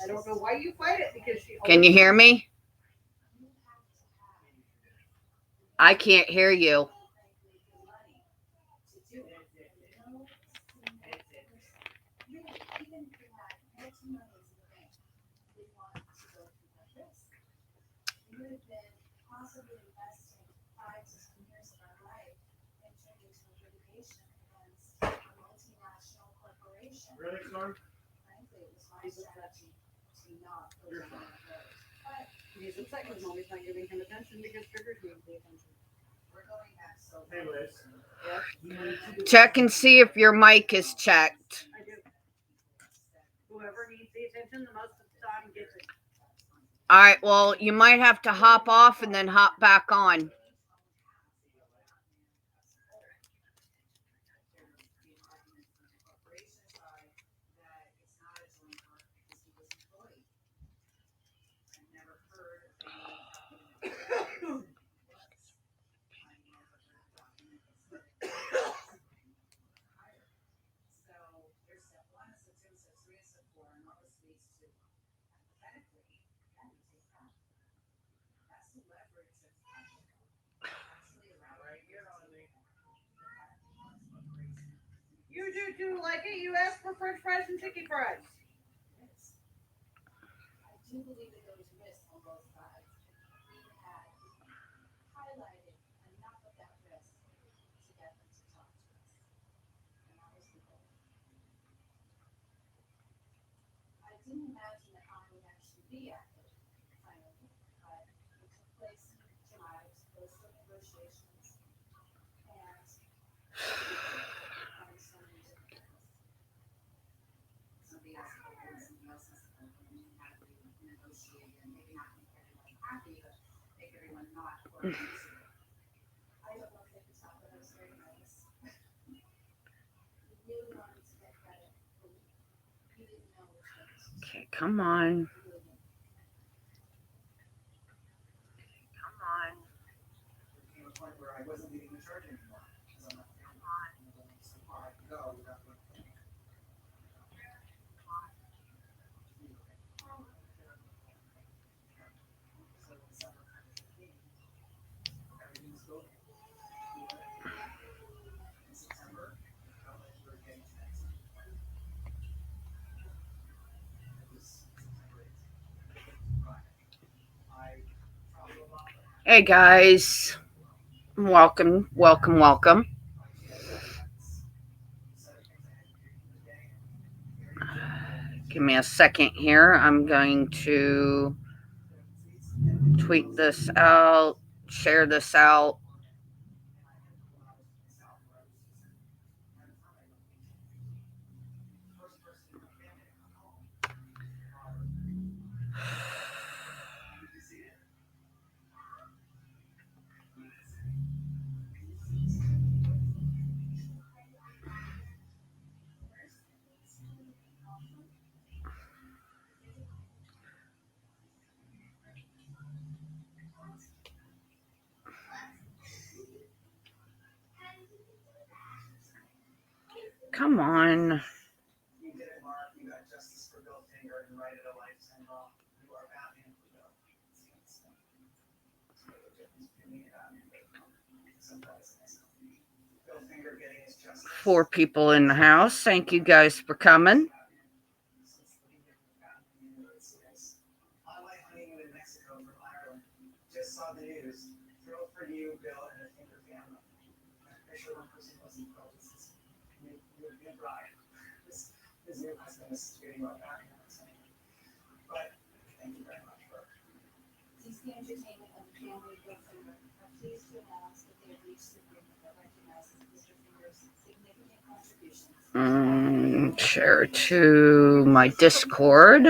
I don't know why you fight it because she. Can you hear me? I can't hear you. Really, Storm? He's upset because mommy's not giving him attention because Triggers needs the attention. Hey, Liz. Yes. Check and see if your mic is checked. I do. Whoever needs the attention the most of the time gets it. All right, well, you might have to hop off and then hop back on. You do too, like it. You asked for French fries and chicken fries. I do believe that there was risk on both sides. We had highlighted enough of that risk to get them to talk to us. And that was the goal. I didn't imagine that I would actually be active, finally, but it took place in July, it was close to negotiations, and so many different things. Somebody else has to negotiate and maybe not make everyone happy, but make everyone not work. I don't know if they could tell, but I was very nervous. We really wanted to get credit, but we didn't know which way to take. Okay, come on. Come on. There came a point where I wasn't leading the charge anymore. Because I'm not so far I can go without looking. Everything's going. In September, I felt like we were getting to that time. It was September 8th. I traveled a lot. Hey, guys. Welcome, welcome, welcome. Give me a second here. I'm going to tweet this out, share this out. Come on. You did it, Mark. You got justice for Bill Finger and righted a lifetime wrong. You are Batman for Bill. Bill Finger getting his justice. 4 people in the house. Thank you guys for coming. On my honeymoon in Mexico from Ireland, just saw the news. Thrilled for you, Bill, and the Finger family. I'm sure one person wasn't thrilled. You would be a bride. This new husband is getting about Batman. But thank you very much for DC Entertainment and the family of Bill Finger are pleased to announce that they have reached an agreement that recognizes Mr. Finger's significant contributions. Share to my Discord.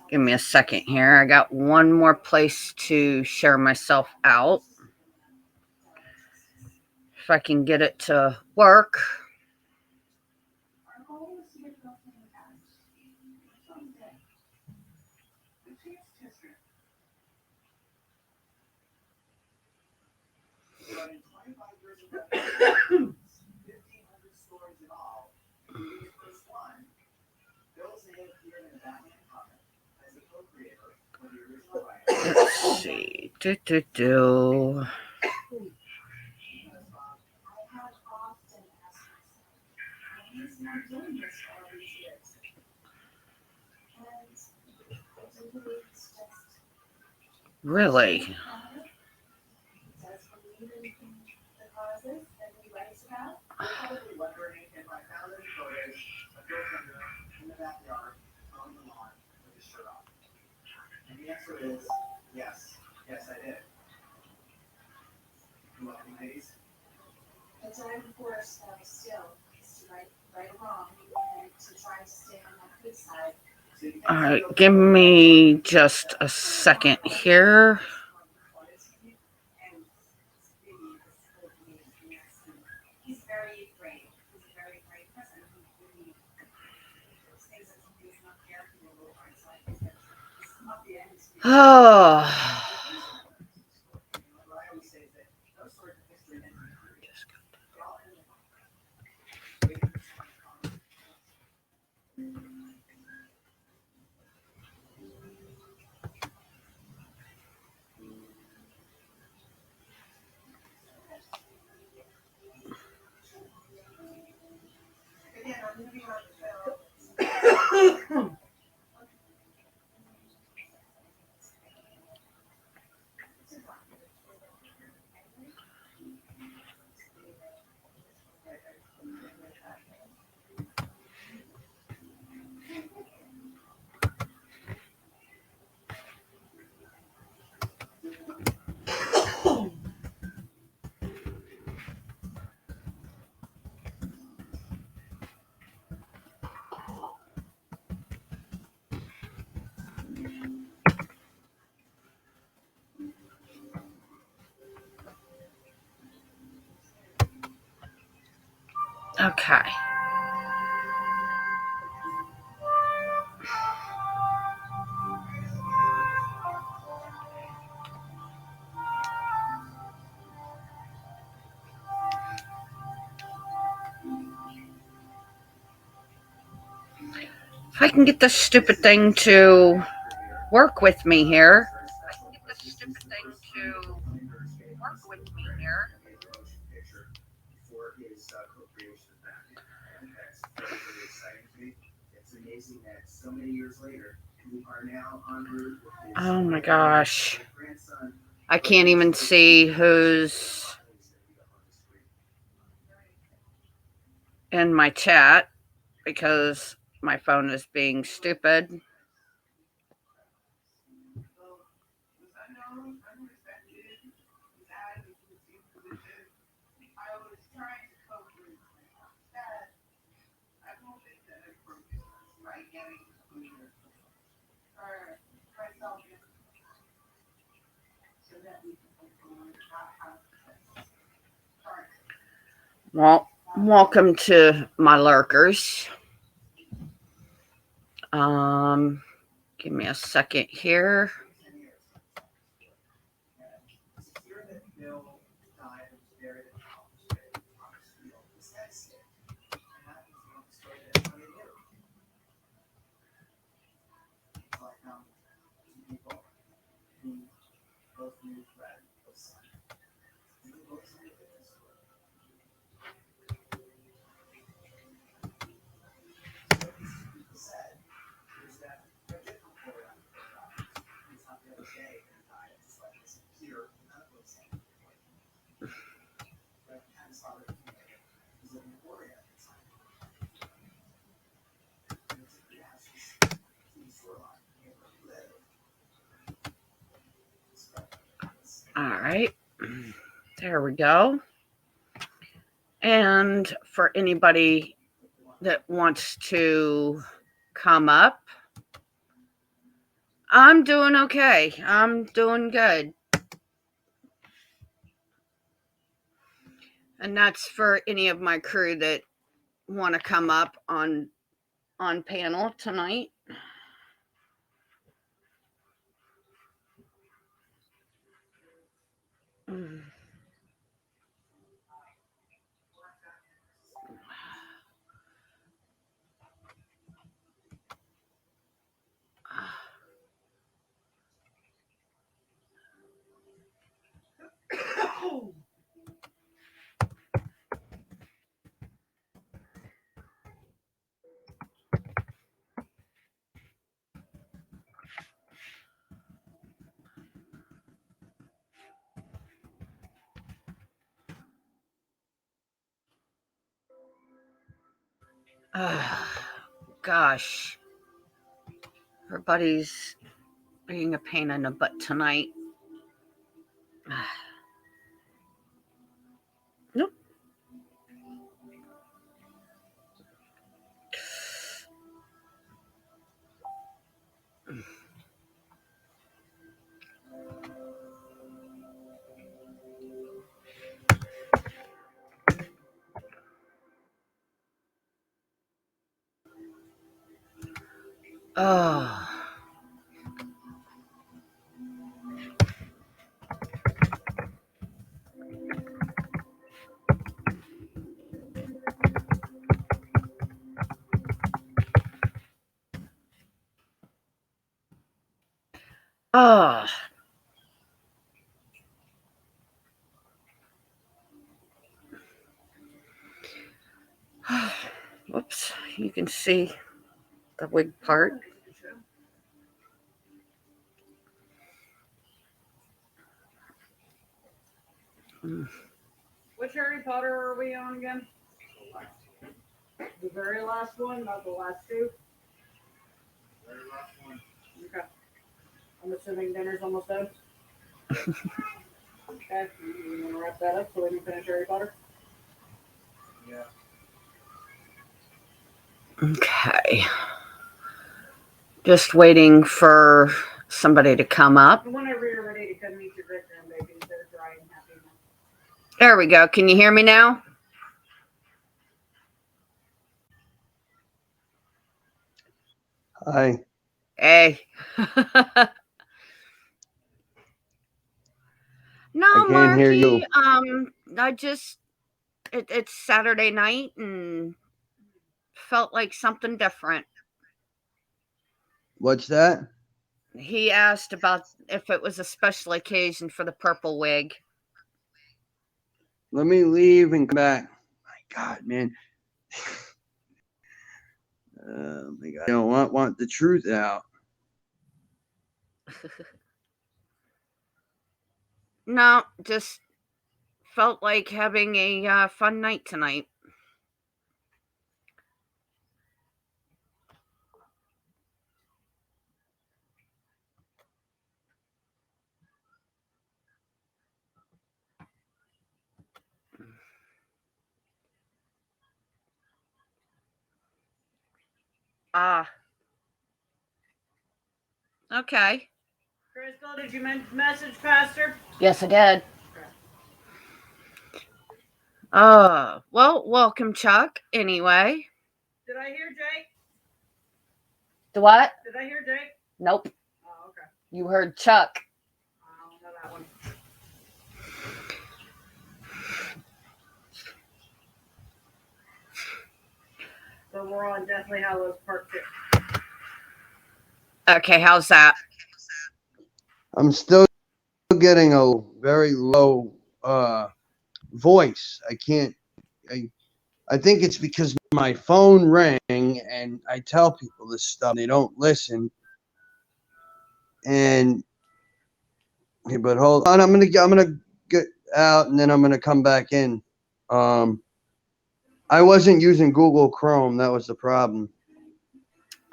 Give me a second here. I got one more place to share myself out. If I can get it to work. running 25 years ago, 1,500 stories in all. The first one, see. I have often asked myself, why is not doing this for all these years? And I do believe it's just Really? does believe in the causes that he writes about. You're probably wondering if I found any photos of your finger in the backyard on the lawn with his shirt off. And the answer is yes. Yes, I did. You want any ladies? The driving force still is to right or wrong and to try to stay on that good side. All right, give me just a second here. He's very brave. He's a very brave person. He stays at somebody's not there for a little hard, so I think that it's not the end. Oh. What I always say is that those sort of history and they're all in the Again, I'm moving on the film. Okay. If I can get this stupid thing to work with me here. For his co-creation of that. And that's very, very exciting to me. It's amazing that so many years later, we are now en route with his Oh my gosh. grandson. I can't even see who's in my chat because my phone is being stupid. Well, welcome to my lurkers. Give me a second here. All right, there we go. And for anybody that wants to come up, I'm doing okay. I'm doing good. And that's for any of my crew that want to come up on panel tonight. Gosh. Everybody's being a pain in the butt tonight. Nope. Oh. Oh. Whoops. You can see the wig part. Which Harry Potter are we on again? The very last one, not the last two? Very last one. Okay. I'm assuming dinner's almost done. Okay. You want to wrap that up so we can finish Harry Potter? Yeah. Okay. Just waiting for somebody to come up. Whenever you're ready to come meet your great grandbabies, they're dry and happy now. There we go. Can you hear me now? Hi. Hey. No, I can't hear you. Marky. It's Saturday night and felt like something different. What's that? He asked about if it was a special occasion for the purple wig. Let me leave and come back. My God, man. Oh my God. I don't want the truth out. No, just felt like having a fun night tonight. Okay. Crystal, did you message Pastor? Yes, I did. Well, welcome, Chuck. Anyway. Did I hear Jake? The what? Did I hear Jake? Nope. Oh, okay. You heard Chuck. I don't know that one. So we're on Deathly Hallows Part 2. Okay, how's that? I'm still getting a very low voice. I think it's because my phone rang and I tell people this stuff. They don't listen. And but hold on, I'm gonna get out and then I'm gonna come back in. I wasn't using Google Chrome. That was the problem.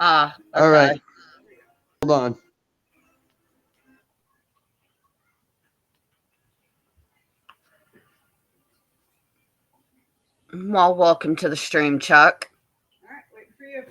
Okay. All right. Hold on. Well, welcome to the stream, Chuck. All right, waiting for you.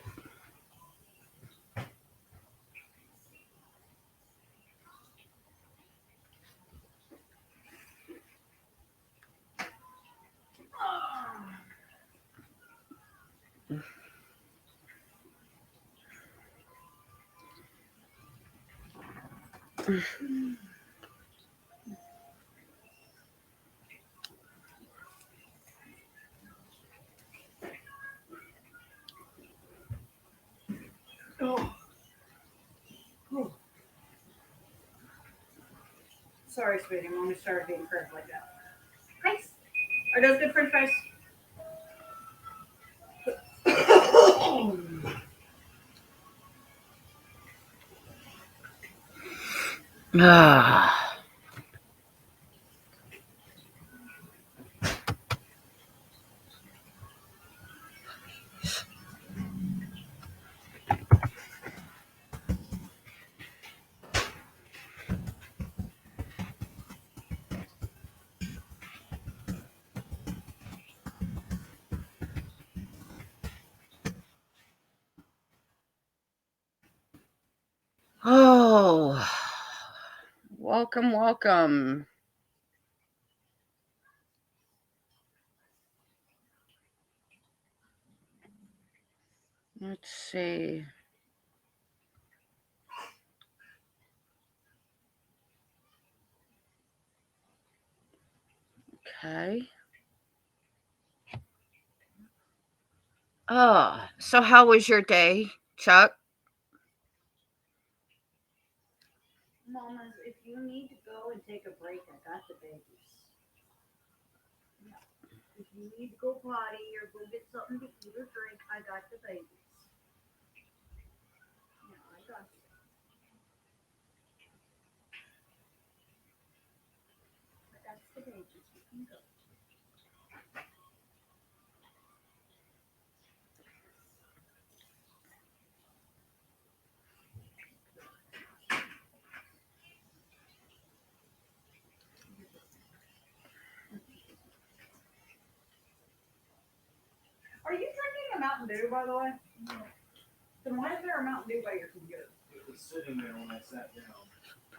Sorry, sweetie. Mommy started being crazy like that. Thanks. Are those good French fries? Oh, welcome, welcome. Let's see. Okay. Oh, so how was your day, Chuck? Mamas, if you need to go and take a break, I got the babies. Yeah. If you need to go potty or go get something to eat or drink, I got the babies. Yeah, I got you. I got the babies. You can go. Are you drinking a Mountain Dew, by the way? No. Then why is there a Mountain Dew by your computer? It was sitting there when I sat down.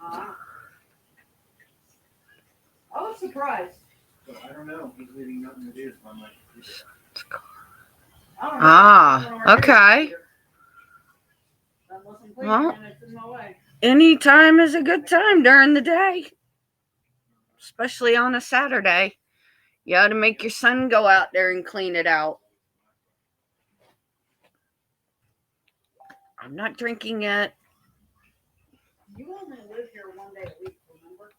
Ah. I was surprised. But I don't know. He's leaving nothing to do by my computer. I don't know. I don't know where Okay. it is. That wasn't clear, Well. and it's in my way. Any time is a good time during the day, especially on a Saturday. You ought to make your son go out there and clean it out. I'm not drinking it. You only live here one day a week, remember?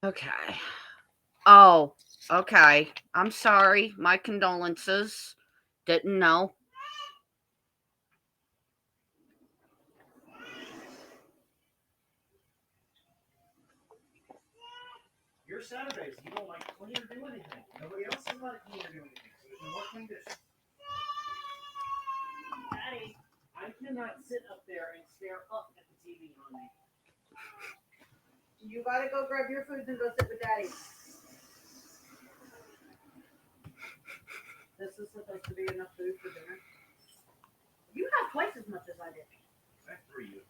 Okay. Oh, okay. I'm sorry. My condolences. Didn't know. Your Saturdays, you don't like to clean or do anything. Nobody else does not clean or do anything. So there's no more clean dishes. Daddy, I cannot sit up there and stare up at the TV on me. You gotta go grab your food and go sit with Daddy. This is supposed to be enough food for dinner. You have twice as much as I did. That's for you.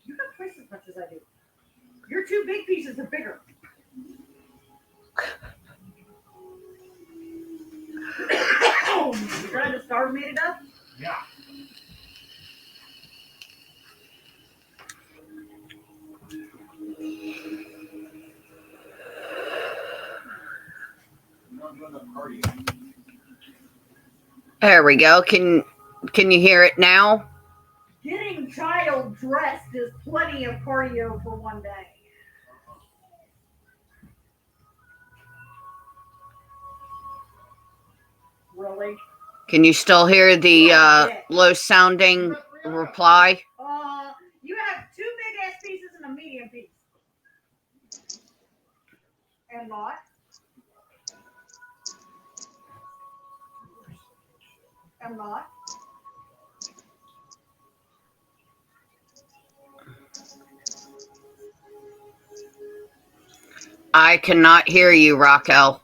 You have twice as much as I do. Your two big pieces are bigger. You trying to starve me to death? Yeah. I'm not doing the party. There we go. Can you hear it now? Getting child dressed is plenty of cardio for one day. Really? Can you still hear the low sounding reply? You have two big ass pieces and a medium piece. And not. And not. I cannot hear you, Raquel.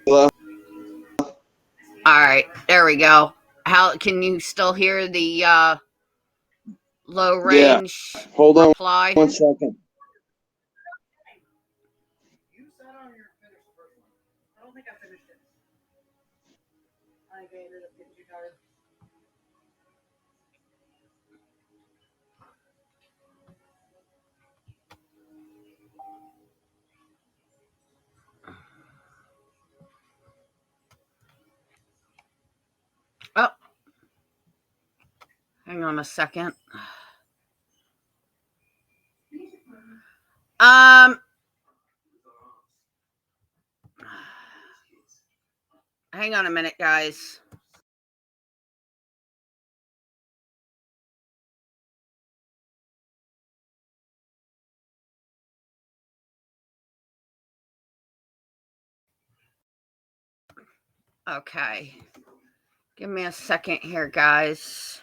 Hello? All right, there we go. How can you still hear the low range Hold on reply? 1 second. You sat on your finish the first one. I don't think I finished it. I ended up getting too tired. Oh, hang on a second. Hang on a minute, guys. Okay. Give me a second here, guys.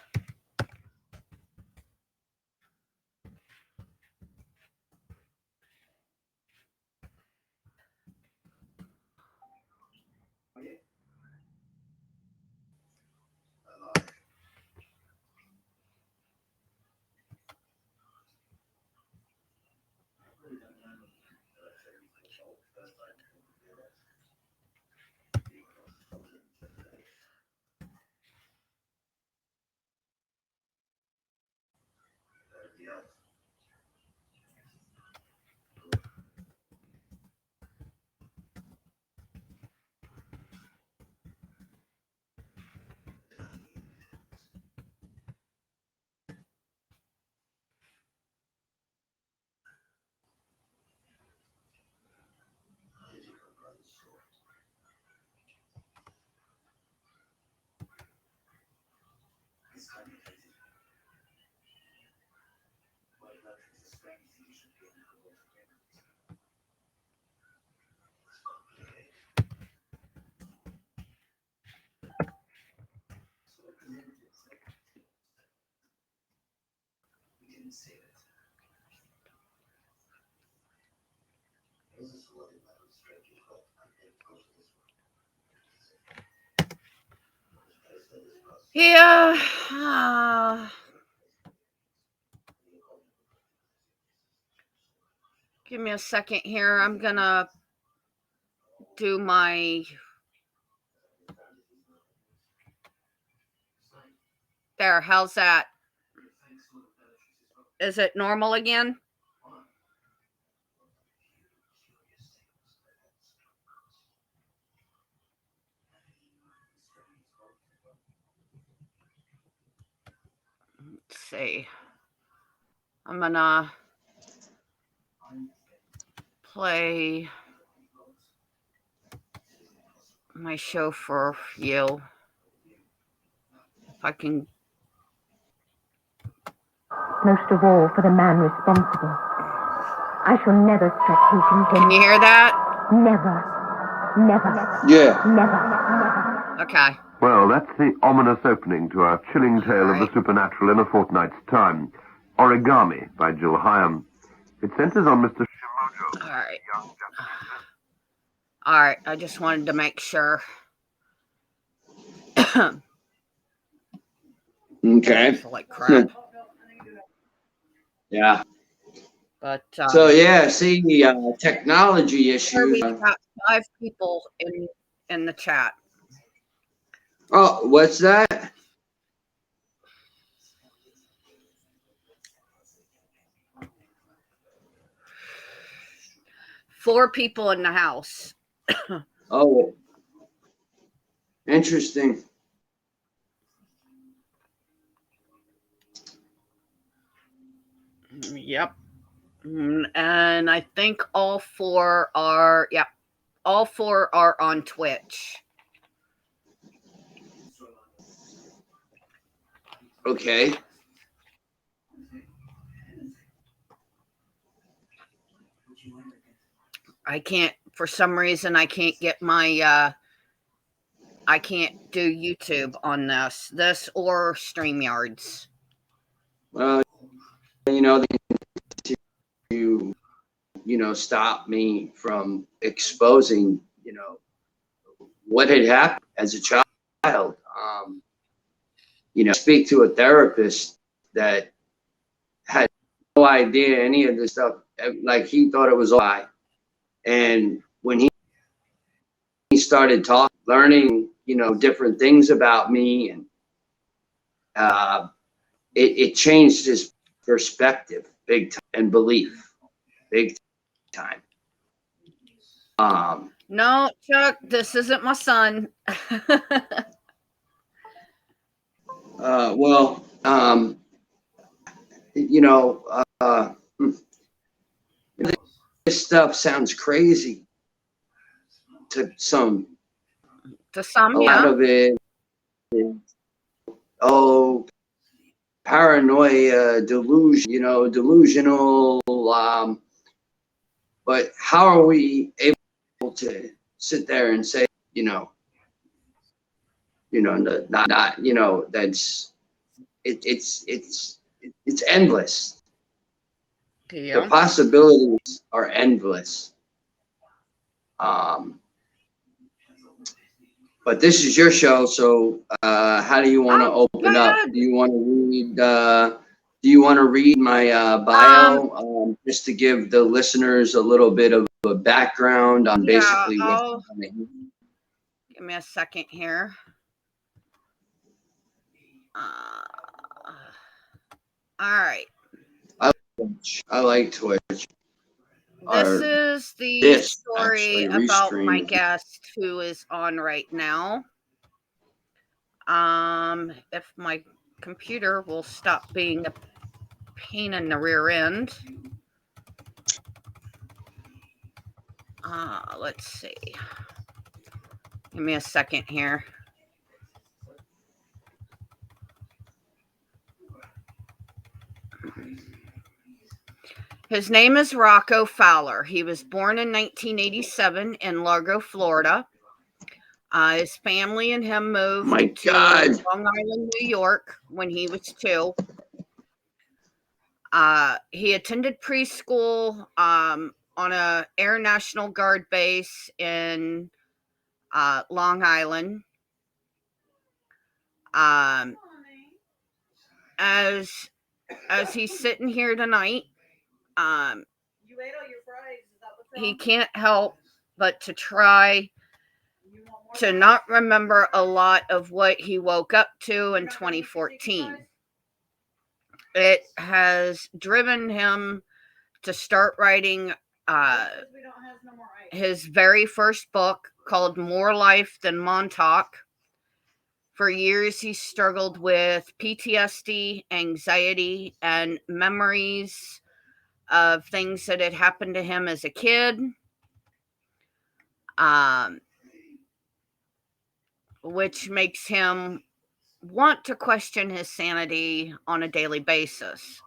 Yeah. Give me a second here. I'm gonna do my. There, how's that? Is it normal again? Let's see. I'm gonna play my show for you. If I can. Most of all for the man responsible. I shall never stop hating Can him. you hear that? Never. Never. Yeah. Never. Okay. Well, that's the ominous opening to our chilling tale of the Right. supernatural in a fortnight's time. Origami by Jill Hyam. It centers on Mr. Shimojo. All right. All right. I just wanted to make sure. Okay. I feel like crap. Yeah. But So yeah, see the technology here issue. we've got 5 people in the chat. Oh, what's that? Four people in the house. Oh, interesting. Yep. And I think all 4 are, yep, all 4 are on Twitch. Okay. I can't, for some reason, I can't get my, I can't do YouTube on this or StreamYards. Well, you know, to stop me from exposing, what had happened as a child. Speak to a therapist that had no idea any of this stuff. Like he thought it was a lie. And when he started talking, learning, different things about me, and it changed his perspective big time, and belief big time. No, Chuck, this isn't my son. Well, this stuff sounds crazy to some. To some, A yeah. lot of it, paranoia, delusional. But how are we able to sit there and say, you know, not you know, it's endless. Yeah. The possibilities are endless. But this is your show, so how do you want to open up? ahead. Do you want to read? Do you want to read my bio just to give the listeners a little bit of a background on basically what? Give me a second here. All right. I like Twitch. This is the story about my guest who is on right now. If my computer will stop being a pain in the rear end. Let's see. Give me a second here. His name is Rocco Fowler. He was born in 1987 in Largo, Florida. His family and him moved to Long Island, New York when he was 2. He attended preschool on a Air National Guard base in Long Island. As he's sitting here tonight, he can't help but to try to not remember a lot of what he woke up to in 2014. It has driven him to start writing his very first book called More Life Than Montauk. For years, he struggled with PTSD, anxiety, and memories of things that had happened to him as a kid, which makes him want to question his sanity on a daily basis.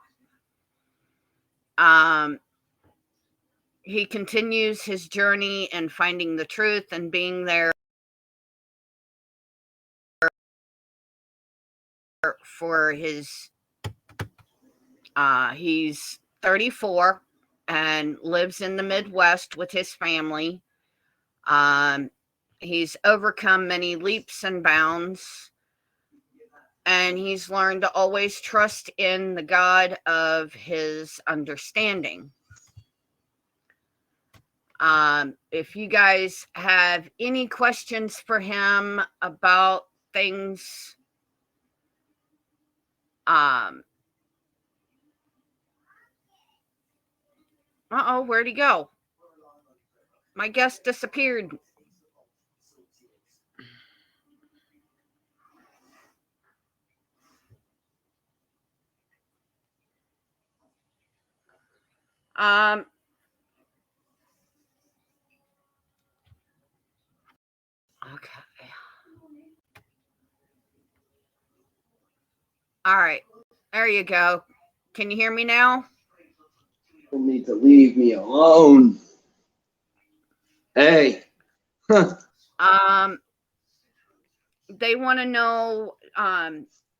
He continues his journey in finding the truth and being there for his he's 34 and lives in the Midwest with his family. He's overcome many leaps and bounds, and he's learned to always trust in the God of his understanding. If you guys have any questions for him about things, where'd he go? My guest disappeared. Okay. All right. There you go. Can you hear me now? You need to leave me alone. Hey. They want to know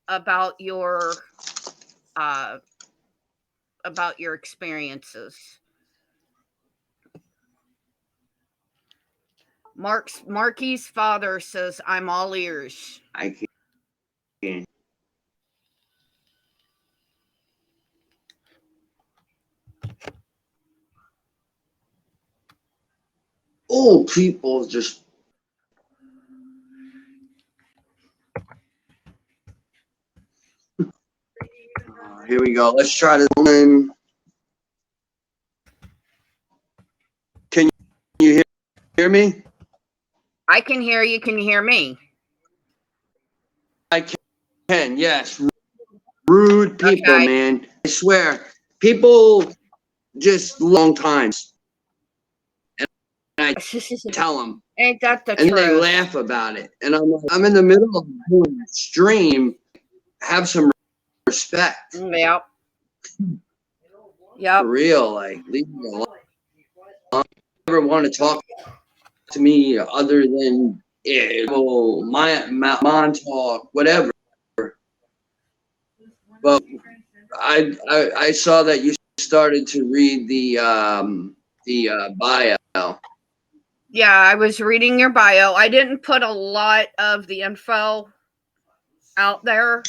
about your experiences. Marky's father says, "I'm all ears." I can't. Old people just. Here we go. Let's try this one. Can you hear me? I can hear you. Can you hear me? I can, yes. Rude people, okay. Man. I swear. People just long times. And I tell them. Ain't that the and truth? They laugh about it. And I'm like, I'm in the middle of doing a stream. Have some respect. Yep. Yep. For real, like, leave me alone. I never want to talk to me other than Montauk, whatever. But I saw that you started to read the bio. Yeah, I was reading your bio. I didn't put a lot of the info out there.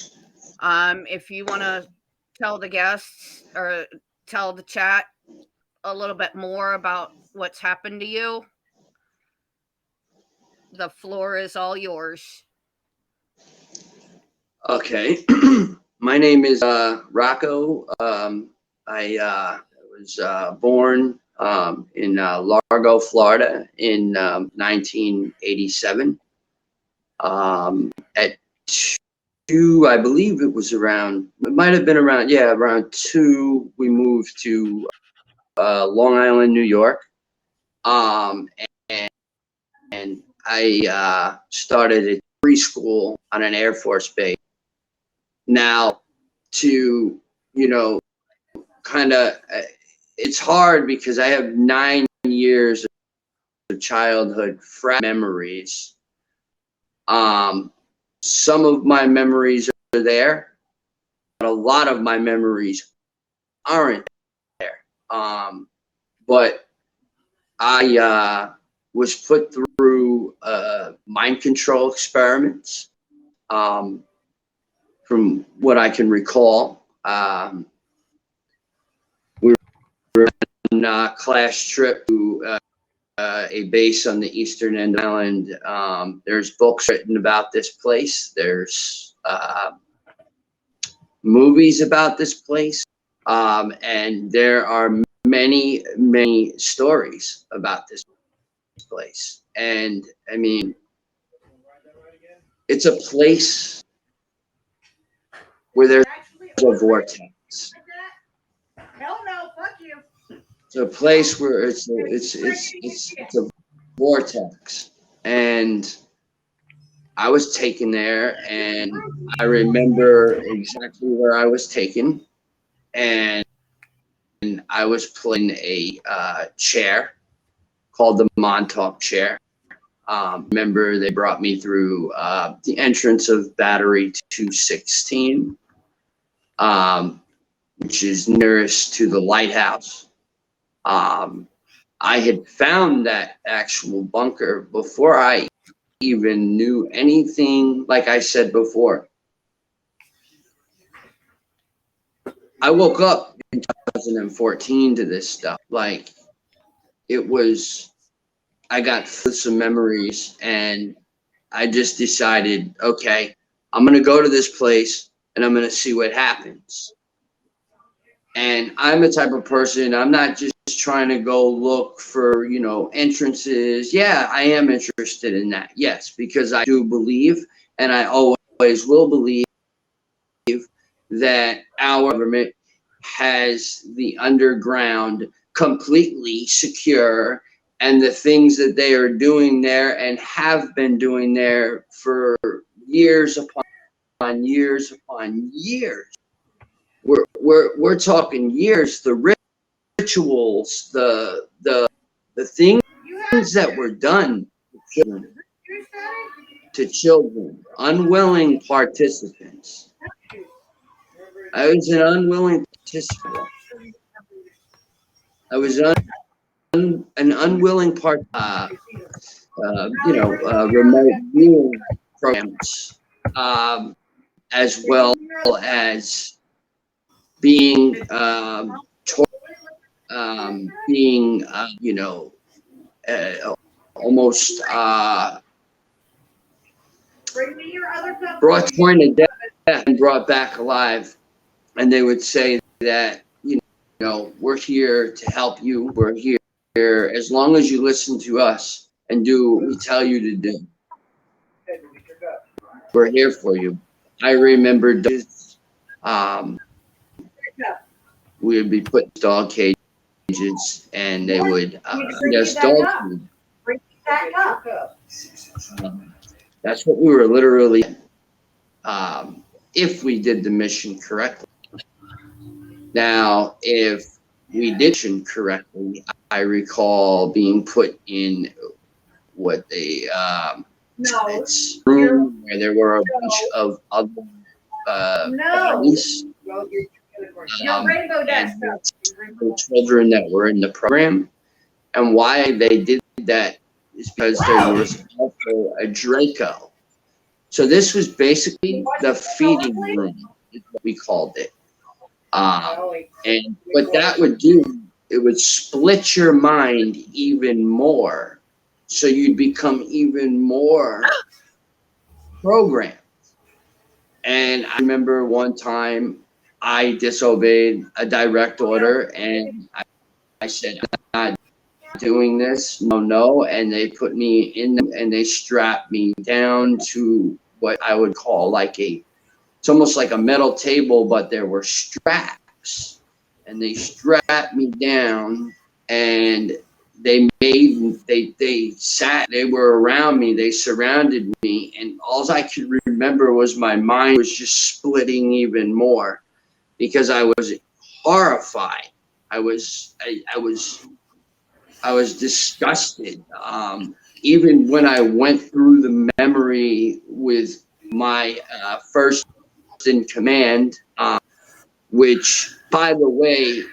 If you want to tell the guests or tell the chat a little bit more about what's happened to you, the floor is all yours. Okay. My name is Rocco. I was born in Largo, Florida in 1987. At two, I believe it was around, it might have been around, yeah, around 2, we moved to Long Island, New York. And I started at preschool on an Air Force base. Now, to, kind of, it's hard because I have 9 years of childhood memories. Some of my memories are there, but a lot of my memories aren't there. But I was put through mind control experiments, from what I can recall. We were on a class trip to a base on the eastern end of the island. There's books written about this place. There's movies about this place. And there are many, many stories about this place. And I mean, it's a place where there's a vortex. Hell no, fuck you. It's a place where it's a vortex. And I was taken there, and I remember exactly where I was taken. And I was playing a chair called the Montauk chair. Remember, they brought me through the entrance of Battery 216, which is nearest to the lighthouse. I had found that actual bunker before I even knew anything, like I said before. I woke up in 2014 to this stuff. Like, it was, I got some memories, and I just decided, okay, I'm going to go to this place and I'm going to see what happens. And I'm the type of person, I'm not just trying to go look for, entrances. Yeah, I am interested in that. Yes, because I do believe, and I always will believe, that our government has the underground completely secure, and the things that they are doing there and have been doing there for years upon years upon years. We're talking years. The rituals, the things that were done to children, unwilling participants. I was an unwilling participant. I was an unwilling part, remote viewing programs, as well as being, almost brought torn to death and brought back alive. And they would say that, we're here to help you. We're here as long as you listen to us and do what we tell you to do. We're here for you. I remember we would be put in dog cages, and they would feed us dog food. That's what we were literally, if we did the mission correctly. Now, if we did mission correctly, I recall being put in what they No. It's a room where there were a bunch of other bodies. Your rainbow And desk. the children that were in the program. And why they did that is because there was also a Draco. So this was basically the feeding room, is what we called it. And what that would do, it would split your mind even more. So you'd become even more programmed. And I remember one time I disobeyed a direct order and I said, I'm not doing this, no. And they put me in and they strapped me down to what I would call it's almost like a metal table, but there were straps. And they strapped me down and they were around me, they surrounded me, and all I could remember was my mind was just splitting even more because I was horrified. I was disgusted. Even when I went through the memory with my first in command, which, by the way,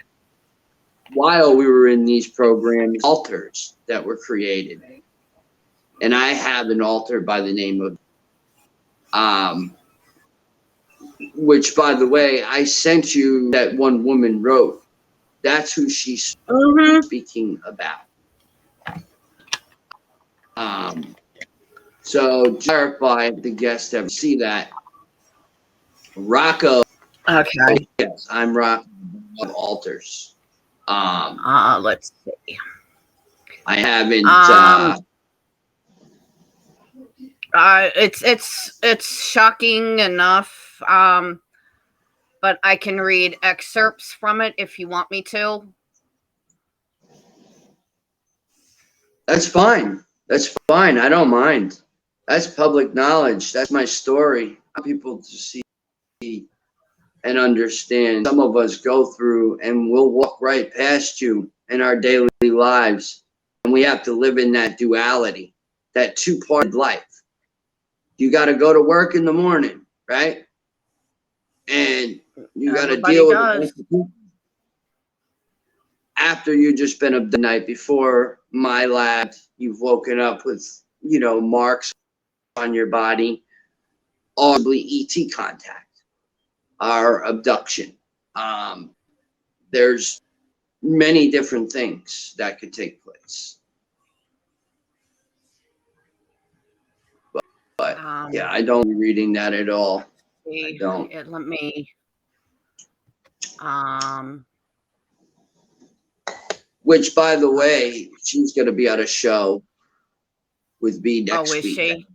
while we were in these programs, altars that were created. And I have an altar by the name of, which, by the way, I sent you that one woman wrote. That's who she's speaking about. So to clarify, the guests ever see that. Rocco. Okay. Yes, I'm Rocco of altars. Let's see. I haven't. It's shocking enough. But I can read excerpts from it if you want me to. That's fine. That's fine. I don't mind. That's public knowledge. That's my story. I want people to see and understand. Some of us go through and we'll walk right past you in our daily lives. And we have to live in that duality, that two-part life. You got to go to work in the morning, right? And you got to deal with a bunch of people. After you just spent up the night before my lab, you've woken up with, marks on your body, possibly ET contact or abduction. There's many different things that could take place. But yeah, I don't be reading that at all. I don't. Let me. Which, by the way, she's going to be at a show with me next week. Is she?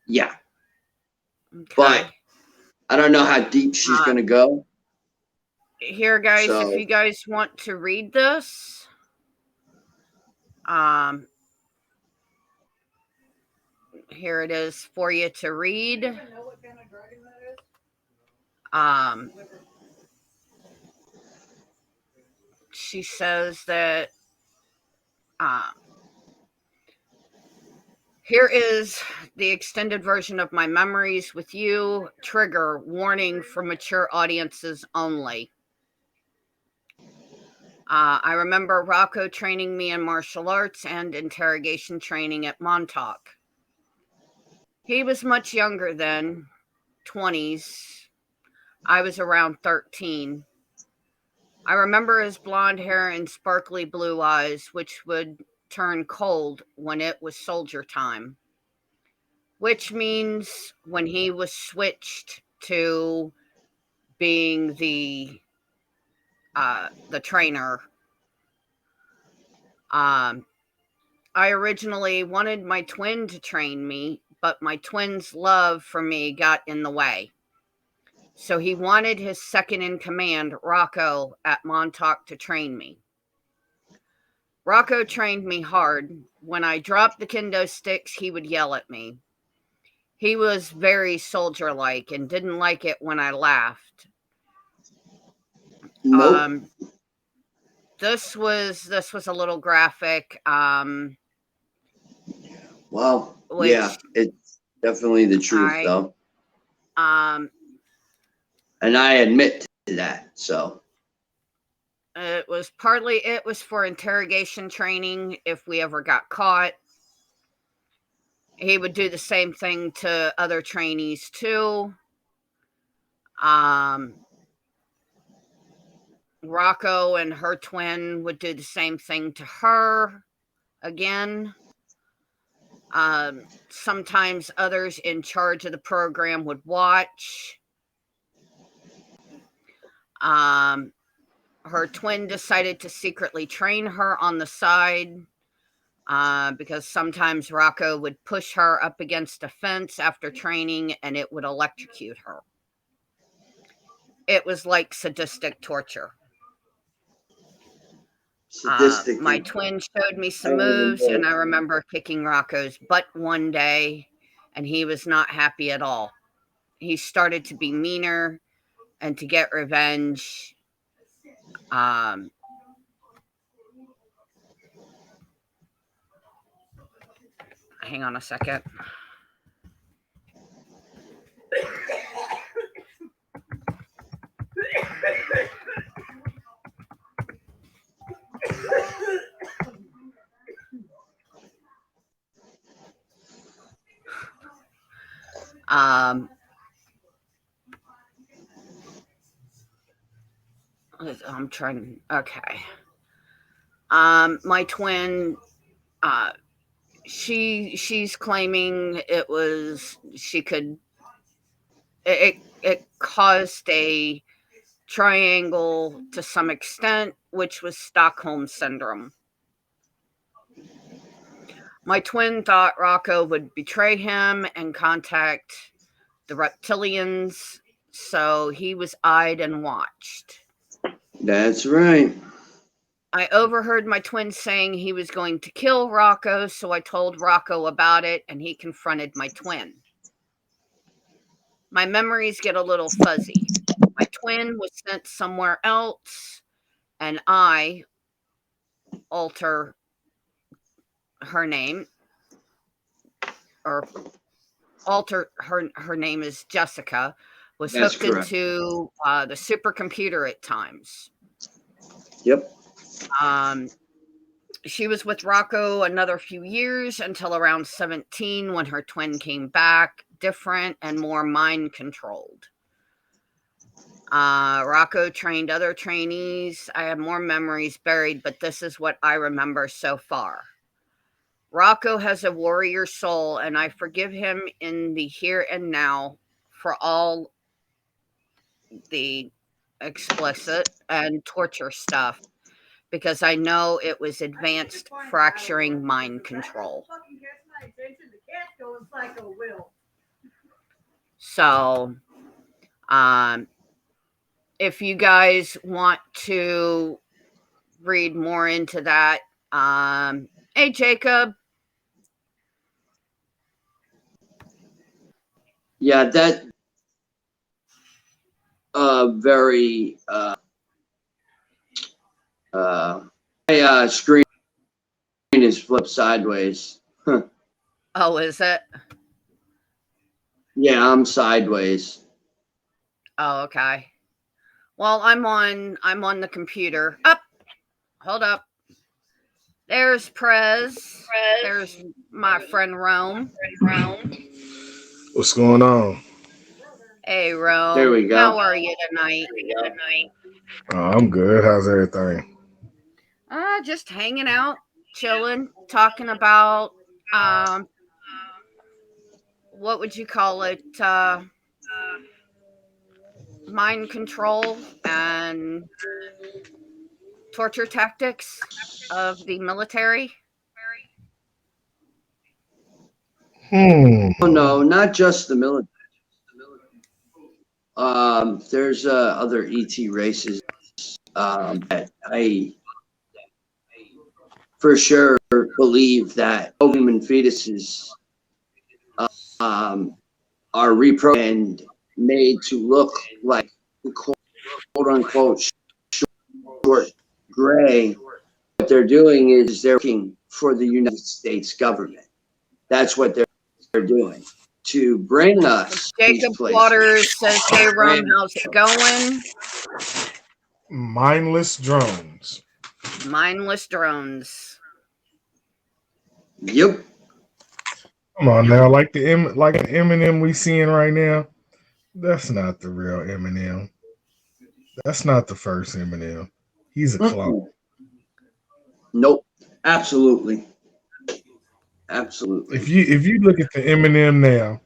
Yeah. Okay. But I don't know how deep she's going to go. Here, guys, if you guys want to read this, here it is for you to read. She says that here is the extended version of my memories with you. Trigger warning for mature audiences only. I remember Rocco training me in martial arts and interrogation training at Montauk. He was much younger then, 20s. I was around 13. I remember his blonde hair and sparkly blue eyes, which would turn cold when it was soldier time, which means when he was switched to being the trainer. I originally wanted my twin to train me, but my twin's love for me got in the way. So he wanted his second in command, Rocco, at Montauk to train me. Rocco trained me hard. When I dropped the kendo sticks, he would yell at me. He was very soldier-like and didn't like it when I laughed. Nope. This was a little graphic. Well, Which, yeah, it's definitely the truth, I- though. um, And I admit to that. So, it was for interrogation training if we ever got caught. He would do the same thing to other trainees too. Rocco and her twin would do the same thing to her again. Sometimes others in charge of the program would watch. Her twin decided to secretly train her on the side because sometimes Rocco would push her up against a fence after training and it would electrocute her. It was like sadistic torture. sadistic. My twin showed me some moves, and I remember kicking Rocco's butt one day, and he was not happy at all. He started to be meaner and to get revenge. Hang on a second. I'm trying. Okay. My twin, she's claiming it was it caused a triangle to some extent, which was Stockholm syndrome. My twin thought Rocco would betray him and contact the reptilians, so he was eyed and watched. That's right. I overheard my twin saying he was going to kill Rocco, so I told Rocco about it, and he confronted my twin. My memories get a little fuzzy. My twin was sent somewhere else, and I alter her name, or alter her name is Jessica, was That's hooked correct. into the supercomputer at times. Yep. She was with Rocco another few years until around 17 when her twin came back, different and more mind controlled. Rocco trained other trainees. I have more memories buried, but this is what I remember so far. Rocco has a warrior soul, and I forgive him in the here and now for all the explicit and torture stuff, because I know it was advanced fracturing mind control. So, if you guys want to read more into that, hey, Jacob. Yeah, that very my screen is flipped sideways. Oh, is it? Yeah, I'm sideways. Oh, okay. Well, I'm on the computer. Up. Hold up. There's Prez. There's my friend Rome. What's going on? Hey, Rome. There we go. How are you tonight? I'm good. How's everything? Just hanging out, chilling, talking about what would you call it? Mind control and torture tactics of the military. Oh, no, not just the military. There's other ET races that I for sure believe that human fetuses are reprogrammed and made to look like quote unquote short gray. What they're doing is they're working for the United States government. That's what they're doing to bring us these Jacob places. Waters says, "Hey, Rum, how's it going?" Mindless drones. Mindless drones. Yep. Come on now, like the Eminem we seeing right now. That's not the real Eminem. That's not the first Eminem. He's a clone. Nope. Absolutely. Absolutely. If you look at the Eminem now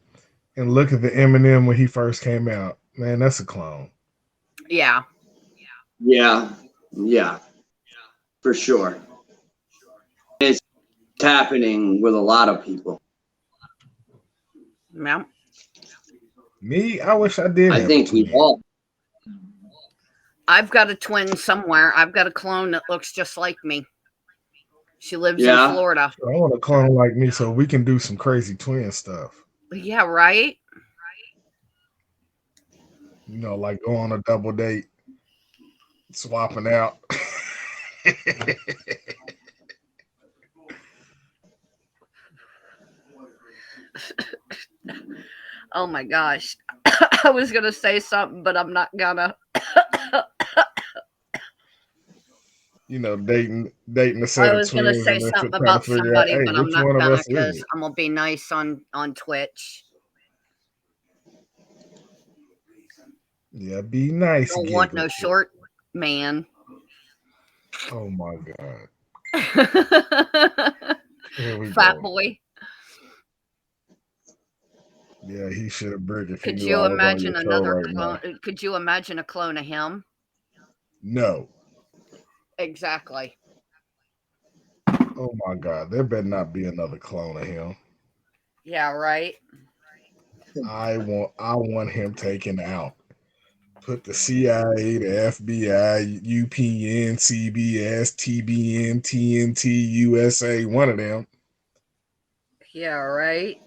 and look at the Eminem when he first came out, man, that's a clone. Yeah. Yeah. Yeah. For sure. It's happening with a lot of people. Yeah. Me, I wish I did. I think we all. I've got a twin somewhere. I've got a clone that looks just like me. She lives in Florida. I want a clone like me so we can do some crazy twin stuff. Yeah, right? You know, like go on a double date, swapping out. Oh my gosh. I was going to say something, but I'm not gonna. You know, dating a set I of was going to twins say and then something trying about to figure out, somebody, hey, but I'm which not one of gonna us is because it? I'm going to be nice on Twitch. Yeah, be nice. Don't want no short man. Oh my god. Here we Fat go. boy. Yeah, he should have bricked if he Could knew you I was on imagine your show another right clone? now. Could you imagine a clone of him? No. Exactly. Oh my god, there better not be another clone of him. Yeah, right. I want him taken out. Put the CIA, the FBI, UPN, CBS, TBN, TNT, USA, one of them. Yeah, right.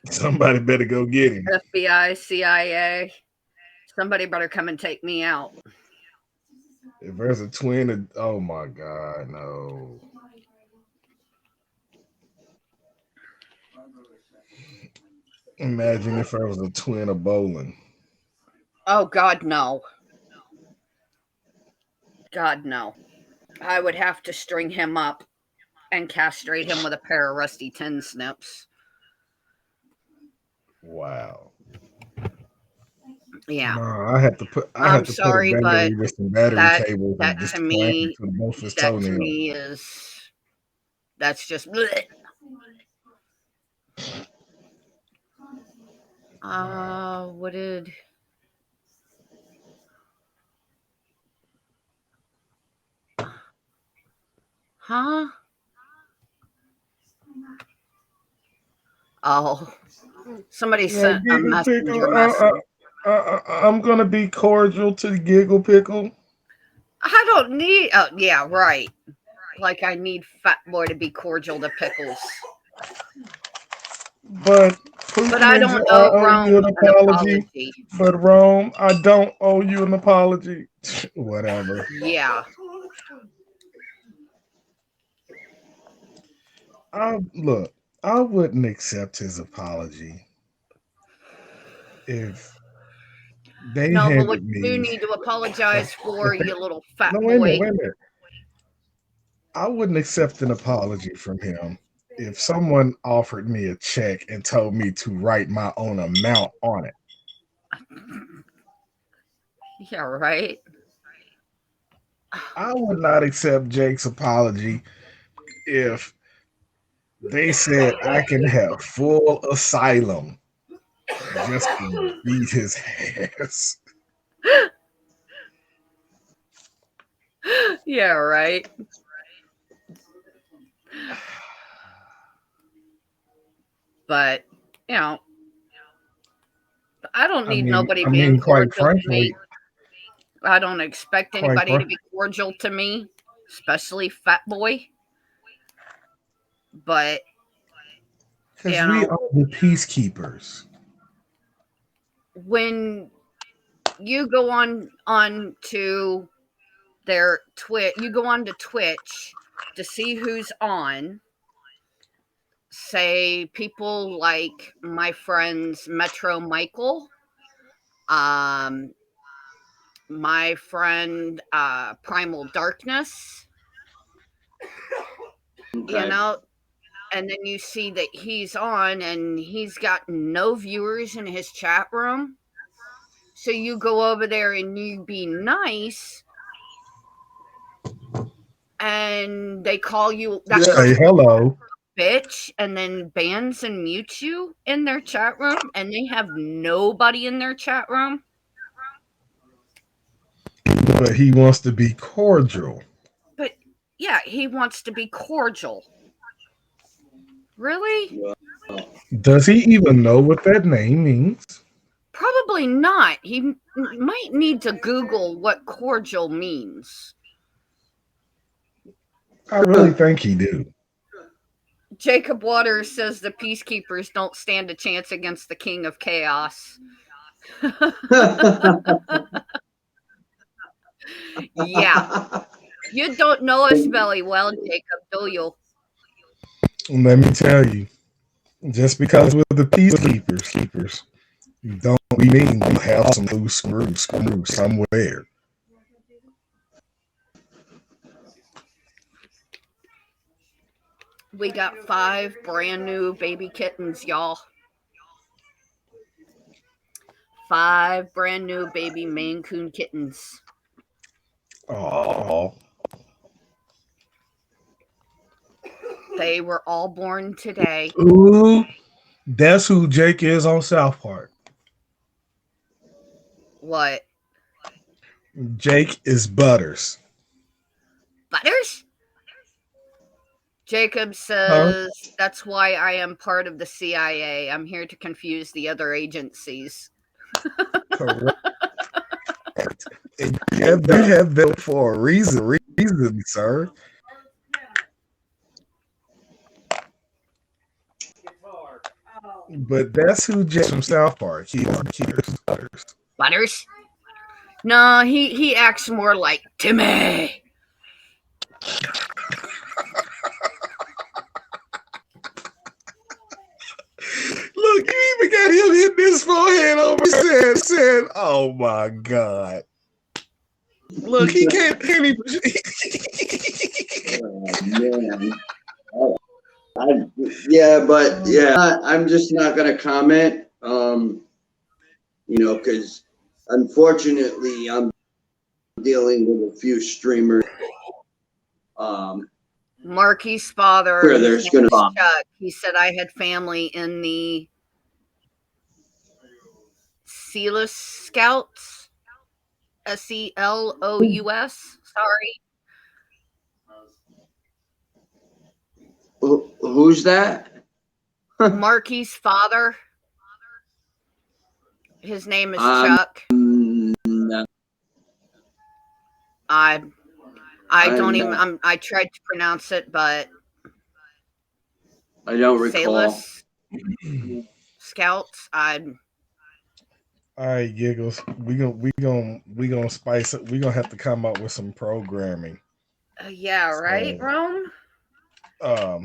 Somebody better go get him. FBI, CIA. Somebody better come and take me out. If there's a twin, oh my god, no. Imagine if there was a twin of bowling. Oh God, no. God, no. I would have to string him up and castrate him with a pair of rusty tin snips. Wow. Yeah. No, I had to put a battery with some battery cables and just clamp it to both his toenails. To me is that's just bleh. What did huh? Oh, somebody sent a messenger message. I'm gonna be cordial to Gigglepickle. I don't need. Oh, yeah, right. Like I need Fat Boy to be cordial to Pickles. But I don't owe Rome an apology. But Rome, I don't owe you an apology. Whatever. Yeah. Look, I wouldn't accept his apology if they but what me. you do need to apologize for, you little fat boy. Wait a minute. I wouldn't accept an apology from him if someone offered me a check and told me to write my own amount on it. Yeah, right. I would not accept Jake's apology if they said I can have full asylum just to beat his ass. Yeah, right. But, you know, I don't need nobody being cordial to me. I don't expect anybody to be cordial to me, especially Fat Boy. But, because we are the peacekeepers. When you go on to their Twitch, you go on to Twitch to see who's on. say people like my friends Metro Michael, my friend Primal Darkness, Okay. you know, and then you see that he's on and he's got no viewers in his chat room. So you go over there and you be nice, and they call you that Hey, hello. bitch, and then bans and mutes you in their chat room, and they have nobody in their chat room. But he wants to be cordial. But yeah, he wants to be cordial. Really? Does he even know what that name means? Probably not. He might need to Google what cordial means. I really think he do. Jacob Waters says the peacekeepers don't stand a chance against the king of chaos. Yeah. You don't know us very well, Jacob, do you? Let me tell you, just because we're the peacekeepers, don't mean we'll have some loose screws somewhere. We got 5 brand new baby kittens, y'all. 5 brand new baby Maine Coon kittens. Oh, They were all born today. ooh, that's who Jake is on South Park. What? Jake is Butters. Butters? Jacob says, that's why I am part of the CIA. I'm here to confuse the other agencies. Correct. They have them for a reason, sir. But that's who Jake from South Park. He is Butters. Butters? No, he acts more like Timmy. Look, you even got him hitting his forehead over said, oh my God. Look, he can't even. Oh, man. I'm just not gonna comment. Because unfortunately, I'm dealing with a few streamers. Marky's father, Where there's his name gonna is Chuck. He said I had family in the Sealous Scouts. SELOUS. Sorry. Who's that? Marky's father. His name is Chuck. No. I don't even. I tried to pronounce it, but I don't recall. Salus Scouts. All right, Giggles. We gonna spice it. We gonna have to come up with some programming. Yeah, right, Rome. So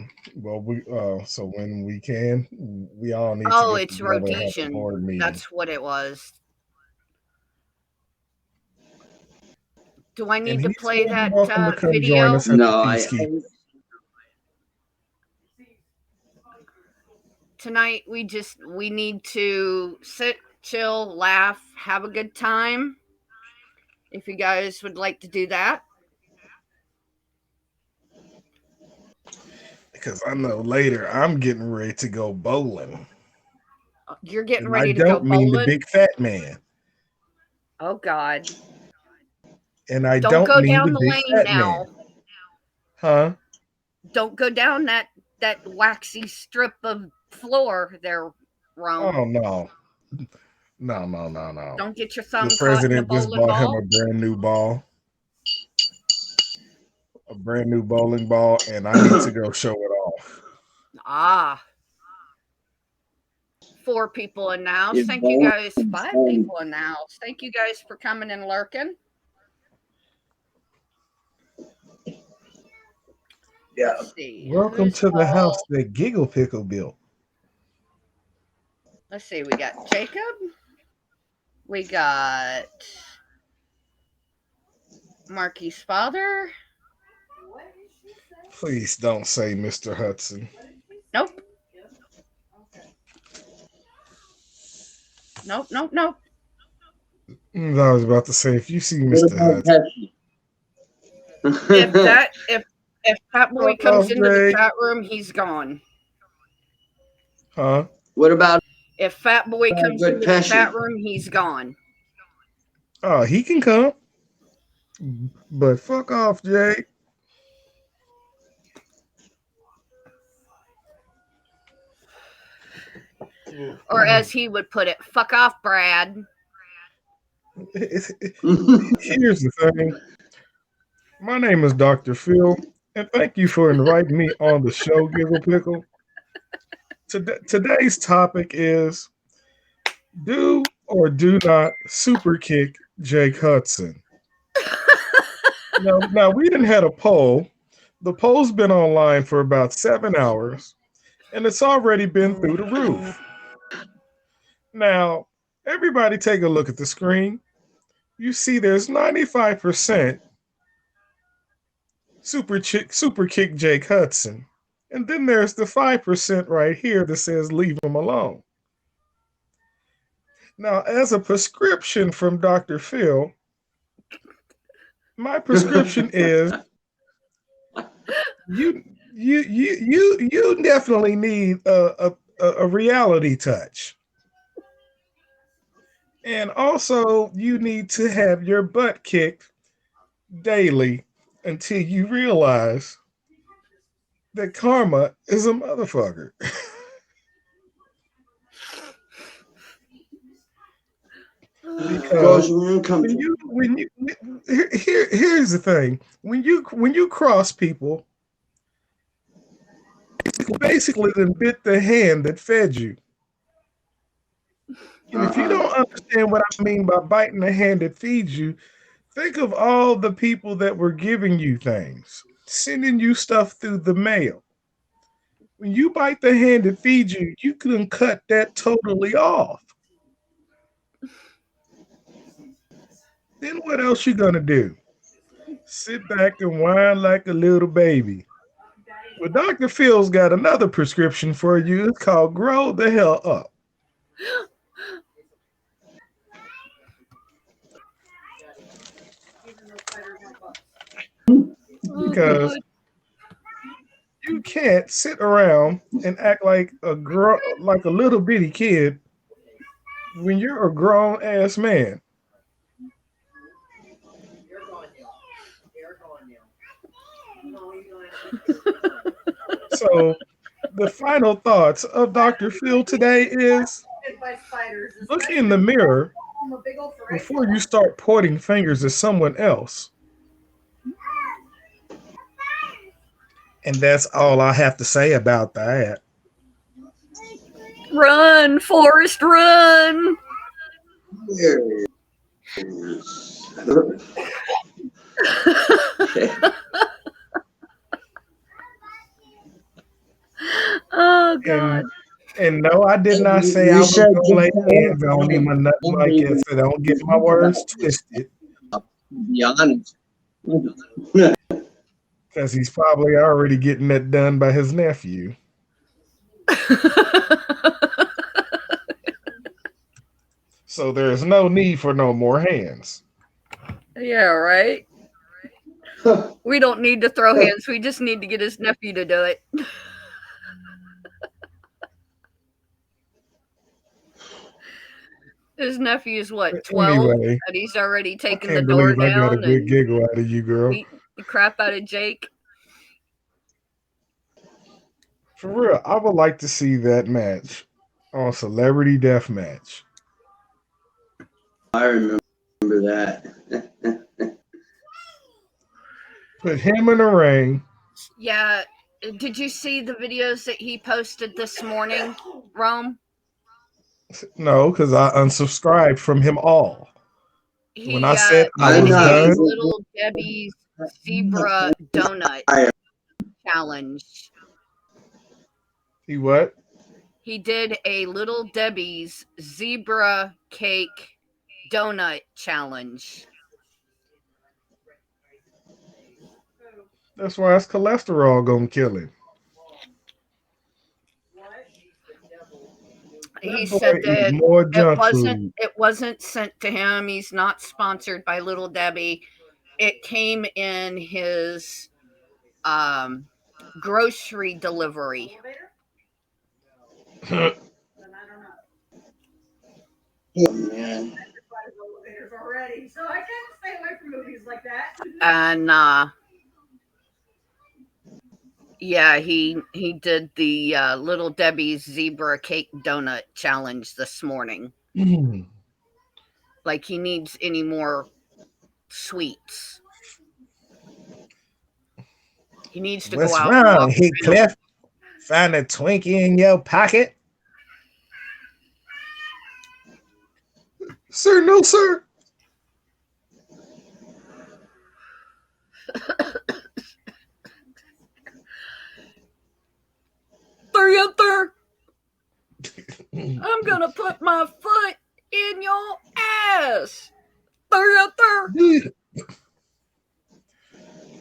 when we can, we all need. Oh, to get it's together and have a Rhodesian. board meeting. That's what it was. Do I need to play that video? No, Tonight we need to sit, chill, laugh, have a good time. If you guys would like to do that. Because I know later I'm getting ready to go bowling. You're getting And ready to I go don't mean bowling? the big fat man. Oh God. And I don't go mean down the big lane fat now. Man. Huh? Don't go down that waxy strip of floor there, Rome. Oh no. No. Don't get your thumb The caught in a president just bowling bought him ball. a brand new ball. A brand new bowling ball, and I need to go show it off. Ah. 4 people in the house. Thank you guys. 5 people in the house. Thank you guys for coming and lurking. Yeah. Let's see. Welcome Who's to the all- house that Gigglepickle built. Let's see. We got Jacob. We got Marky's father. Please don't say Mr. Hudson. Nope. Nope. I was about to say, if you see Mr. Hudson. If Fat Boy comes into the chat room, he's gone. Huh? What about If Fat Boy comes good into Pesci? the chat room, he's gone. Oh, he can come. But fuck off, Jay. Or as he would put it, fuck off, Brad. Here's the thing. My name is Dr. Phil, and thank you for inviting me on the show, Gigglepickle. Today's topic is, do or do not super kick Jake Hudson. Now we didn't have a poll. The poll's been online for about 7 hours, and it's already been through the roof. Now, everybody take a look at the screen. You see there's 95% super kick Jake Hudson. And then there's the 5% right here that says leave him alone. Now, as a prescription from Dr. Phil, my prescription is you definitely need a reality touch. And also, you need to have your butt kicked daily until you realize that karma is a motherfucker. Because here's the thing: when you cross people, basically then bit the hand that fed you. And if you don't understand what I mean by biting the hand that feeds you, think of all the people that were giving you things, sending you stuff through the mail. When you bite the hand that feeds you, you can cut that totally off. Then what else you gonna do? Sit back and whine like a little baby. Well, Dr. Phil's got another prescription for you. It's called Grow the Hell Up. Because you can't sit around and act like a little bitty kid when you're a grown ass man. So the final thoughts of Dr. Phil today is look in the mirror before you start pointing fingers at someone else. And that's all I have to say about that. Run, Forrest, run! Oh, God. And no, I did not say I was going to lay hands on him or nothing like that, so don't get my words twisted. Be honest. Because he's probably already getting that done by his nephew. So there's no need for no more hands. Yeah, right? We don't need to throw hands. We just need to get his nephew to do it. His nephew is what, 12? Anyway, And he's already taken the can't door believe I got a down good and giggle out of you, girl. beat the crap out of Jake. For real, I would like to see that match on Celebrity Deathmatch. I remember that. Put him in the ring. Yeah. Did you see the videos that he posted this morning, Rome? No, because I unsubscribed from him all. When I said I was ate done. Little Debbie's zebra donut. challenge. He what? He did a Little Debbie's zebra cake donut challenge. That's why his cholesterol gonna kill him. He That boy said eat that more junk food. it wasn't sent to him. He's not sponsored by Little Debbie. It came in his grocery delivery. Man. Already, so I can't stay away from movies like that. And yeah, he did the Little Debbie's zebra cake donut challenge this morning. Like he needs any more sweets. He needs to What's go out. wrong, Heathcliff? Find a Twinkie in your pocket? Sir, no, sir. There. I'm gonna put my foot in your ass. There.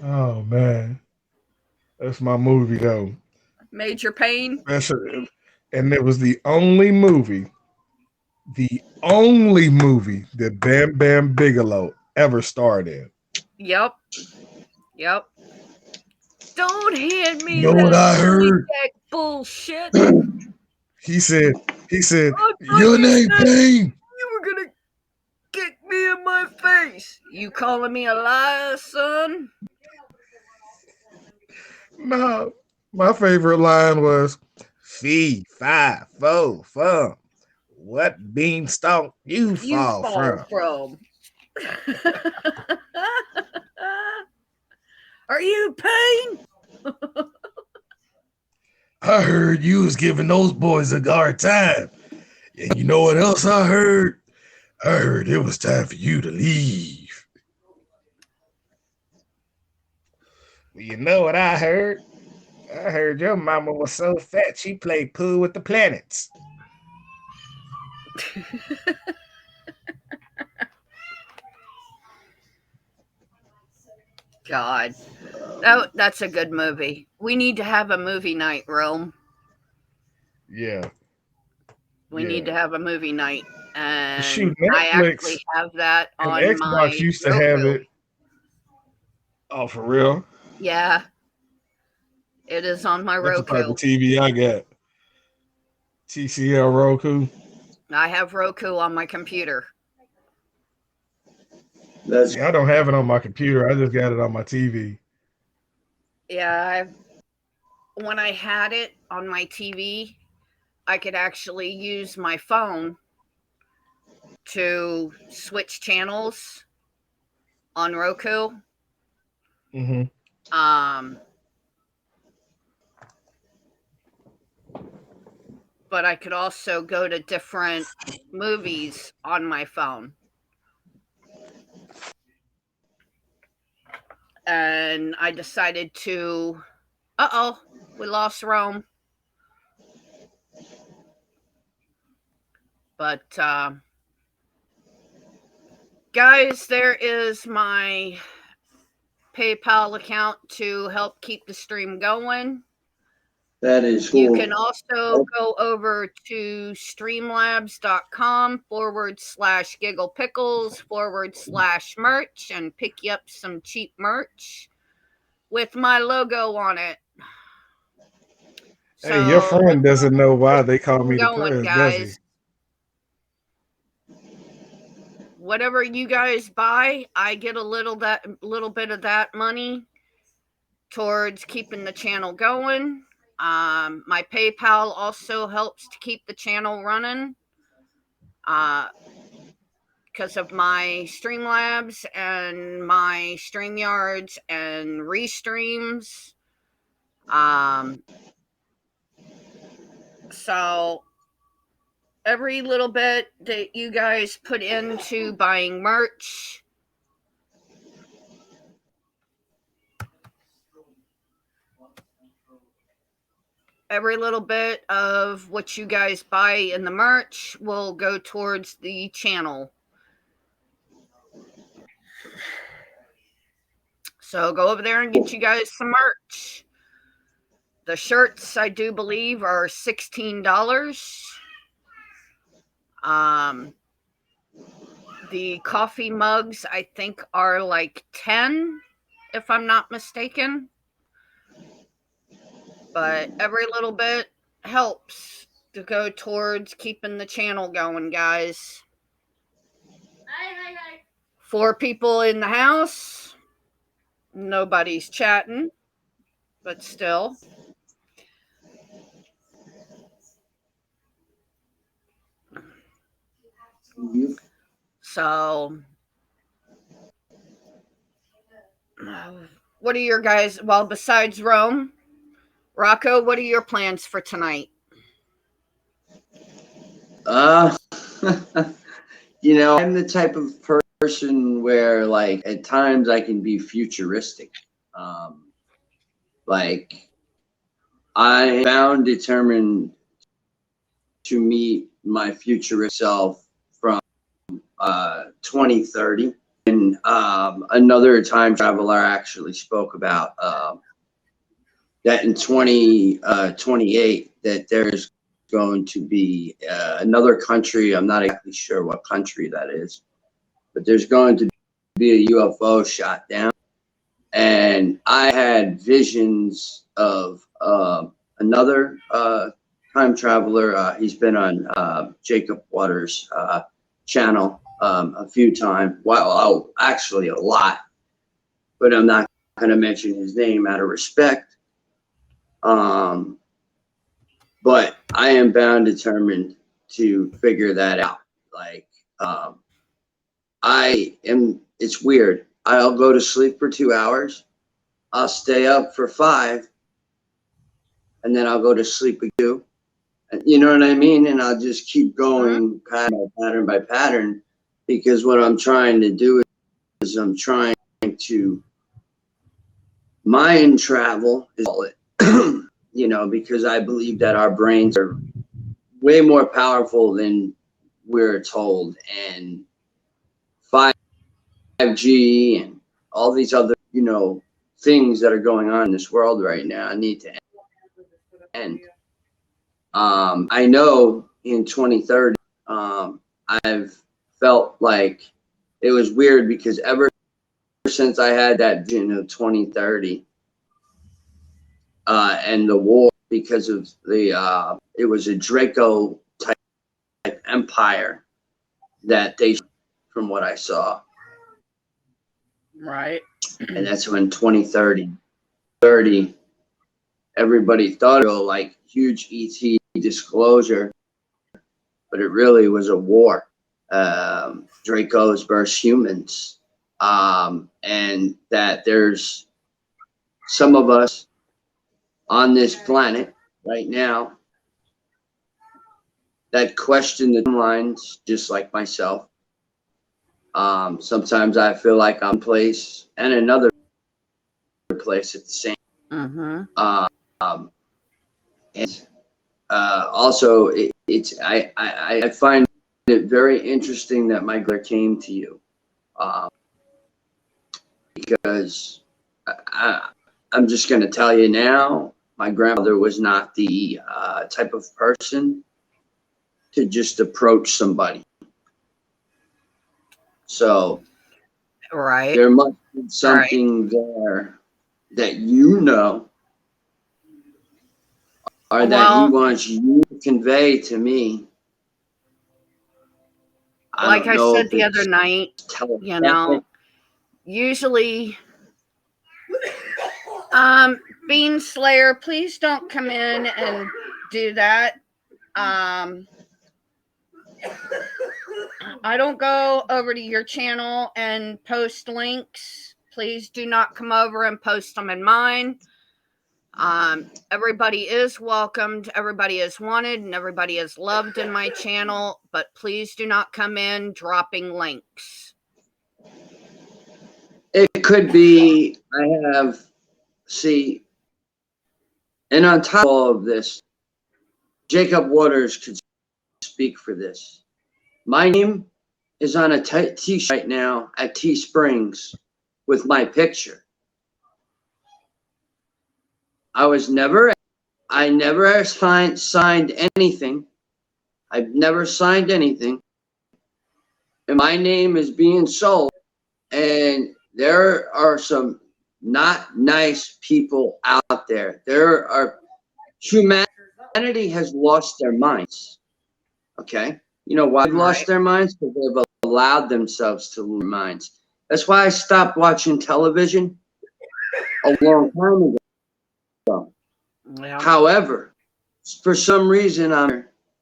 Oh man, that's my movie though. Major Pain. And it was the only movie that Bam Bam Bigelow ever starred in. Yep. Don't hand me You know what I heard? that bullshit. He said, your name Pain. You were gonna kick me in my face. You calling me a liar, son? No, my favorite line was, fee, fi, fo, fum. What beanstalk you fall from? Are you Pain? I heard you was giving those boys a hard time. And you know what else I heard? I heard it was time for you to leave. Well, you know what I heard? I heard your mama was so fat she played pool with the planets. God. That's a good movie. We need to have a movie night, Rome. Yeah. We need to have a movie night. And shoot, I Netflix actually have that on and my Xbox used to Roku. have it. Oh, for real? Yeah. It is on my That's Roku. the type of TV I got. TCL Roku. I have Roku on my computer. I don't have it on my computer. I just got it on my TV. Yeah, when I had it on my TV, I could actually use my phone to switch channels on Roku. Mm-hmm. But I could also go to different movies on my phone. And I decided to... Uh-oh, we lost Rome. But, guys, there is my PayPal account to help keep the stream going. That is cool. You can also go over to streamlabs.com/gigglepickles/merch and pick you up some cheap merch with my logo on it. Hey, your friend doesn't know why they call me the going, press, guys. does he? Whatever you guys buy, I get a little bit of that money towards keeping the channel going. My PayPal also helps to keep the channel running because of my Streamlabs and my StreamYards and Restreams. So every little bit that you guys put into buying merch, every little bit of what you guys buy in the merch will go towards the channel. So go over there and get you guys some merch. The shirts, I do believe, are $16. The coffee mugs, I think, are like 10, if I'm not mistaken. But every little bit helps to go towards keeping the channel going, guys. 4 people in the house. Nobody's chatting, but still. So, what are your guys, well, besides Rome, Rocco, what are your plans for tonight? You know, I'm the type of person where, like, at times I can be futuristic. Like, I am bound determined to meet my future self from 2030. And another time traveler actually spoke about that in 2028 that there's going to be another country. I'm not exactly sure what country that is, but there's going to be a UFO shot down. And I had visions of another time traveler. He's been on Jacob Waters' channel a few times. Well, actually a lot, but I'm not going to mention his name out of respect. But I am bound determined to figure that out. Like, it's weird. I'll go to sleep for 2 hours. I'll stay up for 5. And then I'll go to sleep with you. And you know what I mean? And I'll just keep going pattern by pattern, because what I'm trying to do is I'm trying to mind travel, is all it. You know, because I believe that our brains are way more powerful than we're told. And 5G and all these other, you know, things that are going on in this world right now need to end. I know in 2030, I've felt like it was weird because ever since I had that vision of 2030, and the war, because of the it was a Draco type empire that they, from what I saw, Right. And that's when 2030 everybody thought it was like huge ET disclosure, but it really was a war. Dracos versus humans, and that there's some of us on this planet right now that question the timelines, just like myself. Sometimes I feel like I'm place and another place at the same. And also, I find it very interesting that my grandmother came to you, because I'm just going to tell you now, my grandmother was not the type of person to just approach somebody. So Right. there must be something there that you know, or that he wants you to convey to me. Like I said the other night, you know, usually, Bean Slayer, please don't come in and do that. I don't go over to your channel and post links. Please do not come over and post them in mine. Everybody is welcomed, everybody is wanted, and everybody is loved in my channel, but please do not come in dropping links. It could be, and on top of all of this, Jacob Waters could speak for this. My name is on a t-shirt right now at T Springs with my picture. I never signed anything. I've never signed anything. And my name is being sold. And there are some not nice people out there. Humanity has lost their minds. Okay? You know why they've lost their minds? Because they've allowed themselves to lose their minds. That's why I stopped watching television a long time ago. Yeah. However, for some reason,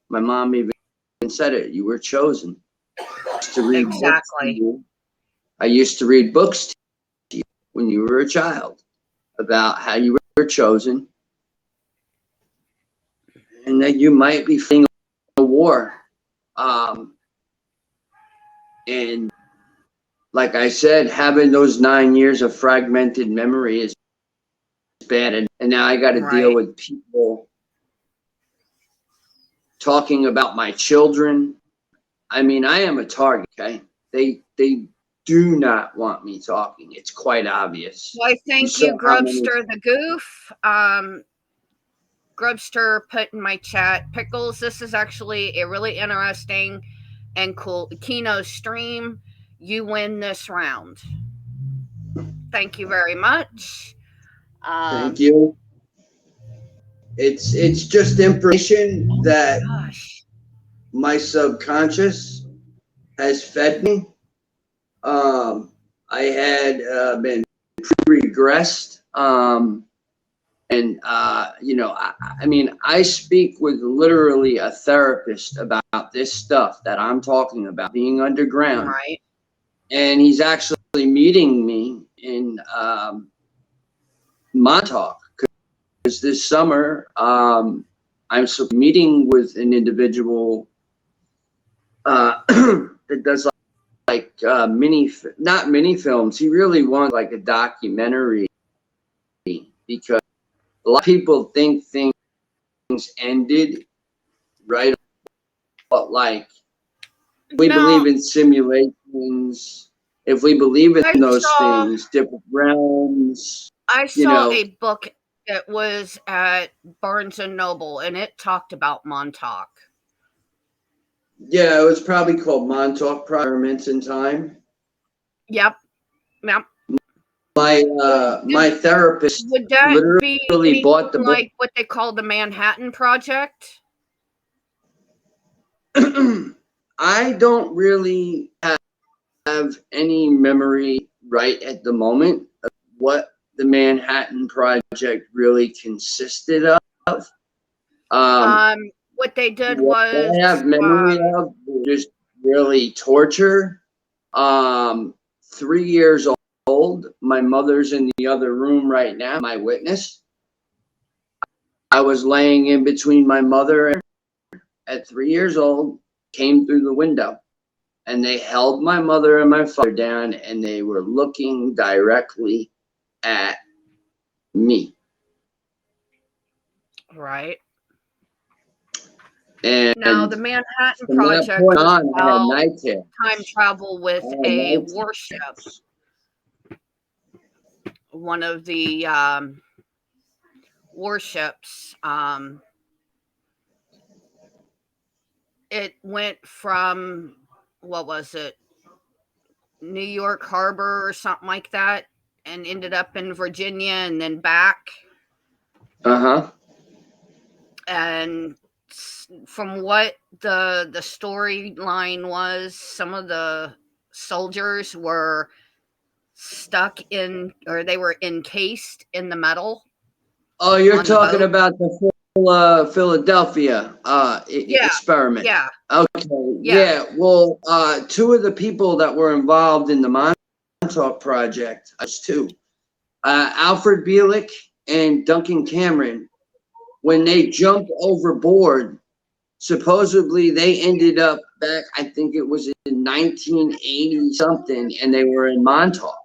my mom even said it. You were chosen to read books to you. I used to read books to you when you were a child about how you were chosen and that you might be fighting a war. And like I said, having those 9 years of fragmented memory is bad. And now I got to deal with people talking about my children. I mean, I am a target, okay? They do not want me talking. It's quite obvious. Well, thank you, Grubster the Goof. Grubster put in my chat, Pickles, this is actually a really interesting and cool Kino stream. You win this round. Thank you very much. Thank you. It's just information that my subconscious has fed me. I had been regressed. You know, I mean, I speak with literally a therapist about this stuff that I'm talking about, being underground. Right. And he's actually meeting me in Montauk because this summer I'm meeting with an individual that does like not mini films. He really wants like a documentary because a lot of people think things ended right, but like we believe in simulations. If we believe in those things, different realms. I saw a book that was at Barnes and Noble, and it talked about Montauk. Yeah, it was probably called Montauk Experiments in Time. Yep. Yep. My therapist would that literally bought the book. Like what they call the Manhattan Project? I don't really have any memory right at the moment of what the Manhattan Project really consisted of. What they did was I have memory of just really torture. 3 years old. My mother's in the other room right now, my witness. I was laying in between my mother and at 3 years old, came through the window, and they held my mother and my father down, and they were looking directly at me. Right. And now the Manhattan Project was about time travel with a warship. One of the warships. It went from, what was it, New York Harbor or something like that, and ended up in Virginia and then back. And from what the storyline was, some of the soldiers were stuck in, or they were encased in the metal. Oh, you're talking about the Philadelphia experiment. Yeah. Okay. Yeah. Well, two of the people that were involved in the Montauk Project, us two, Alfred Bielik and Duncan Cameron, when they jumped overboard, supposedly they ended up back, I think it was in 1980 something, and they were in Montauk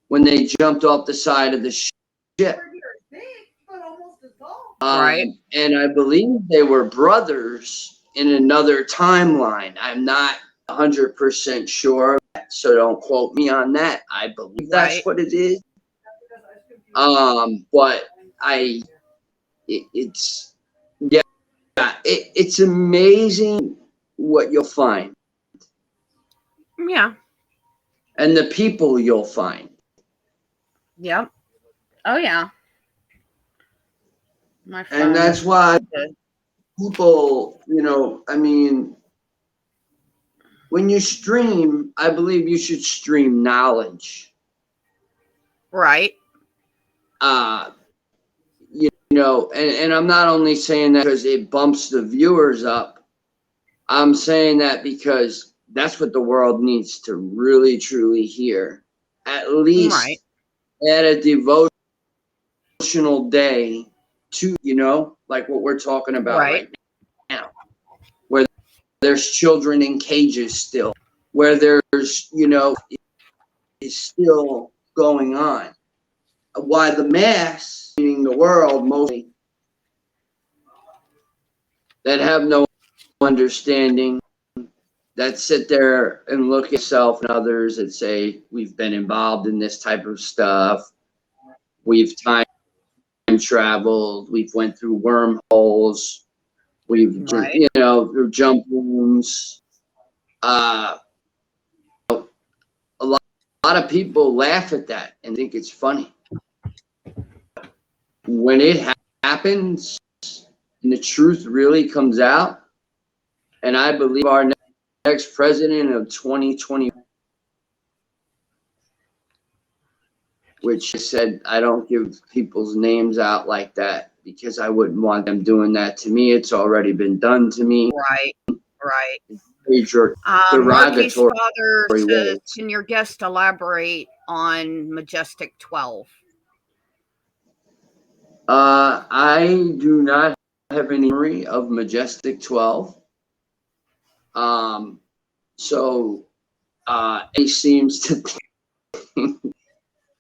when they jumped off the side of the ship. Big, but almost as tall. Right. And I believe they were brothers in another timeline. I'm not 100% sure, so don't quote me on that. I believe that's Right. what it is. But it's yeah, it's amazing what you'll find. Yeah. And the people you'll find. Yep. Oh yeah. My phone. And that's why people, I mean, when you stream, I believe you should stream knowledge. Right. And I'm not only saying that because it bumps the viewers up. I'm saying that because that's what the world needs to really, truly hear. At least at a devotional day to, like what we're talking about right now, where there's children in cages still, where there's, is still going on. Why the mass, meaning the world mostly, that have no understanding, that sit there and look at yourself and others and say, we've been involved in this type of stuff. We've time traveled. We've went through wormholes. We've, through jump rooms. A lot of people laugh at that and think it's funny. When it happens and the truth really comes out, and I believe our next president of 2020, which said I don't give people's names out like that because I wouldn't want them doing that to me. It's already been done to me. Right. Marky's father says, can your guest elaborate on Majestic 12? I do not have any memory of Majestic 12. So it seems to think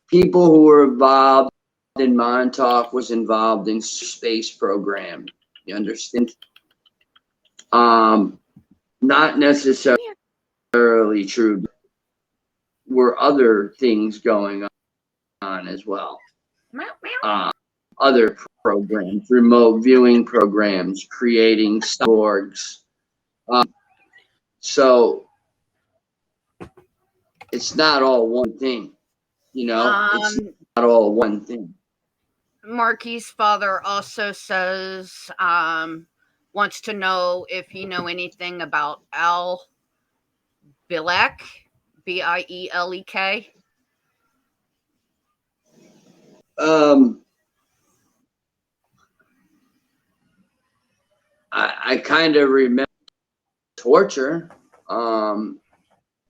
people who were involved in Montauk was involved in space program. You understand? Not necessarily true. Were other things going on as well. Other programs, remote viewing programs, creating cyborgs. So it's not all one thing, it's not all one thing. Marky's father also says, wants to know if you know anything about Al Bielek, Bielek. I kind of remember torture.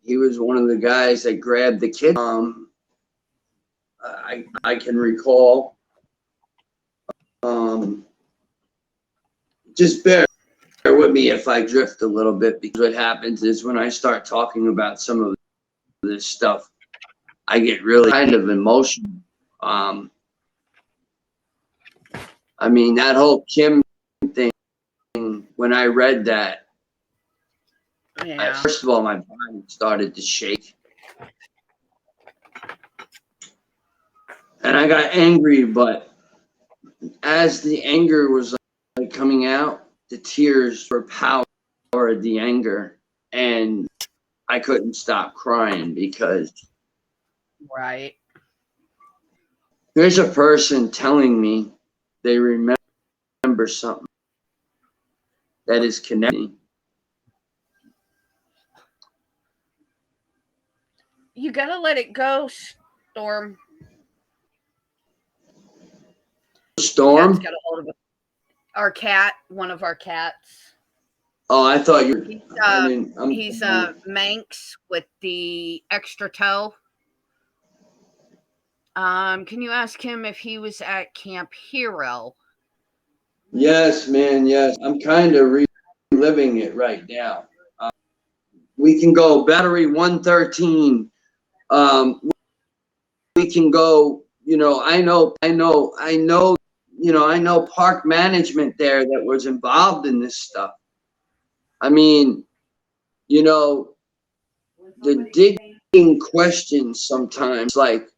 He was one of the guys that grabbed the kid. I can recall. Just bear with me if I drift a little bit, because what happens is when I start talking about some of this stuff, I get really kind of emotional. I mean, that whole Kim thing, when I read that, first of all, my body started to shake. And I got angry, but as the anger was coming out, the tears overpowered the anger, and I couldn't stop crying because there's a person telling me they remember something that is connecting. You gotta let it go, Storm. Storm? Cat's got a hold of our cat, one of our cats. Oh, I thought you were. He's Manx with the extra toe. Can you ask him if he was at Camp Hero? Yes, man. Yes, I'm kind of reliving it right now. We can go battery 113. We can go. I know. I know park management there that was involved in this stuff. I mean, the digging questions sometimes, like,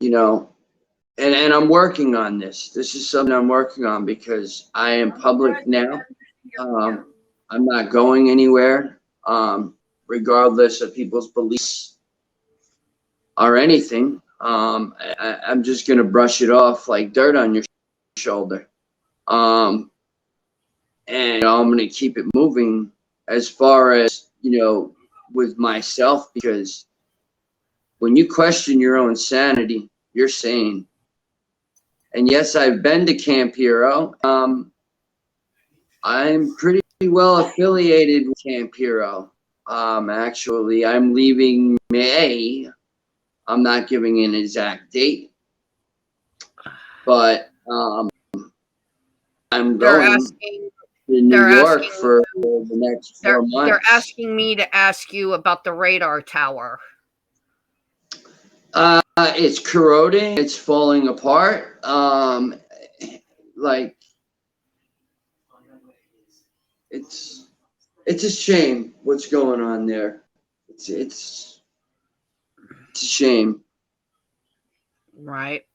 and I'm working on this. This is something I'm working on because I am public now. I'm not going anywhere, regardless of people's beliefs or anything. I'm just gonna brush it off like dirt on your shoulder. And I'm gonna keep it moving as far as, with myself, because when you question your own sanity, you're sane. And yes, I've been to Camp Hero. I'm pretty well affiliated with Camp Hero. Actually, I'm leaving May. I'm not giving an exact date, but I'm going to New York for the next 4 months. They're asking me to ask you about the radar tower. It's corroding. It's falling apart. Like, it's a shame what's going on there. It's a shame. Right.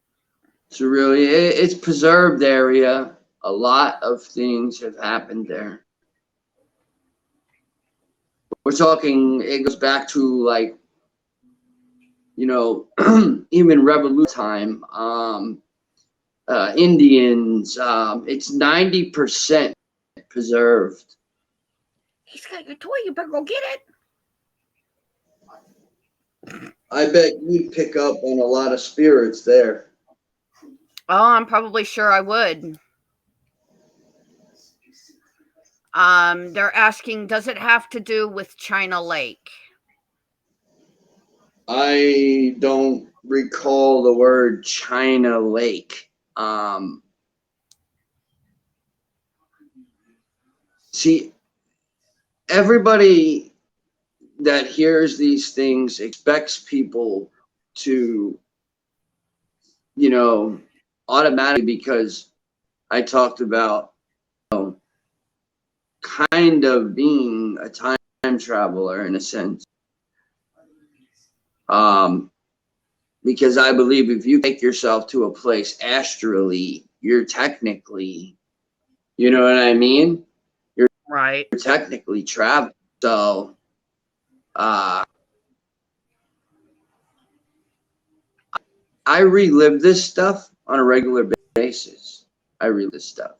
It's preserved area. A lot of things have happened there. We're talking, it goes back to, like, even revolution time, Indians, it's 90% preserved. He's got your toy, you better go get it. I bet you'd pick up on a lot of spirits there. Oh, I'm probably sure I would. They're asking, does it have to do with China Lake? I don't recall the word China Lake. See, everybody that hears these things expects people to, automatically, because I talked about, kind of being a time traveler in a sense. Because I believe if you take yourself to a place astrally, you're technically, you know what I mean? You're technically traveling. So, I relive this stuff on a regular basis. I relive this stuff.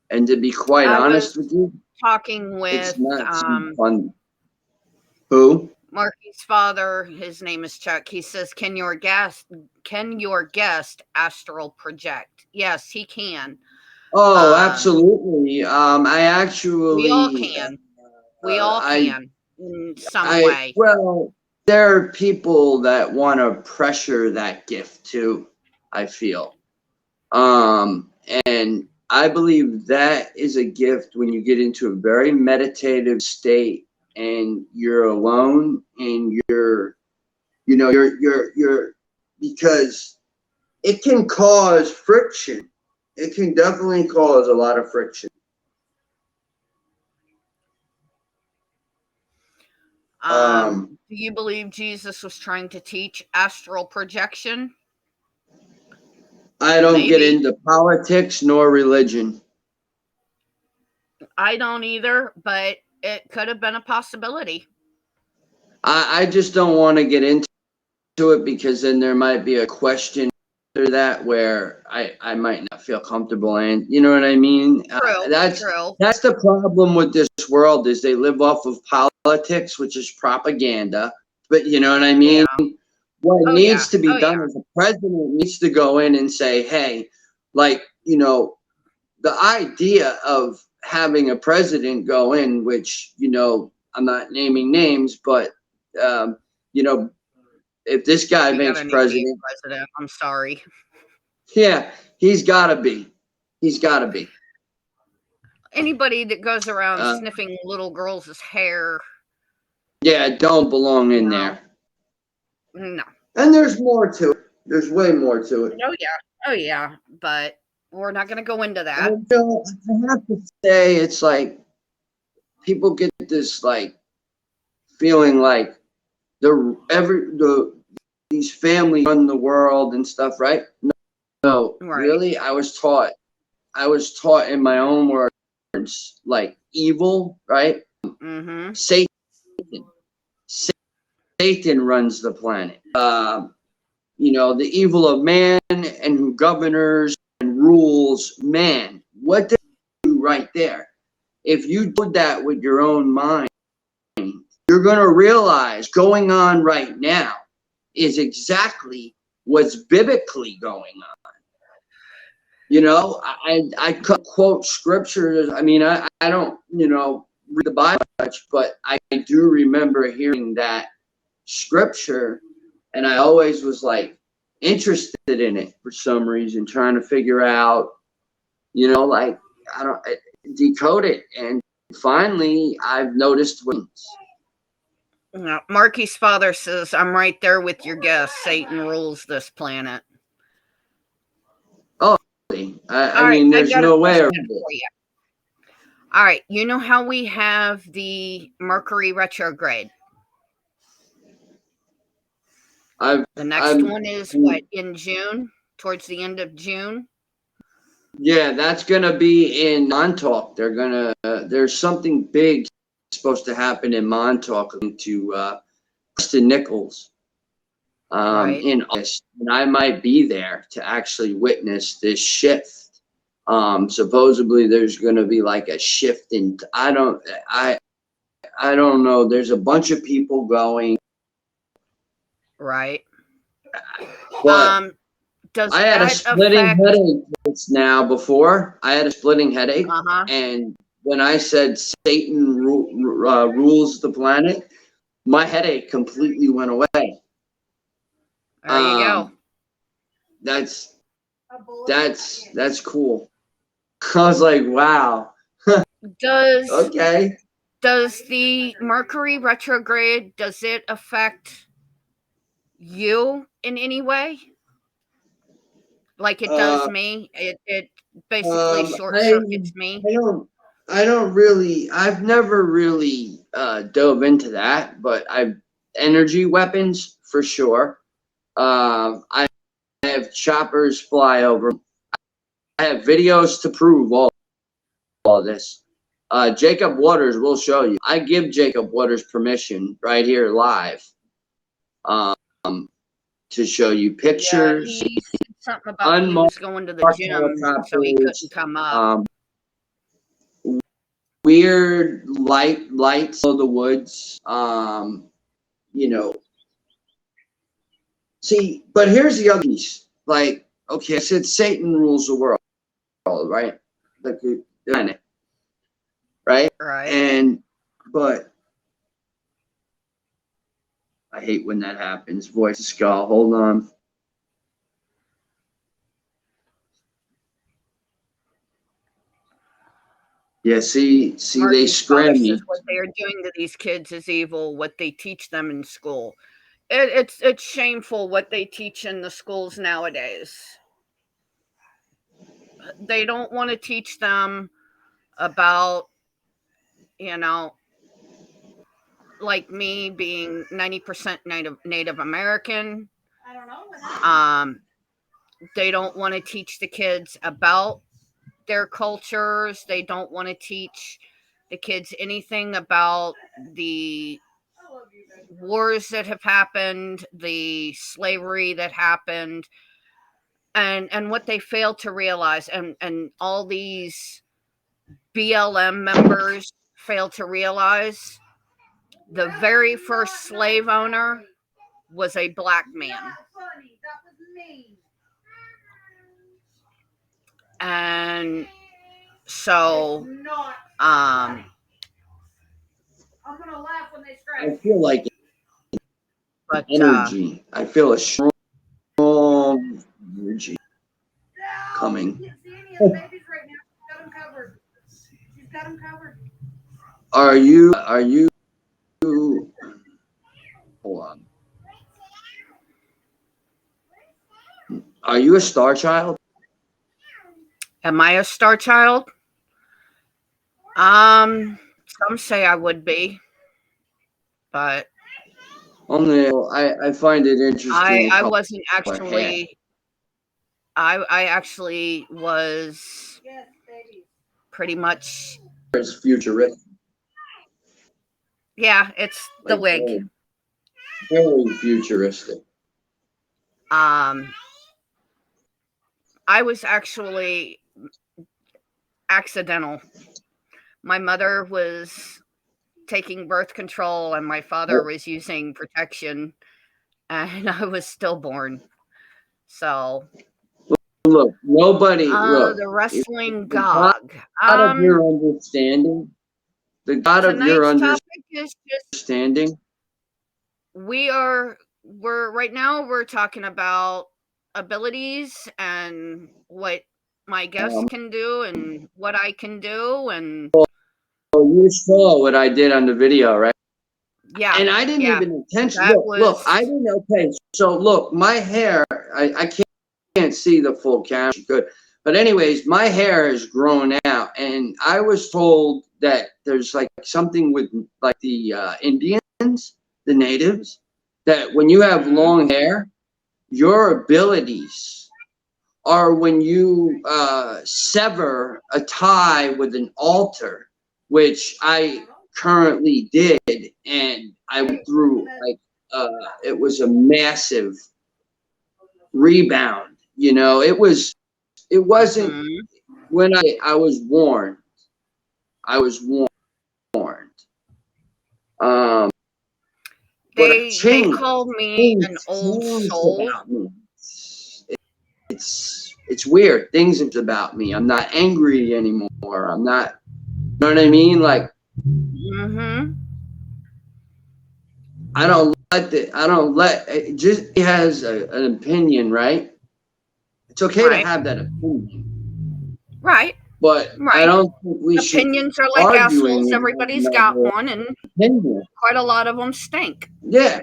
And to be quite honest with you, talking with it's not so fun. Who? Marky's father, his name is Chuck. He says, can your guest astral project? Yes, he can. Oh, absolutely. I actually, we all can. We all can in some way. Well, there are people that want to pressure that gift too, I feel. And I believe that is a gift when you get into a very meditative state and you're alone and you're because it can cause friction. It can definitely cause a lot of friction. Do you believe Jesus was trying to teach astral projection? I don't get into politics nor religion. I don't either, but it could have been a possibility. I just don't want to get into it because then there might be a question after that where I might not feel comfortable, and you know what I mean? True, that's the problem with this world, is they live off of politics, which is propaganda. But you know what I mean? Yeah. What needs to be done is the president needs to go in and say, hey, like, the idea of having a president go in, which, I'm not naming names, but, if this guy makes president, I'm sorry. Yeah, he's got to be. He's got to be. Anybody that goes around sniffing little girls' hair Yeah, don't belong in there. No. And there's more to it. There's way more to it. Oh, yeah. Oh, yeah. But we're not going to go into that. And, I have to say, it's like people get this like feeling like these families run the world and stuff, right? No, Right. really, I was taught in my own words, like evil, right? Mm-hmm. Satan runs the planet. The evil of man and who governs and rules man. What did you do right there? If you do that with your own mind, you're going to realize going on right now is exactly what's biblically going on. I could quote scriptures. I mean, I don't, read the Bible much, but I do remember hearing that scripture, and I always was like interested in it for some reason, trying to figure out, like I don't decode it, and finally I've noticed wings. No, Marky's father says, I'm right there with your guess. Satan rules this planet. Oh, I mean, there's no way around it. All right, you know how we have the Mercury retrograde? The next one is what, in June? Towards the end of June? Yeah, that's gonna be in Montauk. There's something big supposed to happen in Montauk to Kristen Nichols Right. in August, and I might be there to actually witness this shift. Supposedly there's gonna be like a shift in. I don't know. There's a bunch of people going. Right. But does I had a that splitting affect headache just now before. I had a splitting headache, Uh-huh. and when I said Satan rules the planet, my headache completely went away. There you go. That's cool. I was like, wow. Okay. Does the Mercury retrograde, does it affect you in any way? Like it does me? It basically short circuits me. I've never really dove into that, but energy weapons for sure. I have choppers fly over. I have videos to prove all this. Jacob Waters will show you. I give Jacob Waters permission right here live to show you pictures. Yeah, he said something about he was going to the gym, so he couldn't come up. Weird lights of the woods. See, but here's the other piece. Like, okay, I said Satan rules the world, right? The planet, right? Right. But I hate when that happens. Voice of Skull. Hold on. Yeah, see, they scram me. What they are doing to these kids is evil. What they teach them in school, it's shameful. What they teach in the schools nowadays. They don't want to teach them about, like me being 90% Native American. I don't know. They don't want to teach the kids about their cultures. They don't want to teach the kids anything about the wars that have happened, the slavery that happened, and what they fail to realize, and all these BLM members fail to realize, the very first slave owner was a black man. And so I'm gonna laugh when they scratch. I feel like but energy. I feel a strong energy coming. Are you Are you a star child? Am I a star child? Some say I would be, but Only I find it interesting. I wasn't color hair. actually. I actually was Yes, baby. pretty much. It's futuristic. Yeah, it's the Like, wig. very futuristic. I was actually accidental. My mother was taking birth control and my father was using protection, and I was stillborn. So Look, nobody look. the wrestling The God gog. of your understanding. The God of your Tonight's topic is just understanding. we're right now we're talking about abilities and what my guest can do and what I can do, and Oh, you saw what I did on the video, right? yeah, And I didn't yeah, even intentionally that look. was I didn't. Okay, so look, my hair. I can't see the full camera. Good, but anyways, my hair has grown out, and I was told that there's like something with like the Indians, the natives, that when you have long hair, your abilities are when you sever a tie with an altar, which I currently did, and I went through like it was a massive rebound. You know, it wasn't when I was warned. I was warned. But I they changed. call me an old Things soul. about me. It's weird. Things about me. I'm not angry anymore. I'm not. You know what I mean? Like I don't let. It just he has an opinion, right? It's okay to Right. have that opinion, Right. but I don't think we should Opinions are like arguing assholes. with Everybody's one got another one, and opinion. quite a lot of them stink. Yeah,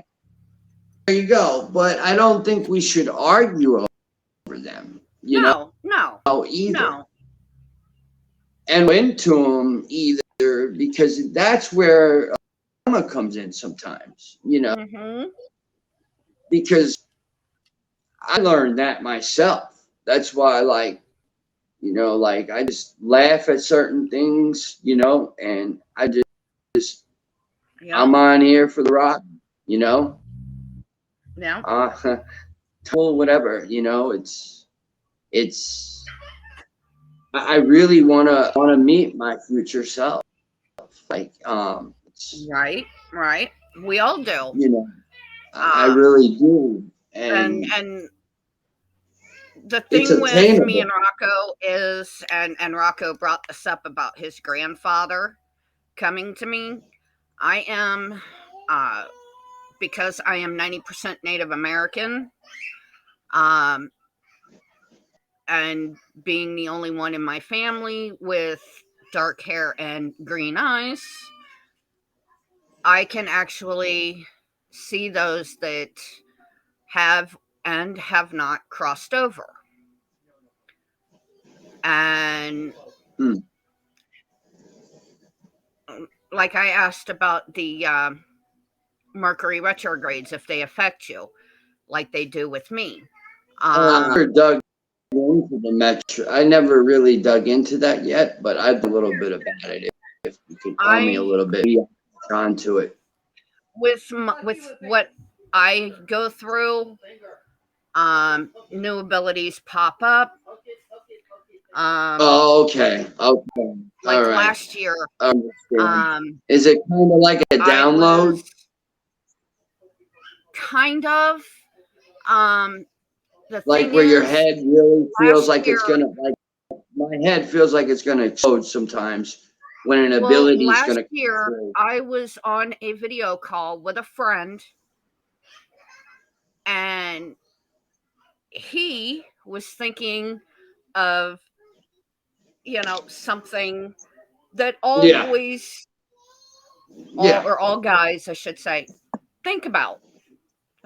there you go. But I don't think we should argue over them. You know, either. No. And into them either because that's where karma comes in sometimes. You know, because I learned that myself. That's why, like, you know, like I just laugh at certain things, you know, and I just I'm on here for the rock, you know. Yeah. Whatever, you know. I really wanna meet my future self, like Right. We all do. You know, I really do, and the it's thing with attainable. me and Rocco is, and Rocco brought this up about his grandfather coming to me. I am, because I am 90% Native American, and being the only one in my family with dark hair and green eyes, I can actually see those that have and have not crossed over. And like I asked about the Mercury retrogrades, if they affect you like they do with me. I dug into the metro. I never really dug into that yet, but I've done a little bit about it. If you could tell me a little bit onto it. With what I go through, new abilities pop up. Okay. Like all right. last year. Is it kind of like a download? Kind of. The like thing where is, your head really feels like year, it's gonna, like my head feels like it's gonna explode sometimes when an ability is gonna. Last year, I was on a video call with a friend, and he was thinking of, something that all boys, or all guys, I should say, think about.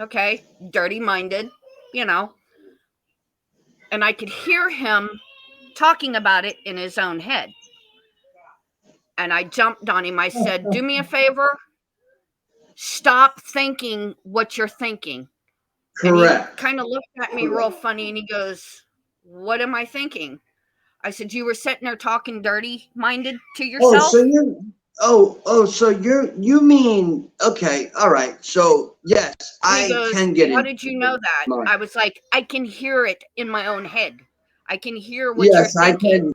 Okay, dirty minded, And I could hear him talking about it in his own head. And I jumped on him. I said, do me a favor. Stop thinking what you're thinking. Correct. And he kind of looked at me real funny and he goes, what am I thinking? I said, you were sitting there talking dirty-minded to yourself. So you mean, okay, all right. So yes, And he goes, can get it. How did you know that? Mind. I was like, I can hear it in my own head. I can hear what you're Yes, thinking.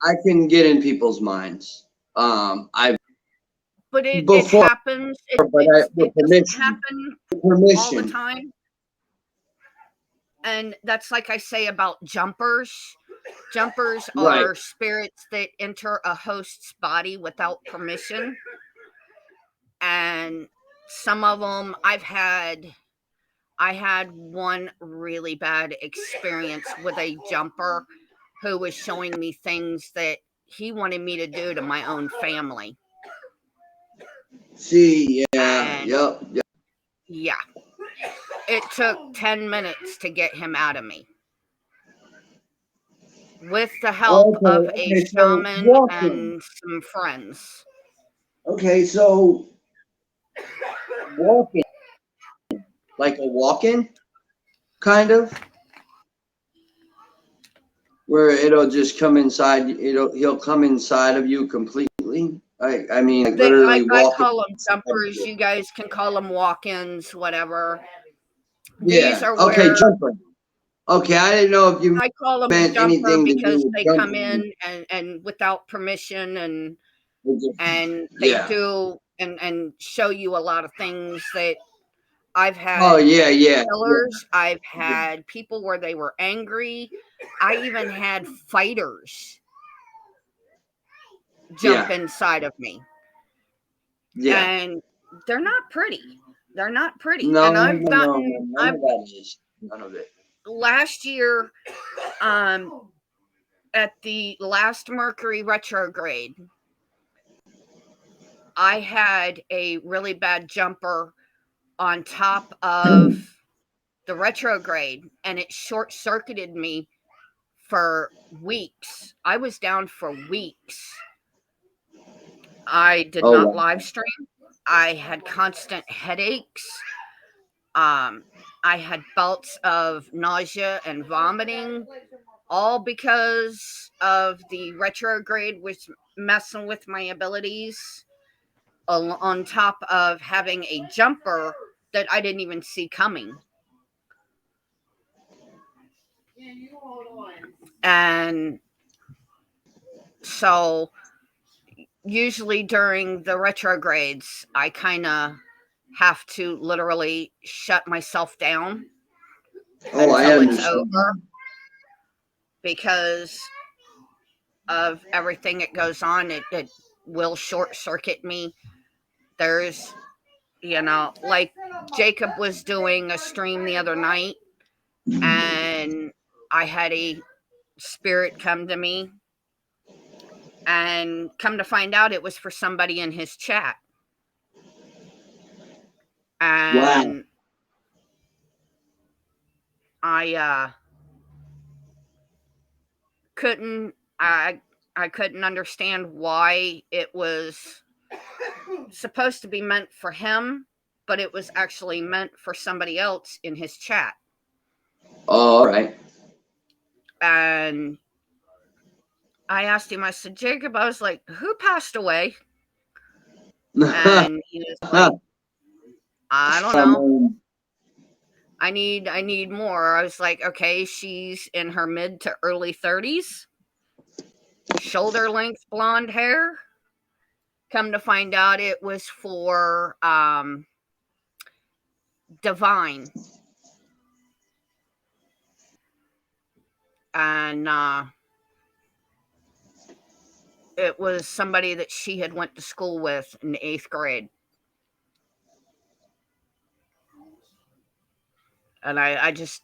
I can get in people's minds. But it before, happens. It doesn't happen all the time. And that's like I say about jumpers. Jumpers are spirits that enter a host's body without permission. And some of them I had one really bad experience with a jumper who was showing me things that he wanted me to do to my own family. See, yeah, yep. Yeah. It took 10 minutes to get him out of me. With the help of a shaman and some friends. Okay, so walking. Like a walk-in, kind of? Where it'll just come inside, he'll come inside of you completely. I mean, like literally I call them jumpers. You guys can call them walk-ins, whatever. Yeah. These are okay, where jumper. Okay, I didn't know if you I call them meant jumper anything because to do with they jumping. come in and without permission and they Yeah. do and show you a lot of things that I've had. Oh yeah. Killers. I've had people where they were angry. I even had fighters jump inside of me. Yeah. And they're not pretty. They're not pretty. No, and I've gotten none of that is. None of it. Last year, at the last Mercury retrograde, I had a really bad jumper on top of the retrograde, and it short-circuited me for weeks. I was down for weeks. I did not live stream. I had constant headaches. I had bouts of nausea and vomiting, all because of the retrograde, which messing with my abilities, on top of having a jumper that I didn't even see coming. And so usually during the retrogrades, I kind of have to literally shut myself down until it's over because of everything that goes on. It will short circuit me. There's, like Jacob was doing a stream the other night and I had a spirit come to me, and come to find out it was for somebody in his chat. And I couldn't understand why it was supposed to be meant for him, but it was actually meant for somebody else in his chat. Oh, all right. And I asked him, I said, Jacob, I was like, who passed away? And he was like, I don't know. I need more. I was like, okay, she's in her mid to early 30s, shoulder length blonde hair. Come to find out it was for Divine. And it was somebody that she had went to school with in 8th grade. And I just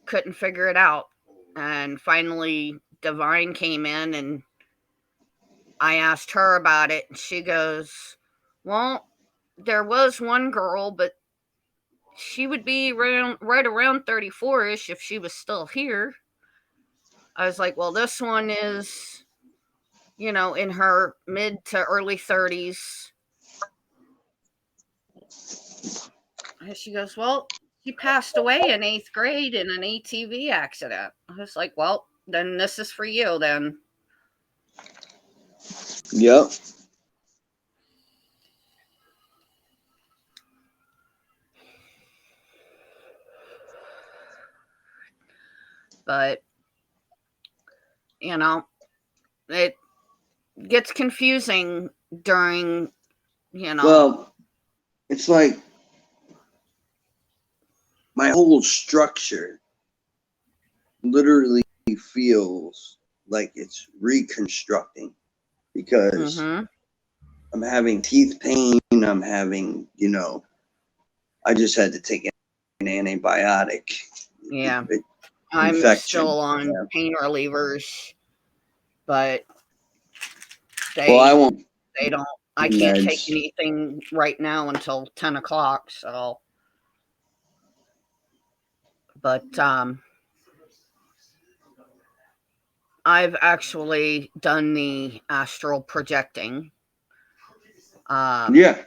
couldn't figure it out. And finally, Divine came in and I asked her about it. And she goes, well, there was one girl, but she would be right around 34-ish if she was still here. I was like, well, this one is, in her mid to early 30s. And she goes, well, she passed away in 8th grade in an ATV accident. I was like, well, then this is for you then. Yep. But, it gets confusing during, Well, it's like my whole structure literally feels like it's reconstructing because Mhm. I'm having teeth pain. I'm having, I just had to take an antibiotic. Yeah. It- I'm infection. still on Yeah. pain relievers, but Well, I won't. they don't, I can't take Meds. anything right now until 10 o'clock. So, but, I've actually done the astral projecting. Yeah.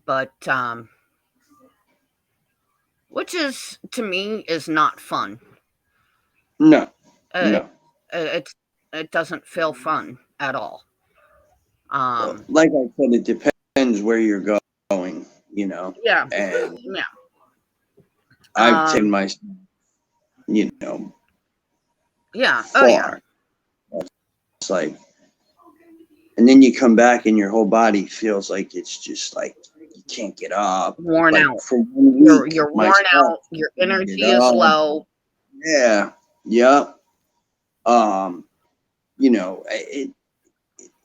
But, which is, to me, is not fun. No. Uh, No. it doesn't feel fun at all. Like I said, it depends where you're going, Yeah. And Yeah. I've taken my, Yeah. far. Oh, yeah. It's like, and then you come back and your whole body feels like it's just like you can't get up. Worn like out. For 1 week, You're my worn stuff, out. Your energy is up. low. Yeah. Yep.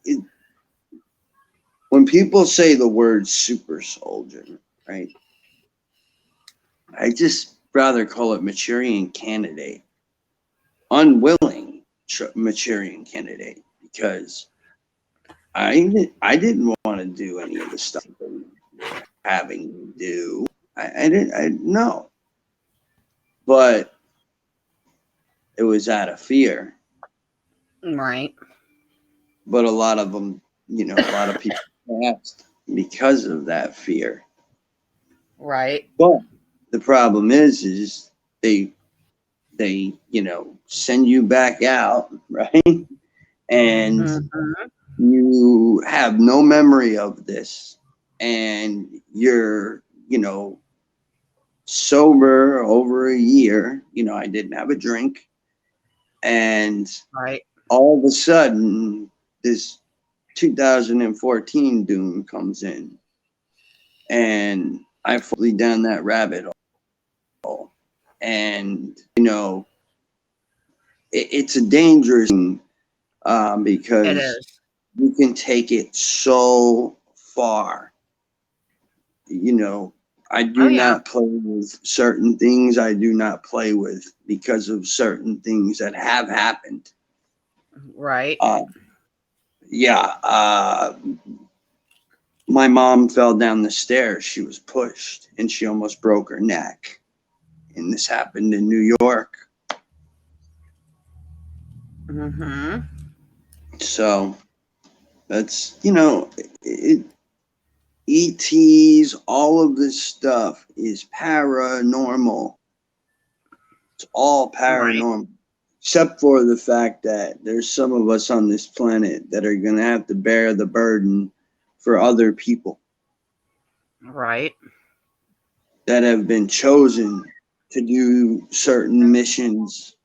It when people say the word super soldier, right? I just rather call it Manchurian candidate, unwilling Manchurian candidate, because I didn't want to do any of the stuff that we were having to do. I didn't know, but it was out of fear. Right. But a lot of them, a lot of people passed because of that fear. Right. But the problem is they send you back out, right? And Mhm. you have no memory of this, and you're sober over a year. I didn't have a drink, and Right. all of a sudden this 2014 doom comes in, and I fall down that rabbit hole. And it's a dangerous thing, It because is. you can take it so far. I do Oh, yeah. not play with certain things. I do not play with because of certain things that have happened. Right. My mom fell down the stairs. She was pushed and she almost broke her neck. And this happened in New York. Mm-hmm. So that's, ETs, all of this stuff is paranormal. It's all paranormal. Right. Except for the fact that there's some of us on this planet that are going to have to bear the burden for other people. Right. That have been chosen to do certain missions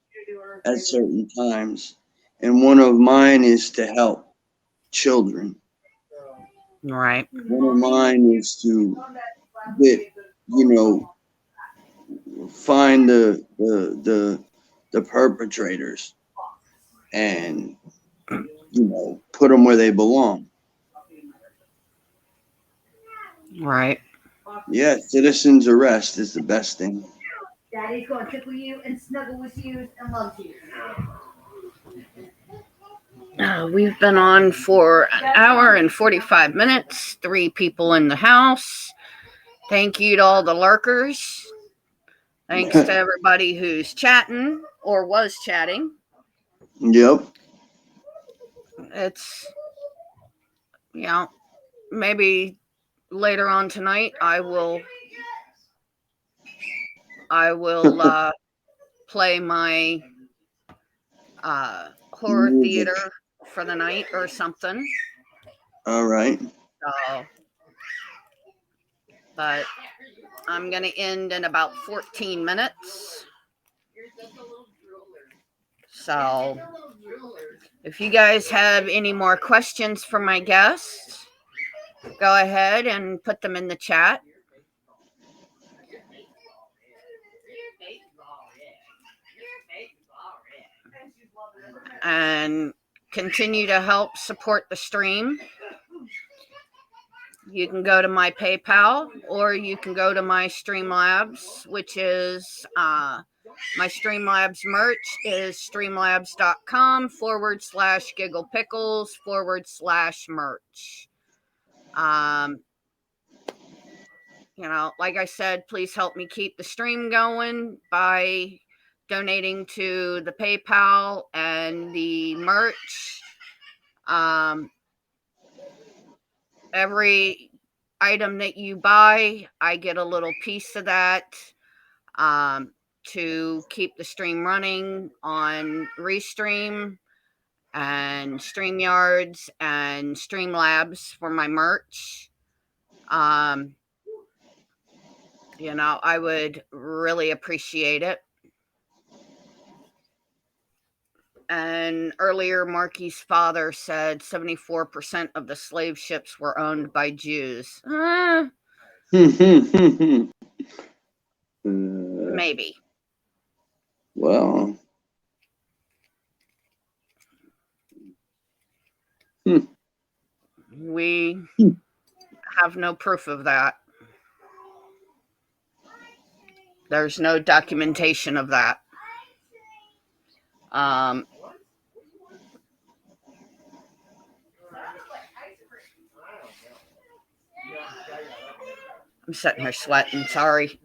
at certain times. And one of mine is to help children. Right. One of mine is to get, find the perpetrators and put them where they belong. Right. Yeah, citizen's arrest is the best thing. Daddy's gonna tickle you and snuggle with you and love you. We've been on for an hour and 45 minutes. 3 people in the house. Thank you to all the lurkers. Thanks to everybody who's chatting or was chatting. Yep. It's, you know, maybe later on tonight I will play my horror Music. theater for the night or something. All right. So, but I'm going to end in about 14 minutes. So, if you guys have any more questions for my guests, go ahead and put them in the chat. And continue to help support the stream. You can go to my PayPal or you can go to my Streamlabs, which is my Streamlabs merch is streamlabs.com/gigglepickles/merch. You know, like I said, please help me keep the stream going by donating to the PayPal and the merch. Every item that you buy, I get a little piece of that to keep the stream running on Restream and StreamYards and Streamlabs for my merch. You know, I would really appreciate it. And earlier, Marky's father said 74% of the slave ships were owned by Jews. Maybe. Well. We have no proof of that. There's no documentation of that. I'm sitting here sweating, sorry.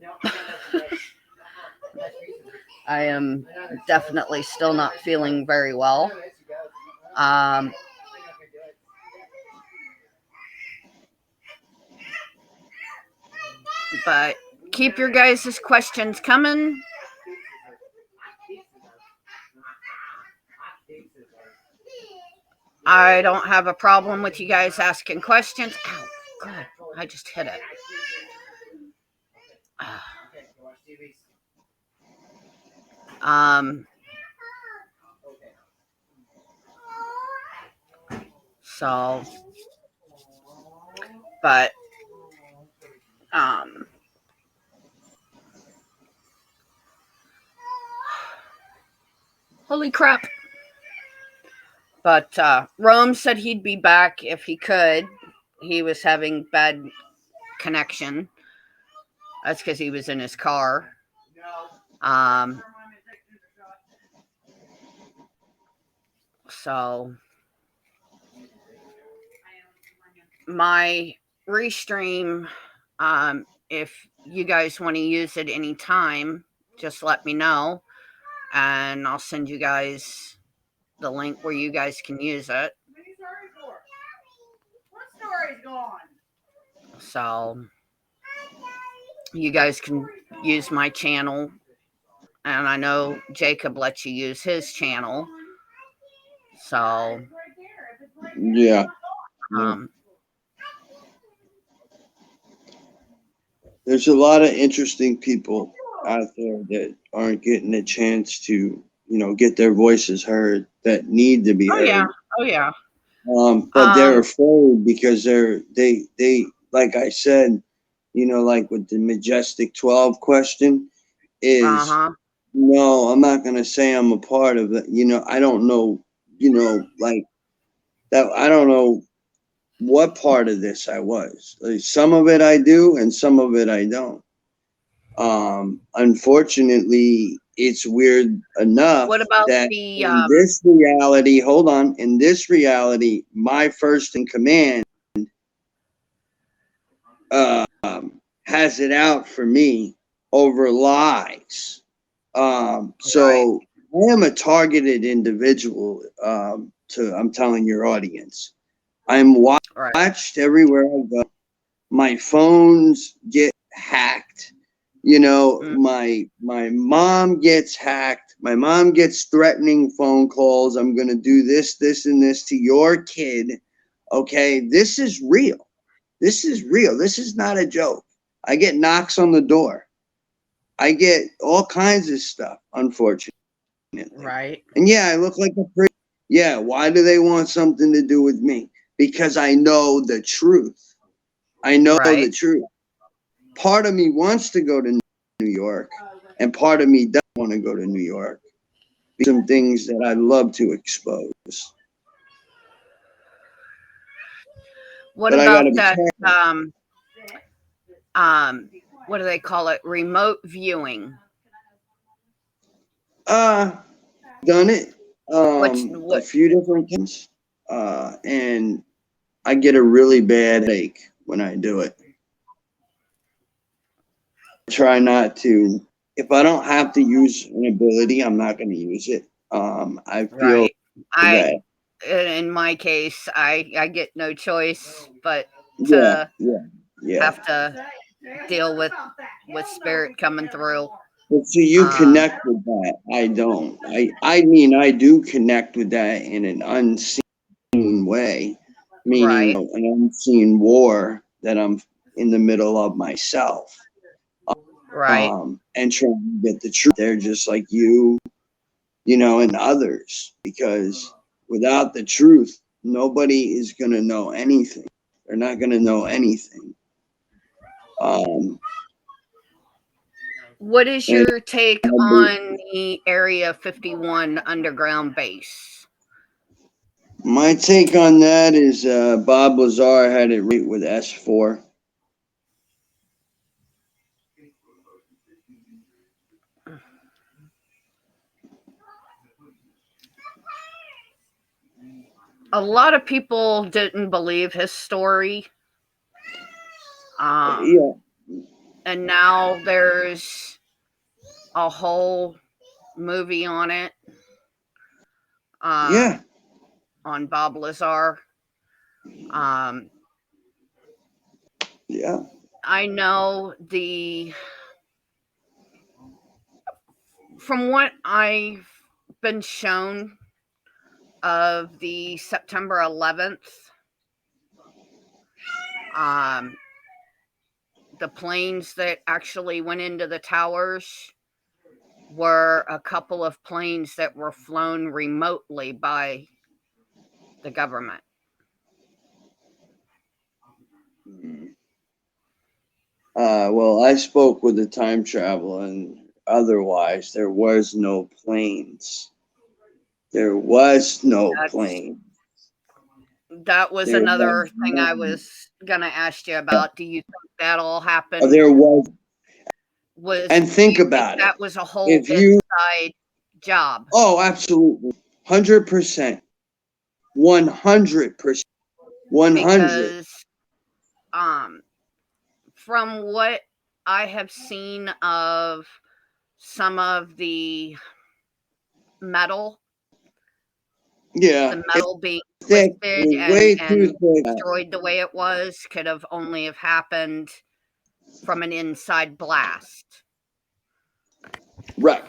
I am definitely still not feeling very well. But keep your guys' questions coming. I don't have a problem with you guys asking questions. Ow, God, I just hit it. So, but, holy crap. But Rome said he'd be back if he could. He was having bad connection. That's because he was in his car. So my Restream, if you guys want to use it anytime, just let me know. And I'll send you guys the link where you guys can use it. What story's gone? So you guys can use my channel. And I know Jacob lets you use his channel. So Yeah. There's a lot of interesting people out there that aren't getting a chance to, you know, get their voices heard that need to be heard. Oh yeah. But they're afraid because they like I said, you know, like with the Majestic 12 question is, no, I'm not going to say I'm a part of it. You know, I don't know, you know, like that. I don't know what part of this I was. Like, some of it I do and some of it I don't. Unfortunately, it's weird enough what about that the in this reality, hold on, in this reality, my first in command has it out for me over lies. So I am a targeted individual. I'm telling your audience, I'm watched everywhere I go. My phones get hacked. You know, my mom gets hacked. My mom gets threatening phone calls. I'm going to do this, this, and this to your kid. Okay, this is real. This is real. This is not a joke. I get knocks on the door. I get all kinds of stuff, unfortunately. Right. And yeah, I look like a prick. Yeah, why do they want something to do with me? Because I know the truth. I know the truth. Part of me wants to go to New York, and part of me doesn't want to go to New York. Some things that I'd love to expose. What But about that? What do they call it? Remote viewing. Done it a What? few different times, and I get a really bad headache when I do it. Try not to. If I don't have to use an ability, I'm not going to use it. I feel that. In my case, I get no choice but to have to deal with spirit coming through. But so you connect with that. I don't. I mean, I do connect with that in an unseen way, meaning an unseen war that I'm in the middle of myself. And trying to get the truth there, just like you know, and others, because without the truth, nobody is going to know anything. They're not going to know anything. What is your take on the Area 51 underground base? My take on that is Bob Lazar had it right with S4. A lot of people didn't believe his story. And now there's a whole movie on it. On Bob Lazar. I know from what I've been shown of the September 11th, the planes that actually went into the towers were a couple of planes that were flown remotely by the government. Well, I spoke with the time travel, and otherwise there was no planes. There was no plane. That was another thing I was gonna ask you about. Do you think that all happened? There was. And think about it. That was a whole inside job. Oh, absolutely. 100%. 100%. 100. Because from what I have seen of some of the metal, the metal being twisted and destroyed the way it was, could have only have happened from an inside blast. Right.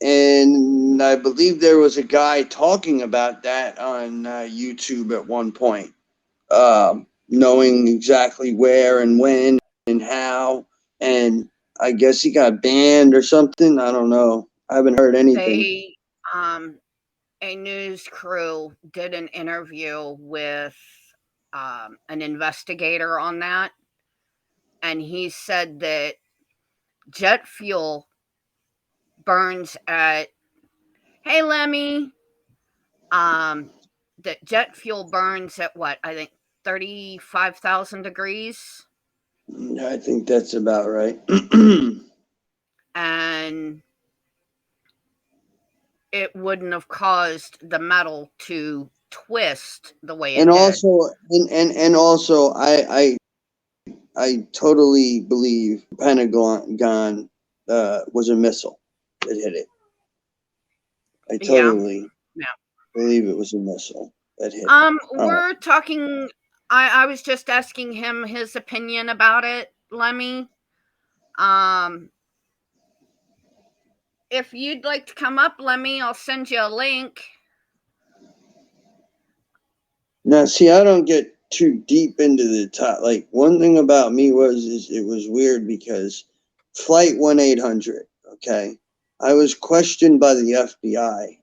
And I believe there was a guy talking about that on YouTube at one point, knowing exactly where and when and how. And I guess he got banned or something. I don't know. I haven't heard anything. A news crew did an interview with an investigator on that. And he said that jet fuel burns at, hey Lemmy, that jet fuel burns at what, I think 35,000 degrees. I think that's about right. And it wouldn't have caused the metal to twist the way it And did. also, and also, I totally believe Pentagon was a missile that hit it. I totally believe it was a missile that hit. We're talking. I was just asking him his opinion about it, Lemmy. If you'd like to come up, Lemmy, I'll send you a link. Now, see, I don't get too deep into the top. Like, one thing about me is it was weird because Flight 1-800, okay? I was questioned by the FBI.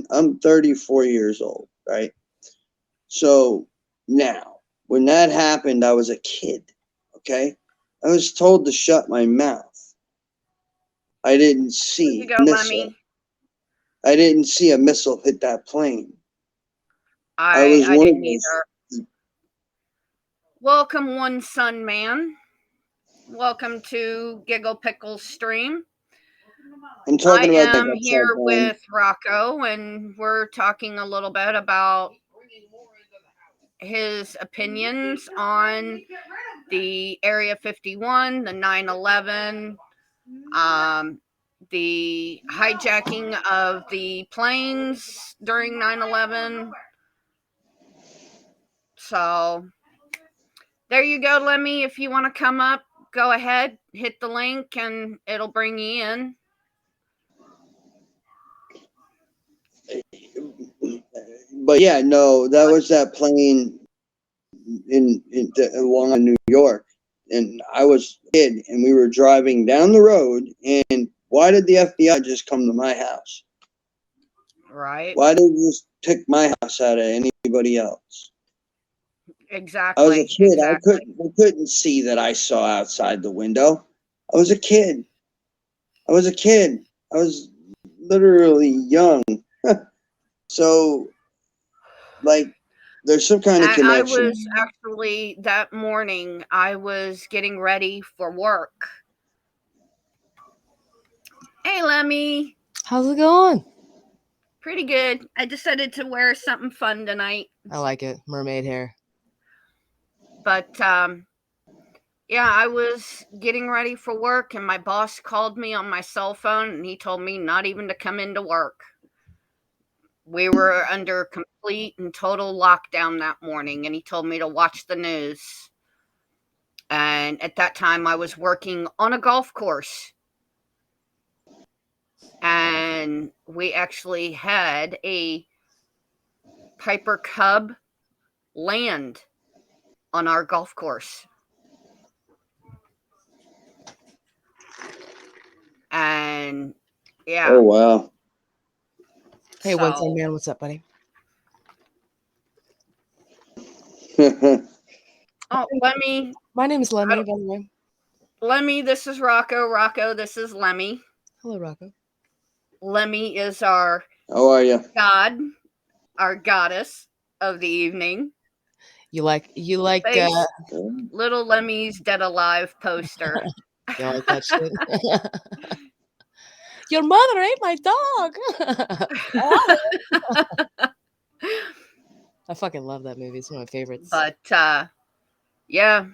I'm 34 years old, right? So now, when that happened, I was a kid, okay? I was told to shut my mouth. I didn't see a missile. Lemmy. I didn't see a missile hit that plane. I didn't either. Welcome, One Sun Man. Welcome to Gigglepickles stream. I'm talking about. I am here with Rocco, and we're talking a little bit about his opinions on the Area 51, the 9/11, the hijacking of the planes during 9/11. So there you go, Lemmy. If you want to come up, go ahead, hit the link, and it'll bring you in. But yeah, no, that was that plane in Long Island, New York, and I was a kid, and we were driving down the road, and why did the FBI just come to my house? Right. Why did they just pick my house out of anybody else? Exactly. I was a kid. Exactly. I couldn't see that I saw outside the window. I was a kid. I was literally young. So, like, there's some kind of connection. I was actually, that morning, I was getting ready for work. Hey, Lemmy. How's it going? Pretty good. I decided to wear something fun tonight. I like it. Mermaid hair. But, yeah, I was getting ready for work, and my boss called me on my cell phone, and he told me not even to come into work. We were under complete and total lockdown that morning, and he told me to watch the news. And at that time, I was working on a golf course. And we actually had a Piper Cub land on our golf course. And yeah. Oh, wow. Hey, One Sun Man, what's up, buddy? Oh, Lemmy. My name is Lemmy, by the way. Lemmy, this is Rocco. Rocco, this is Lemmy. Hello, Rocco. Lemmy is our How are you? god, our goddess of the evening. You like Little Lemmy's Dead Alive poster. You like that shit? Your mother ate my dog. I fucking love that movie. It's one of my favorites. But yeah,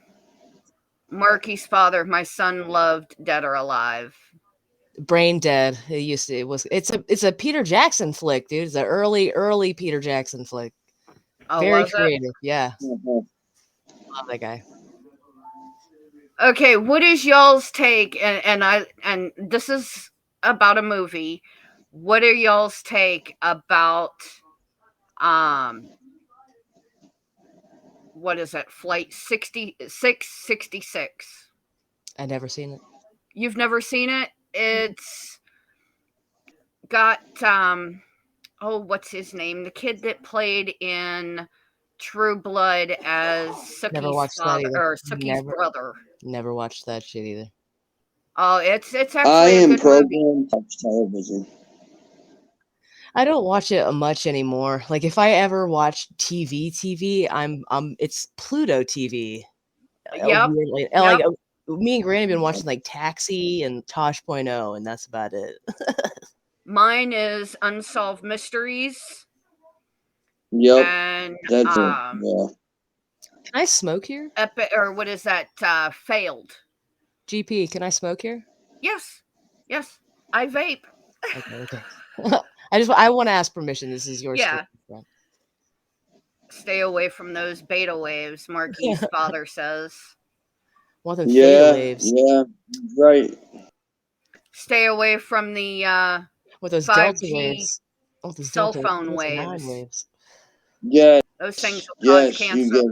Marky's father, my son, loved Dead or Alive. Brain Dead. It's a Peter Jackson flick, dude. It's an early Peter Jackson flick. Oh, very was creative. it? Yeah. Love that guy. Okay, what is y'all's take? And this is about a movie. What are y'all's take about what is it? Flight 66? I've never seen it. You've never seen it? It's got what's his name? The kid that played in True Blood as Sookie's father or Sookie's brother. Never watched that shit either. Oh, it's actually I am a good movie. television. I don't watch it much anymore. Like if I ever watch TV, it's Pluto TV. Yep. Like me and Granny have been watching like Taxi and Tosh.0, and that's about it. Mine is Unsolved Mysteries Yep. and That's it. Yeah. Can I smoke here? or what is that? Failed. GP, can I smoke here? Yes, yes. I vape. Okay. I want to ask permission. This is your Yeah. stream. Stay away from those beta waves, Marky's father says. Want them theta Yeah. waves? Yeah. Right. Stay away from the What those 5G delta waves? Oh, those cell delta phone 9 waves. waves. Yes. Those things will cause Yes. cancer. You get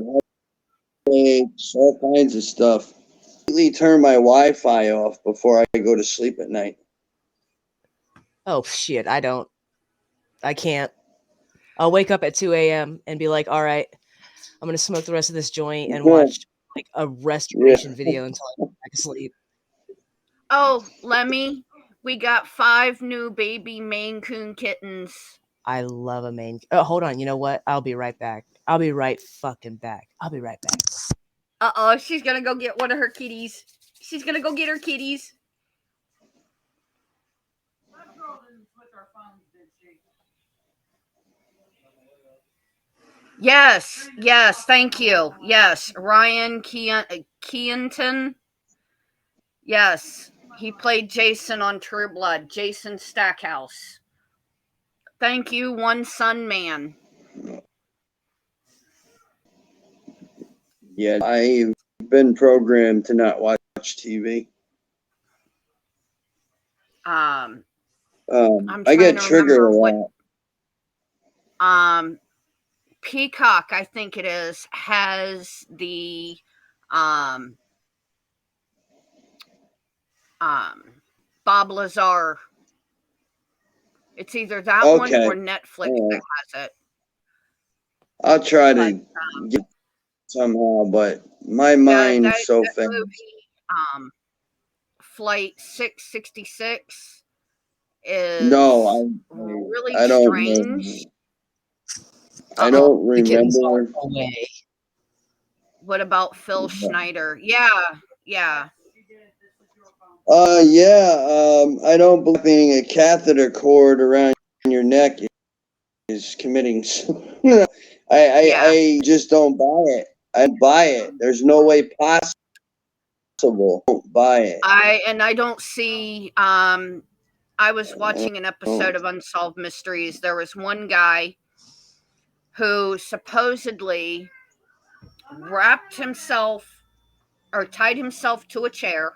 headaches, all kinds of stuff. I completely turn my Wi-Fi off before I go to sleep at night. Oh shit! I can't. I'll wake up at 2 a.m. and be like, all right, I'm gonna smoke the rest of this joint and watch like a restoration video until I go back to sleep. Oh, Lemmy, we got 5 new baby Maine Coon kittens. I love a Maine. Oh, hold on. You know what? I'll be right back. I'll be right fucking back. I'll be right back. Uh-oh, she's gonna go get one of her kitties. She's gonna go get her kitties. That girl didn't switch our phones, did she? Yes, yes, thank you. Yes, Ryan Keaton. Yes, he played Jason on True Blood. Jason Stackhouse. Thank you, One Sun Man. Yeah, I've been programmed to not watch TV. I'm I get trying to triggered a remember lot. Peacock, I think it is, has the Bob Lazar. It's either that one Okay. or Netflix that has it. I'll try But to get somehow, but my that mind's so that fast. movie, Flight 666, is No, really I don't strange. I don't The kittens are remember. away. What about Phil Schneider? Yeah. Yeah. I don't believe being a catheter cord around your neck is committing. I just don't buy it. I buy it. There's no way possible. Don't buy it. I don't see. I was watching an episode of Unsolved Mysteries. There was one guy who supposedly wrapped himself or tied himself to a chair,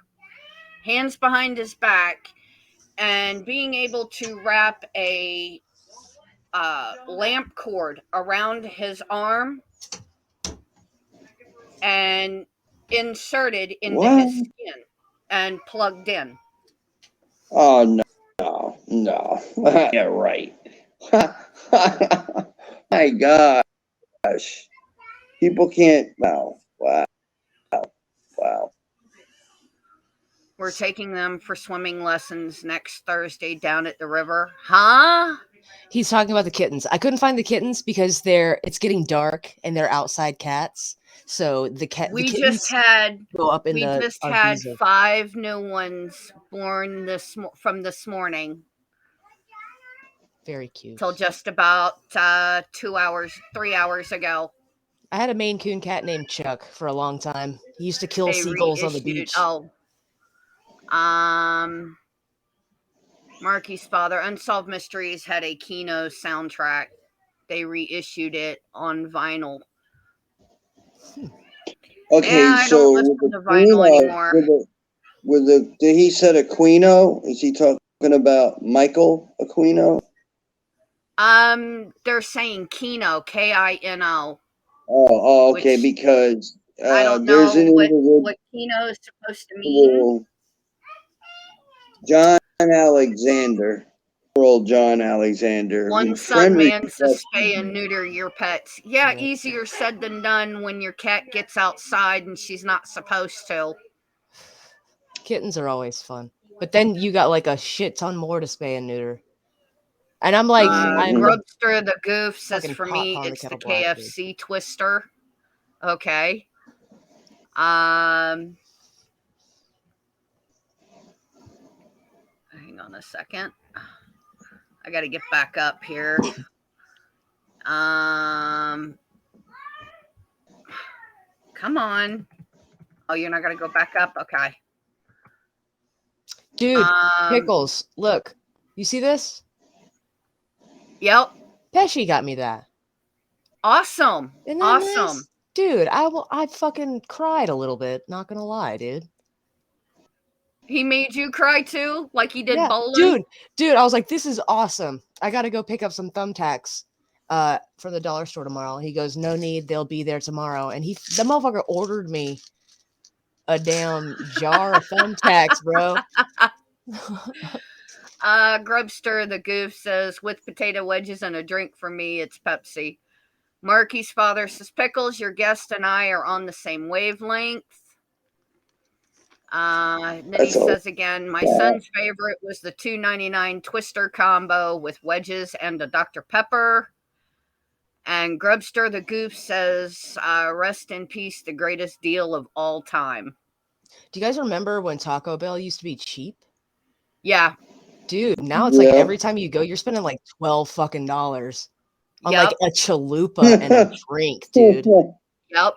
hands behind his back, and being able to wrap a lamp cord around his arm and inserted into his skin and plugged in. Oh no. Yeah, right. My gosh. People can't. Wow. We're taking them for swimming lessons next Thursday down at the river. Huh? He's talking about the kittens. I couldn't find the kittens because it's getting dark and they're outside cats. So the kittens go up in we just our had visa. 5 new ones born from this morning. Very cute. Till just about 3 hours ago. I had a Maine Coon cat named Chuck for a long time. He used to kill seagulls on the beach. Marky's father, Unsolved Mysteries, had a Kino soundtrack. They reissued it on vinyl. Okay, I so don't listen to vinyl anymore. Did he said Aquino? Is he talking about Michael Aquino? They're saying Kino, Kino. Oh, okay, because I don't there's know an what Kino is supposed to mean. John Alexander. Old John Alexander. One Sun Man to spay and neuter your pets. Yeah, easier said than done when your cat gets outside and she's not supposed to. Kittens are always fun. But then you got like a shit ton more to spay and neuter. And I'm like, Grubster the Goof says for me it's the KFC Twister. Okay. Hang on a second. I got to get back up here. Come on. Oh, you're not gonna go back up? Okay. Dude, Pickles, look. You see this? Yep. Pesci got me that. Awesome. Isn't that Awesome. nice? Dude, I fucking cried a little bit, not gonna lie, dude. He made you cry too, like he did bowling? Dude, I was like, this is awesome. I gotta go pick up some thumbtacks from the dollar store tomorrow. He goes, no need, they'll be there tomorrow. And the motherfucker ordered me a damn jar of thumbtacks, bro. Grubster the Goof says, with potato wedges and a drink for me, it's Pepsi. Marky's father says, Pickles, your guest and I are on the same wavelength. Nitty says again, my son's favorite was the $2.99 Twister combo with wedges and a Dr. Pepper. And Grubster the Goof says, rest in peace, the greatest deal of all time. Do you guys remember when Taco Bell used to be cheap? Yeah. Dude, now it's like every time you go, you're spending like $12 fucking on like a chalupa and a drink, dude. Yep.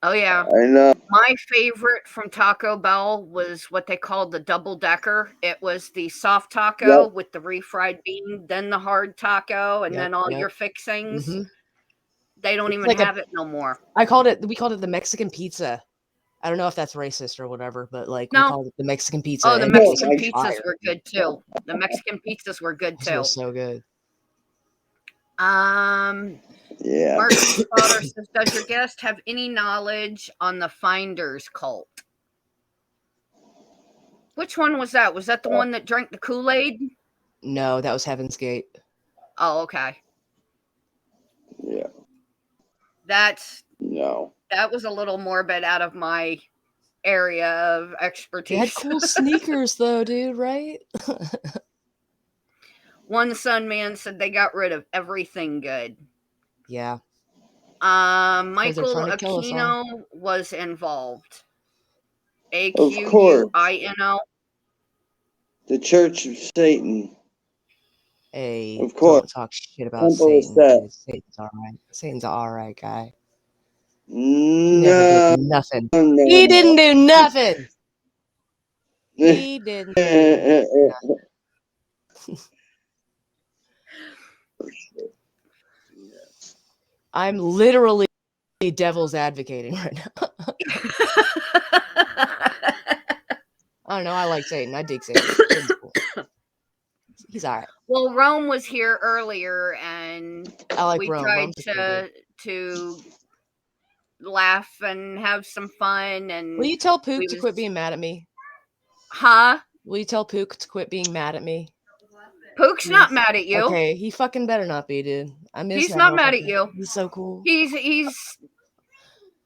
Oh, yeah. I know. My favorite from Taco Bell was what they called the double decker. It was the soft taco with the refried bean, then the hard taco, and then all your fixings. Mm-hmm. They don't even have it no more. We called it the Mexican pizza. I don't know if that's racist or whatever, but like we called it the Mexican pizza. Oh, the Mexican pizzas were good too. The Mexican pizzas were good too. Was so good. Yeah. Martin's father says, does your guest have any knowledge on the Finders cult? Which one was that? Was that the one that drank the Kool-Aid? No, that was Heaven's Gate. Oh, okay. Yeah. That was a little morbid out of my area of expertise. They had cool sneakers though, dude, right? One Sun Man said they got rid of everything good. Yeah. Michael Aquino was involved. AQUINO. The Church of Satan. Hey, of course. Don't talk shit about Satan. Dude. Satan's all right. Satan's an all right guy. He never did nothing. No. He didn't do nothing. He didn't. I'm literally devil's advocating right now. I don't know. I like Satan. I dig Satan. Cool. He's all right. Well, Rome was here earlier, and we tried to laugh and have some fun. And will you tell Pook to quit being mad at me? Huh? Will you tell Pook to quit being mad at me? Pook's not mad at you. Okay, he fucking better not be, dude. I miss. He's not mad at you. He's so cool. He's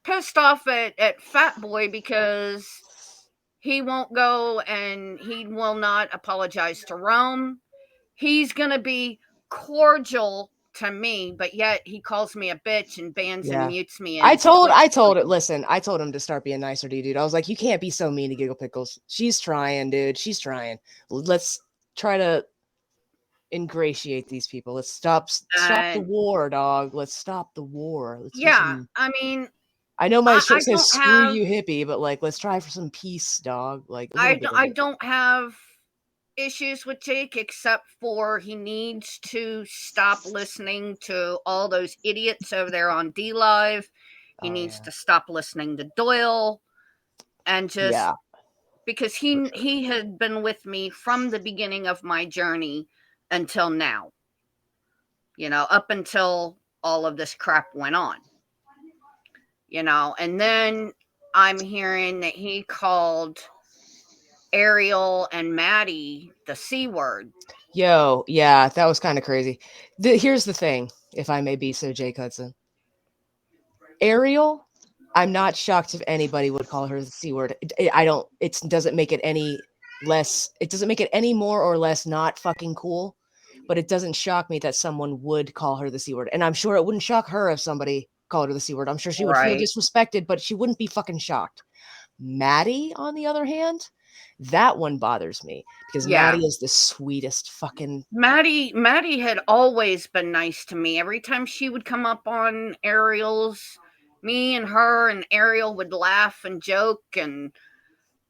pissed off at Fat Boy because he won't go and he will not apologize to Rome. He's gonna be cordial to me, but yet he calls me a bitch and bans and mutes me. I told him to start being nicer to you, dude. I was like, you can't be so mean to Gigglepickles. She's trying, dude. She's trying. Let's try to ingratiate these people. Let's stop the war, dog. Let's stop the war. I mean, I know my shirt says "screw you, hippie," but like, let's try for some peace, dog. Like, I don't have issues with Jake except for he needs to stop listening to all those idiots over there on D Live. He needs to stop listening to Doyle, and just because he had been with me from the beginning of my journey until now, up until all of this crap went on, and then I'm hearing that he called Ariel and Maddie the C word. Yo, yeah, that was kind of crazy. Here's the thing, if I may be so Jake Hudson. Ariel, I'm not shocked if anybody would call her the C word. It doesn't make it any less, it doesn't make it any more or less not fucking cool, but it doesn't shock me that someone would call her the C word. And I'm sure it wouldn't shock her if somebody called her the C word. I'm sure she would feel disrespected, but she wouldn't be fucking shocked. Maddie, on the other hand, That one bothers me because Yeah. Maddie is the sweetest fucking. Maddie had always been nice to me. Every time she would come up on Ariel's, me and her and Ariel would laugh and joke and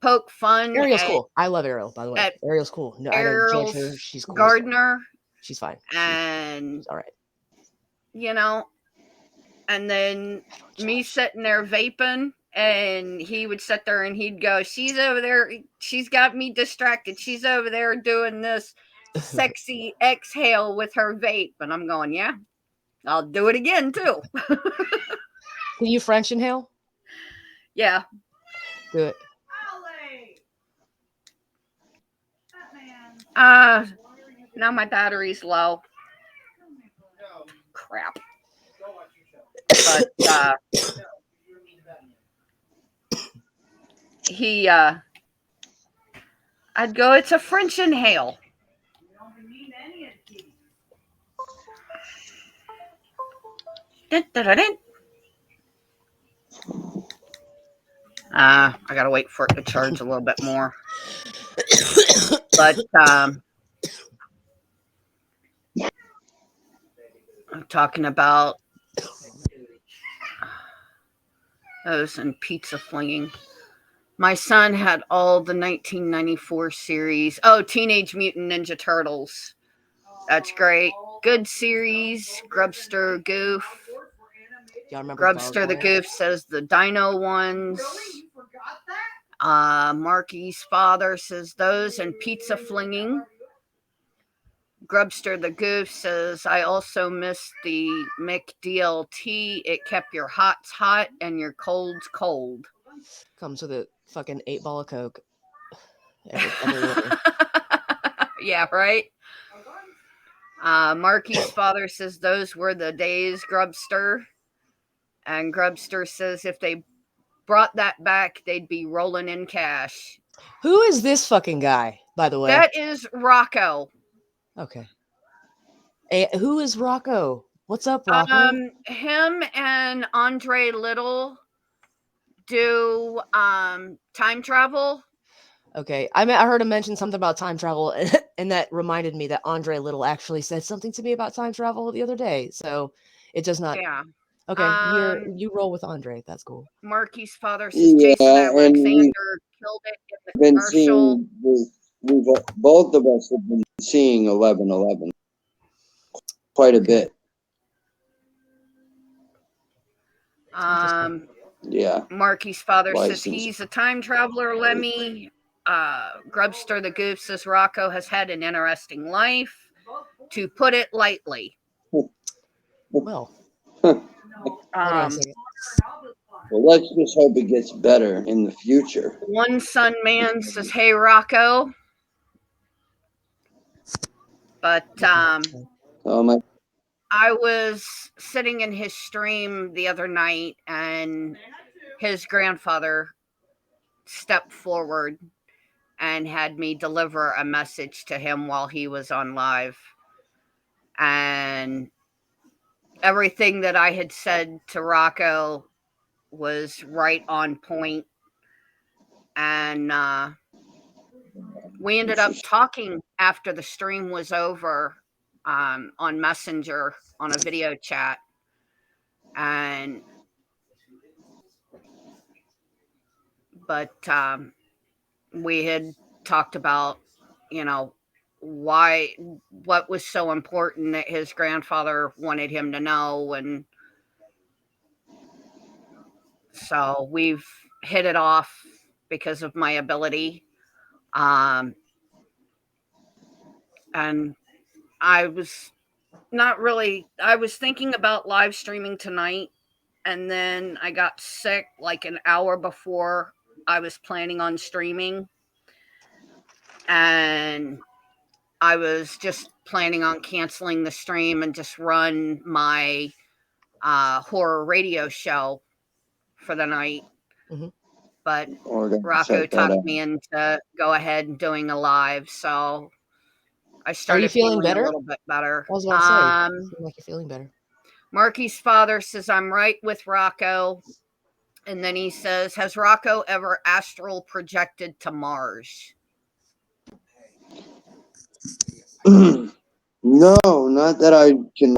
poke fun Ariel's at, cool. I love Ariel, by the way. at Ariel's cool. No, I don't judge her. Ariel's She's cool. Gardner, She's fine. and She's all right. you know, and then me sitting there vaping, and he would sit there and he'd go, "She's over there. She's got me distracted. She's over there doing this sexy exhale with her vape," and I'm going, "Yeah, I'll do it again too." Can you French inhale? Yeah. Do it. Now my battery's low. Crap. But I'd go, "It's a French inhale." Dun, dun, dun, dun. I gotta wait for it to charge a little bit more. But I'm talking about those and pizza flinging. My son had all the 1994 series. Oh, Teenage Mutant Ninja Turtles. That's great. Good series. Grubster Goof. Y'all remember Grubster the Goof says the Dino ones. Marky's father says those and pizza flinging. Grubster the Goof says, "I also miss the McDLT. It kept your hots hot and your colds cold." Comes with a fucking 8-ball of Coke. Every order. Yeah, right? Marky's father says those were the days, Grubster. And Grubster says if they brought that back, they'd be rolling in cash. Who is this fucking guy, by the way? That is Rocco. Okay. Who is Rocco? What's up, Rocco? Him and Andre Little do time travel. Okay. I heard him mention something about time travel, and that reminded me that Andre Little actually said something to me about time travel the other day. So it does not. Yeah. Okay, you roll with Andre. That's cool. Marky's father says Jason Alexander killed it in the commercial. Both of us have been seeing 11/11 quite a bit. Yeah. Marky's father License. says he's a time traveler, Lemmy. Grubster the Goof says Rocco has had an interesting life, to put it lightly. Well. Well, let's just hope it gets better in the future. One Sun Man says, "Hey, Rocco." But I was sitting in his stream the other night, and his grandfather stepped forward and had me deliver a message to him while he was on live. And everything that I had said to Rocco was right on point. And we ended up talking after the stream was over on Messenger on a video chat. But we had talked about, what was so important that his grandfather wanted him to know. And so we've hit it off because of my ability. And I was thinking about live streaming tonight, and then I got sick like an hour before I was planning on streaming. And I was just planning on canceling the stream and just run my horror radio show for the night. Mm-hmm. But Rocco talked me into go ahead and doing a live, so I started feeling better? A little bit better. I was about to say, you seem like you're feeling better. Marky's father says I'm right with Rocco. And then he says, has Rocco ever astral projected to Mars? No, not that I can.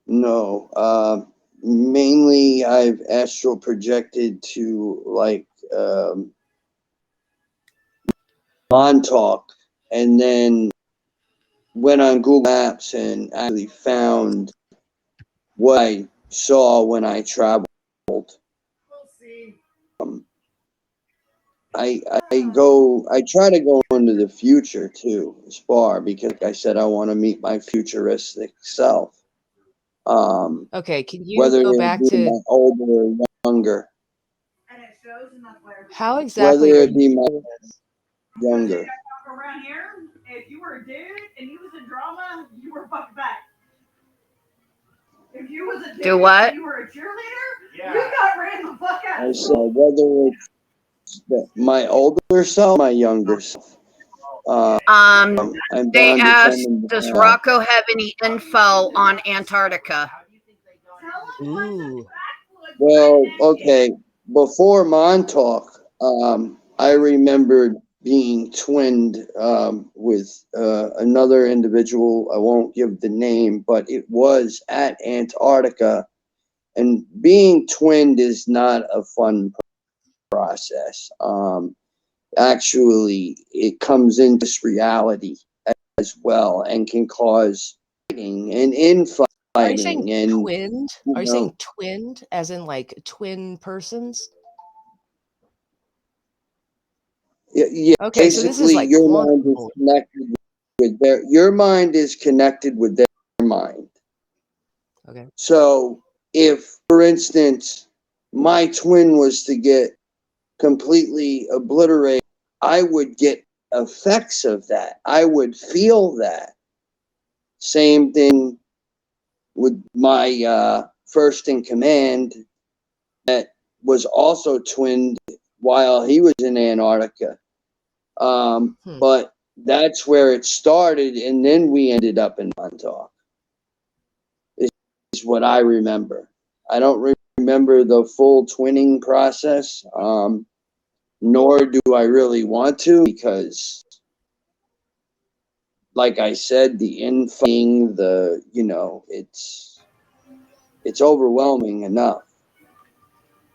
No. Mainly, I've astral projected to like Montauk, and then went on Google Maps and actually found what I saw when I traveled. I try to go into the future too, as far, because like I said, I want to meet my futuristic self. Okay, can you Whether go it back be to my older or younger. how exactly Whether are it be you? my younger. Around here, if you were a dude and you was in drama, you were fucked back. If you was a dude Do what? and you were a cheerleader, you got ran the fuck out. I said whether it's my older self, my younger self. I'm They bound to asked, come does and Rocco have any info on Antarctica? Ooh. well, okay. Before Montauk, I remembered being twinned with another individual. I won't give the name, but it was at Antarctica. And being twinned is not a fun process. Actually, it comes into this reality as well and can cause fighting and infighting. Are you saying And twinned? Are you saying twinned as in like twin persons? yeah, Okay, so this is basically like your quantum mind is bullshit. connected with your mind is connected with their mind. Okay. So if, for instance, my twin was to get completely obliterated, I would get effects of that. I would feel that. Same thing with my first in command that was also twinned while he was in Antarctica. But that's where it started, and then we ended up in Montauk. Is what I remember. I don't remember the full twinning process, nor do I really want to, because, like I said, the infighting, it's overwhelming enough.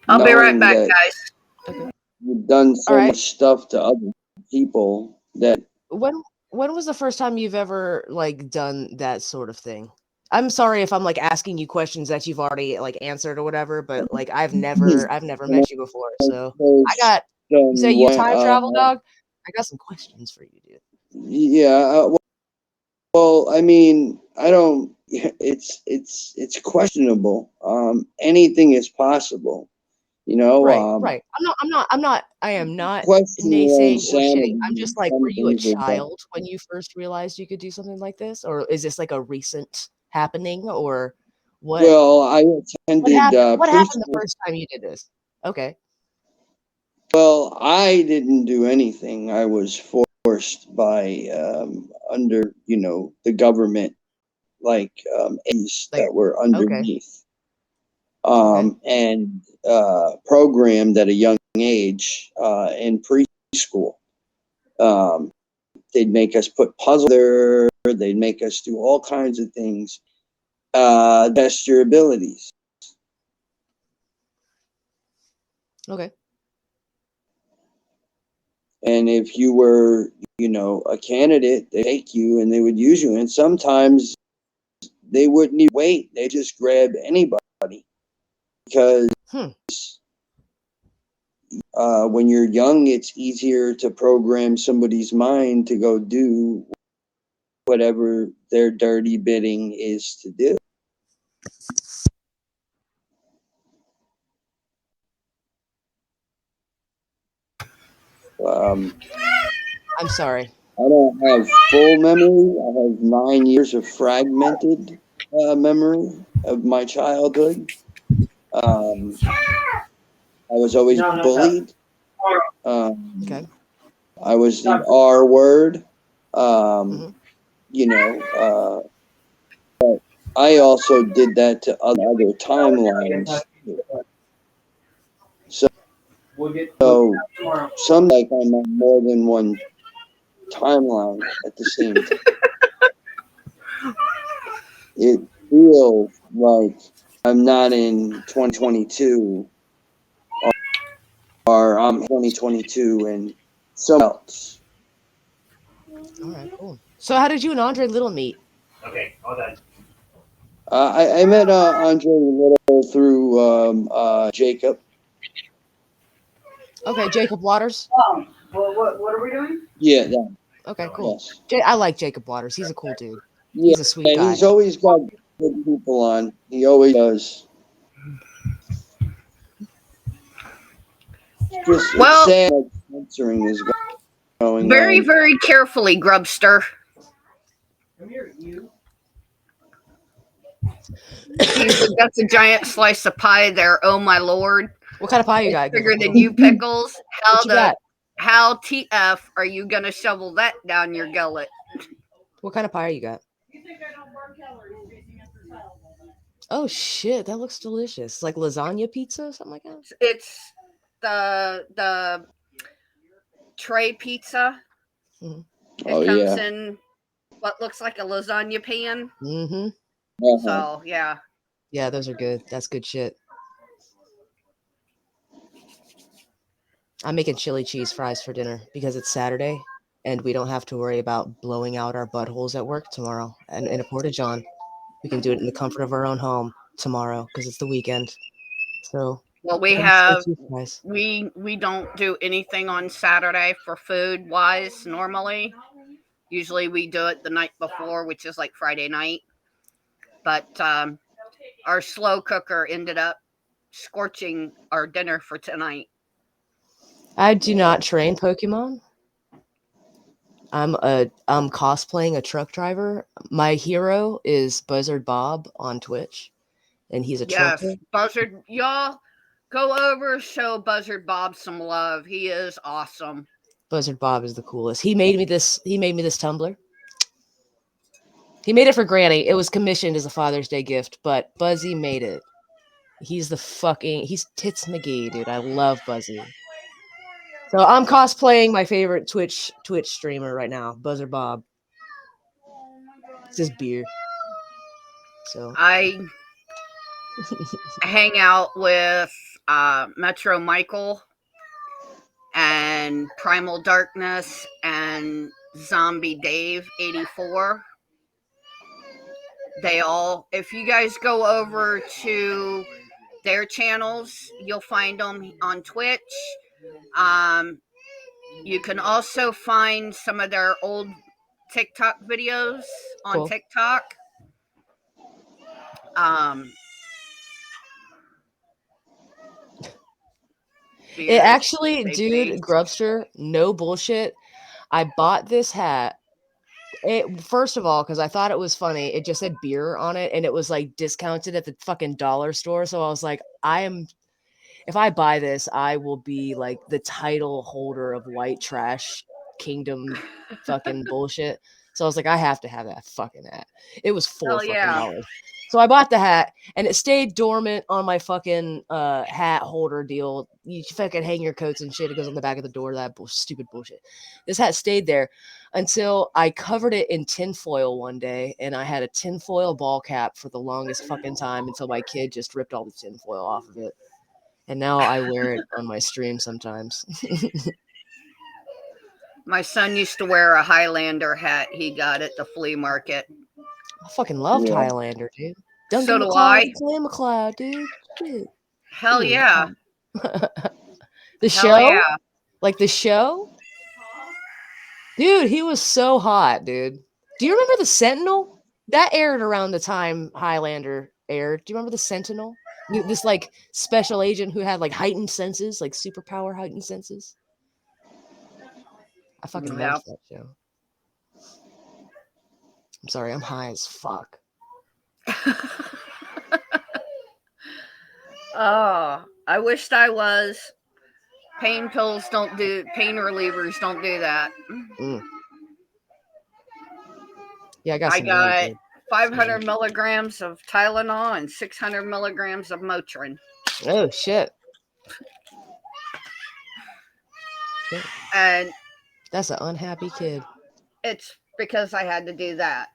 I'll be right back, that guys. Okay. you've done so All right. much stuff to other people that When was the first time you've ever like done that sort of thing? I'm sorry if I'm like asking you questions that you've already like answered or whatever, but like I've never met you before, so I got. You say you time travel, dog? I got some questions for you, dude. Yeah. Well, I mean, I don't. It's questionable. Anything is possible. Right. I am not Questioning your naysaying or shitting. insanity. I'm just like, were you a child when you first realized you could do something like this, or is this like a recent happening, or what? Well, I attended. What happened the first time you did this? Okay. Well, I didn't do anything. I was forced by under the government, like aides that were underneath, and programmed at a young age in preschool. They'd make us put puzzles there. They'd make us do all kinds of things, test your abilities. Okay. And if you were, a candidate, they take you and they would use you. And sometimes they wouldn't even wait. They just grab anybody, because when you're young, it's easier to program somebody's mind to go do whatever their dirty bidding is to do. I'm sorry. I don't have full memory. I have 9 years of fragmented memory of my childhood. I was always bullied. Okay. I was the R word. But I also did that to other timelines. So So some like I'm on more than one timeline at the same time. It feels like I'm not in 2022 or I'm 2022 and someone else. All right, cool. So how did you and Andre Little meet? Okay, all done. I met Andre Little through Jacob. Okay, Jacob Waters. Oh, well, what are we doing? Yeah, that. Okay, cool. Yes. I like Jacob Waters. He's a cool dude. Yeah, He's a sweet and guy. he's always got good people on. He always does. Just Well, sad that censoring is going very, on. very carefully, Grubster. Come here, you. That's a giant slice of pie there. Oh my lord! What kind of pie you got? Bigger than you, pickles. What you got? How TF are you gonna shovel that down your gullet? What kind of pie you got? You think I don't burn calories chasing after salad? Oh shit, that looks delicious. Like lasagna pizza or something like that? It's the tray pizza. Mm-hmm. It comes in what looks like a lasagna pan. Mm-hmm. So yeah. Yeah, those are good. That's good shit. I'm making chili cheese fries for dinner because it's Saturday and we don't have to worry about blowing out our buttholes at work tomorrow and in a porta-john. We can do it in the comfort of our own home tomorrow because it's the weekend. So well, we don't do anything on Saturday for food wise normally. Usually we do it the night before, which is like Friday night. But our slow cooker ended up scorching our dinner for tonight. I do not train Pokemon. I'm cosplaying a truck driver. My hero is Buzzard Bob on Twitch, and he's a trucker. Buzzard, y'all go over, show Buzzard Bob some love. He is awesome. Buzzard Bob is the coolest. He made me this tumbler. He made it for Granny. It was commissioned as a Father's Day gift, but Buzzy made it. He's Tits McGee, dude. I love Buzzy. So I'm cosplaying my favorite Twitch streamer right now, Buzzard Bob. It's his beer. So I hang out with Metro Michael and Primal Darkness and Zombie Dave 84. If you guys go over to their channels, you'll find them on Twitch. You can also find some of their old TikTok videos on TikTok. It actually, dude, Grubster, no bullshit. I bought this hat. First of all, because I thought it was funny, it just said beer on it, and it was like discounted at the fucking dollar store. So I was like, if I buy this, I will be like the title holder of white trash kingdom fucking bullshit. So I was like, I have to have that fucking hat. It was $4. So I bought the hat, and it stayed dormant on my fucking hat holder deal. You fucking hang your coats and shit. It goes on the back of the door. That stupid bullshit. This hat stayed there until I covered it in tinfoil one day, and I had a tinfoil ball cap for the longest fucking time until my kid just ripped all the tinfoil off of it. And now I wear it on my stream sometimes. My son used to wear a Highlander hat he got at the flea market. I fucking loved Highlander, dude. So do I. Flame McCloud, dude. Shit. Hell yeah. The show? Yeah. Like the show? Dude, he was so hot, dude. Do you remember the Sentinel? That aired around the time Highlander aired. Do you remember the Sentinel? This like special agent who had like heightened senses, like superpower heightened senses. I fucking loved that show. I'm sorry, I'm high as fuck. Oh, I wished I was. Pain relievers don't do that. Yeah, I got 500 milligrams of Tylenol and 600 milligrams of Motrin. Oh shit. shit. And That's an unhappy kid. it's because I had to do that.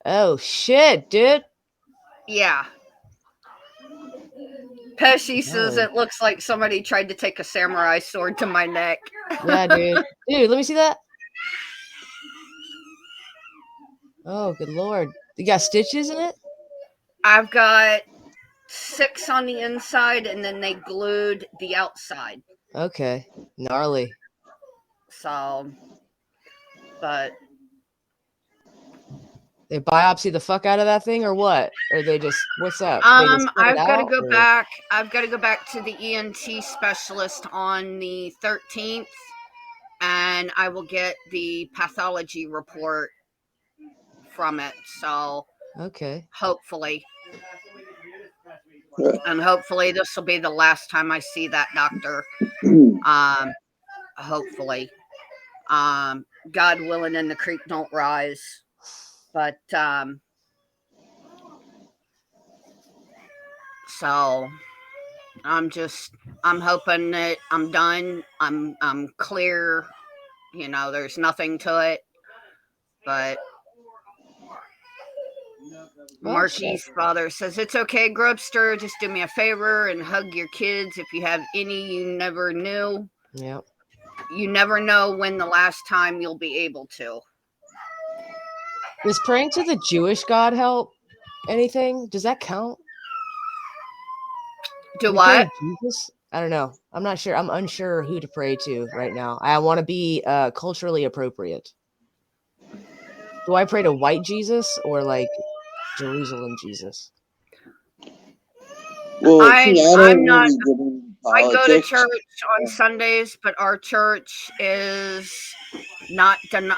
Oh shit, dude. Yeah. Pesci says Gnarly. it looks like somebody tried to take a samurai sword to my neck. Yeah, dude. Dude, let me see that. Oh, good lord. You got stitches in it? I've got 6 on the inside, and then they glued the outside. Okay. Gnarly. So, but They biopsy the fuck out of that thing or what? Or they just, what's up? They just cut it I've got to out, go or- back. I've got to go back to the ENT specialist on the 13th, and I will get the pathology report from it. So, Okay. hopefully. And hopefully this will be the last time I see that doctor. Hopefully. God willing and the creek don't rise. But so I'm hoping that I'm done. I'm clear. You know, there's nothing to it. But Marky's father says, it's okay, Grubster. Just do me a favor and hug your kids if you have any you never knew. Yep. You never know when the last time you'll be able to. Does praying to the Jewish God help anything? Does that count? Do You pray what? to Jesus? I don't know. I'm not sure. I'm unsure who to pray to right now. I want to be culturally appropriate. Do I pray to white Jesus or like Jerusalem Jesus? Well, I'm don't not. really get into I go to politics. church on Sundays, but our church is not done.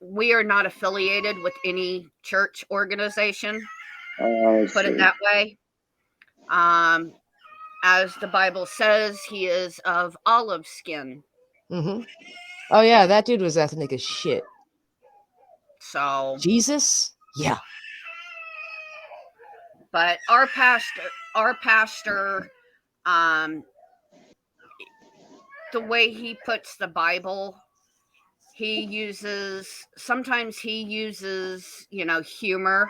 We are not affiliated with any church organization. Put it that way. As the Bible says, he is of olive skin. Mm-hmm. Oh yeah, that dude was ethnic as shit. So, Jesus? Yeah. but our pastor, the way he puts the Bible, sometimes he uses, humor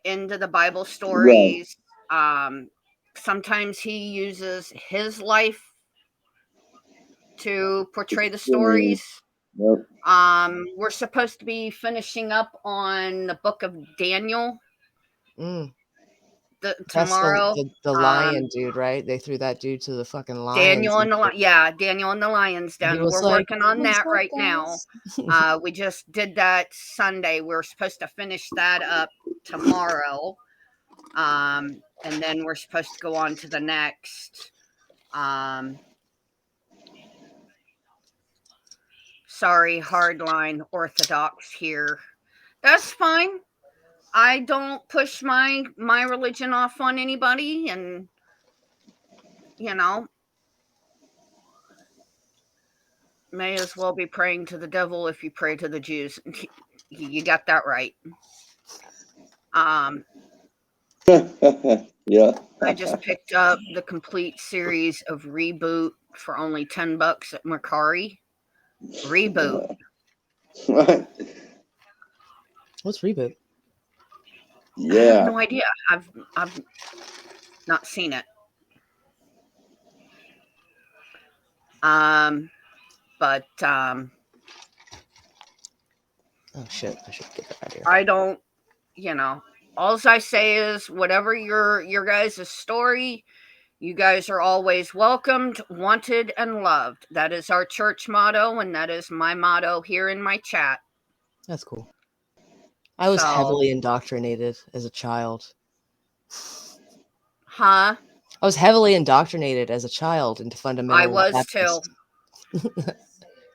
into the Bible stories. Sometimes he uses his life to portray the stories. Yep. We're supposed to be finishing up on the book of Daniel tomorrow. That's the lion dude, right? They threw that dude to the fucking lions. Daniel and the Lion's Den. We're working on that right now. We just did that Sunday. We're supposed to finish that up tomorrow. And then we're supposed to go on to the next. Sorry, hardline Orthodox here. That's fine. I don't push my religion off on anybody, and may as well be praying to the devil if you pray to the Jews. You got that right. Yeah. I just picked up the complete series of Reboot for only $10 at Mercari. Reboot. What's Reboot? I have no idea. I've not seen it. But oh shit, I should get that out of here. I don't, all I say is whatever your guys' story, you guys are always welcomed, wanted, and loved. That is our church motto, and that is my motto here in my chat. That's cool. I was heavily indoctrinated as a child. Huh? I was heavily indoctrinated as a child into fundamental. I was Baptist. too.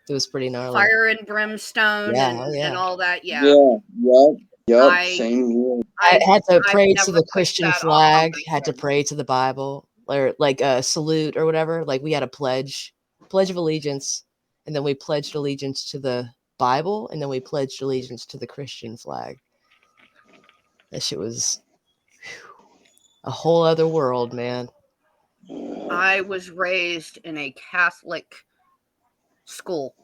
It was pretty gnarly. Fire and brimstone and all that. Yeah. Yep. Same here. I had to pray to the Christian flag, had to pray to the Bible, or like a salute or whatever. Like we had a pledge of allegiance, and then we pledged allegiance to the Bible, and then we pledged allegiance to the Christian flag. That shit was a whole other world, man. I was raised in a Catholic school.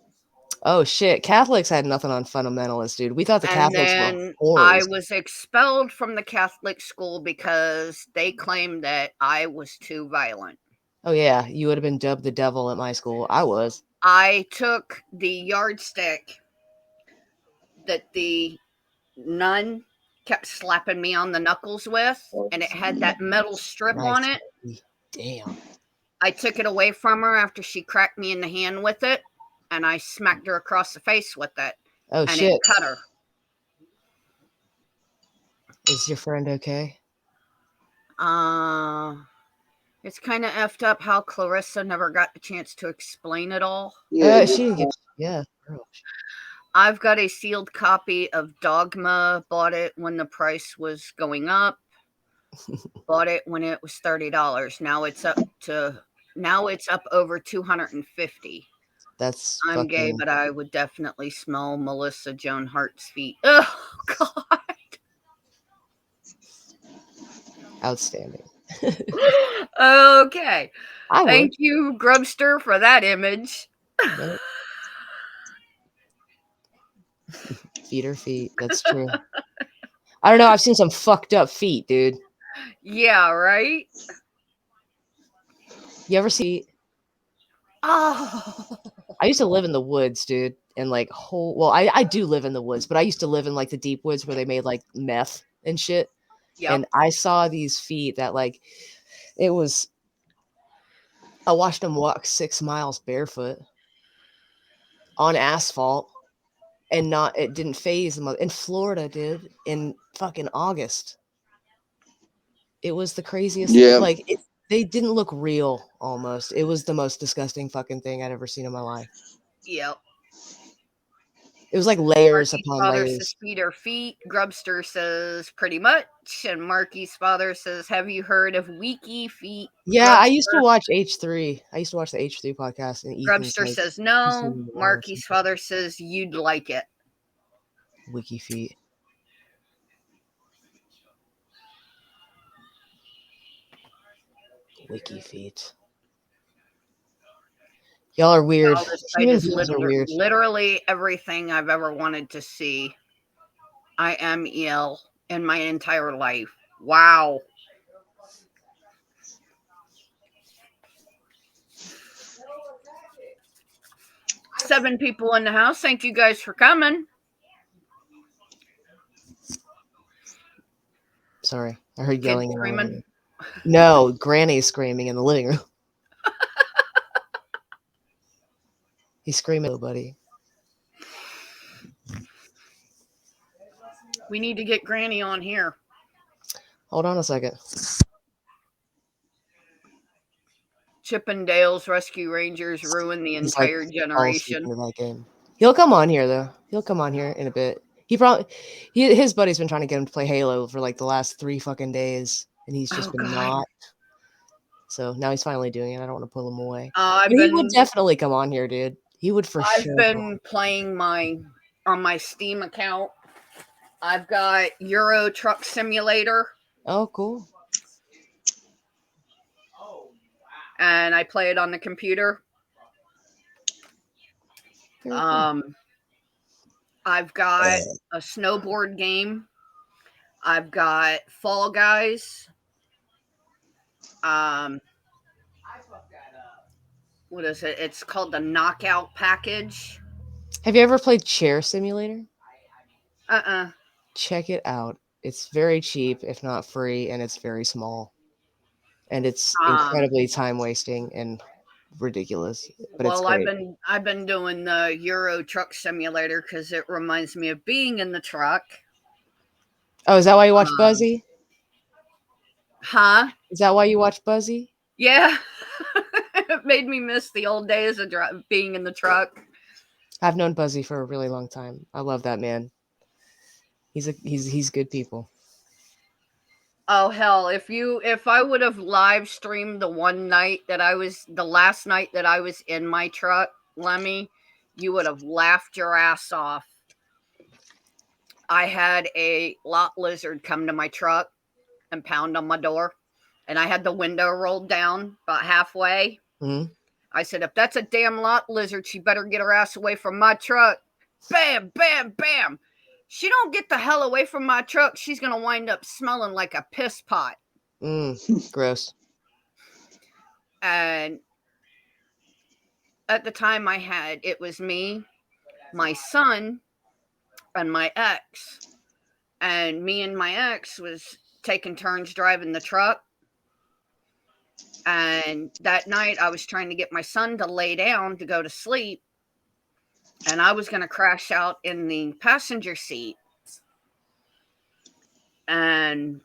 Oh shit, Catholics had nothing on fundamentalists, dude. We thought the And Catholics were then I whores. was expelled from the Catholic school because they claimed that I was too violent. Oh yeah, you would have been dubbed the devil at my school. I was. I took the yardstick that the nun kept slapping me on the knuckles with, and it had that metal strip on Nice. it. Damn. I took it away from her after she cracked me in the hand with it, and I smacked her across the face with it. Oh and shit. It cut her. Is your friend okay? It's kind of effed up how Clarissa never got the chance to explain it all. Yeah, She didn't get. Yeah. Girl. I've got a sealed copy of Dogma. Bought it when the price was going up. Bought it when it was $30. Now it's up over $250. That's I'm gay, fucking but I would definitely smell Melissa Joan Hart's feet. Oh God. outstanding. Okay. I would. Thank you, Grubster, for that image. Yep. Feet are feet. That's true. I don't know. I've seen some fucked up feet, dude. Yeah, right? You ever see? Oh. I used to live in the woods, dude, and like well, I do live in the woods, but I used to live in like the deep woods where they made like meth and shit. Yep. And I saw these feet that like it was. I watched them walk 6 miles barefoot on asphalt, and it didn't phase them. In Florida, dude, in fucking August. It was the craziest. Yeah. Like they didn't look real. Almost, it was the most disgusting fucking thing I'd ever seen in my life. Yep. It was like layers Marky's upon father layers. says feet are feet. Grubster says pretty much. And Marky's father says, have you heard of Wiki Feet? Yeah, Grubster, I used to watch H3. I used to watch the H3 podcast, and Ethan's Grubster like, says he's no. doing the Marky's father says you'd like it. Wiki feet. Wiki feet. Y'all are weird. Y'all, this site Human is beings are weird. literally everything I've ever wanted to see. IMEL in my entire life. Wow. Seven people in the house. Thank you guys for coming. Sorry, I heard Kids yelling. screaming. No, Granny's screaming in the living room. He's screaming, buddy. We need to get Granny on here. Hold on a second. Chippendales Rescue Rangers ruin the He's like entire falls generation. into that game. He'll come on here though. He'll come on here in a bit. His buddy's been trying to get him to play Halo for like the last 3 fucking days, and he's just been not. So now he's finally doing it. I don't want to pull him away. He would definitely come on here, dude. He would for sure. I've been playing on my Steam account. I've got Euro Truck Simulator. Oh, cool. And I play it on the computer. Very cool. I've got a snowboard game. I've got Fall Guys. What is it? It's called the Knockout Package. Have you ever played Chair Simulator? Uh-uh. Check it out. It's very cheap, if not free, and it's very small. And it's incredibly time wasting and ridiculous. But it's great. I've been doing the Euro Truck Simulator because it reminds me of being in the truck. Oh, is that why you watch Buzzy? Huh? Is that why you watch Buzzy? Yeah. It made me miss the old days of being in the truck. I've known Buzzy for a really long time. I love that man. He's good people. Oh hell, if I would have live streamed the last night that I was in my truck, Lemmy, you would have laughed your ass off. I had a lot lizard come to my truck and pound on my door, and I had the window rolled down about halfway. Mhm. I said, if that's a damn lot lizard, she better get her ass away from my truck. Bam, bam, bam. She don't get the hell away from my truck, she's going to wind up smelling like a piss pot. Gross. And at the time it was me, my son, and my ex. And me and my ex was taking turns driving the truck. And that night I was trying to get my son to lay down to go to sleep. And I was going to crash out in the passenger seat. And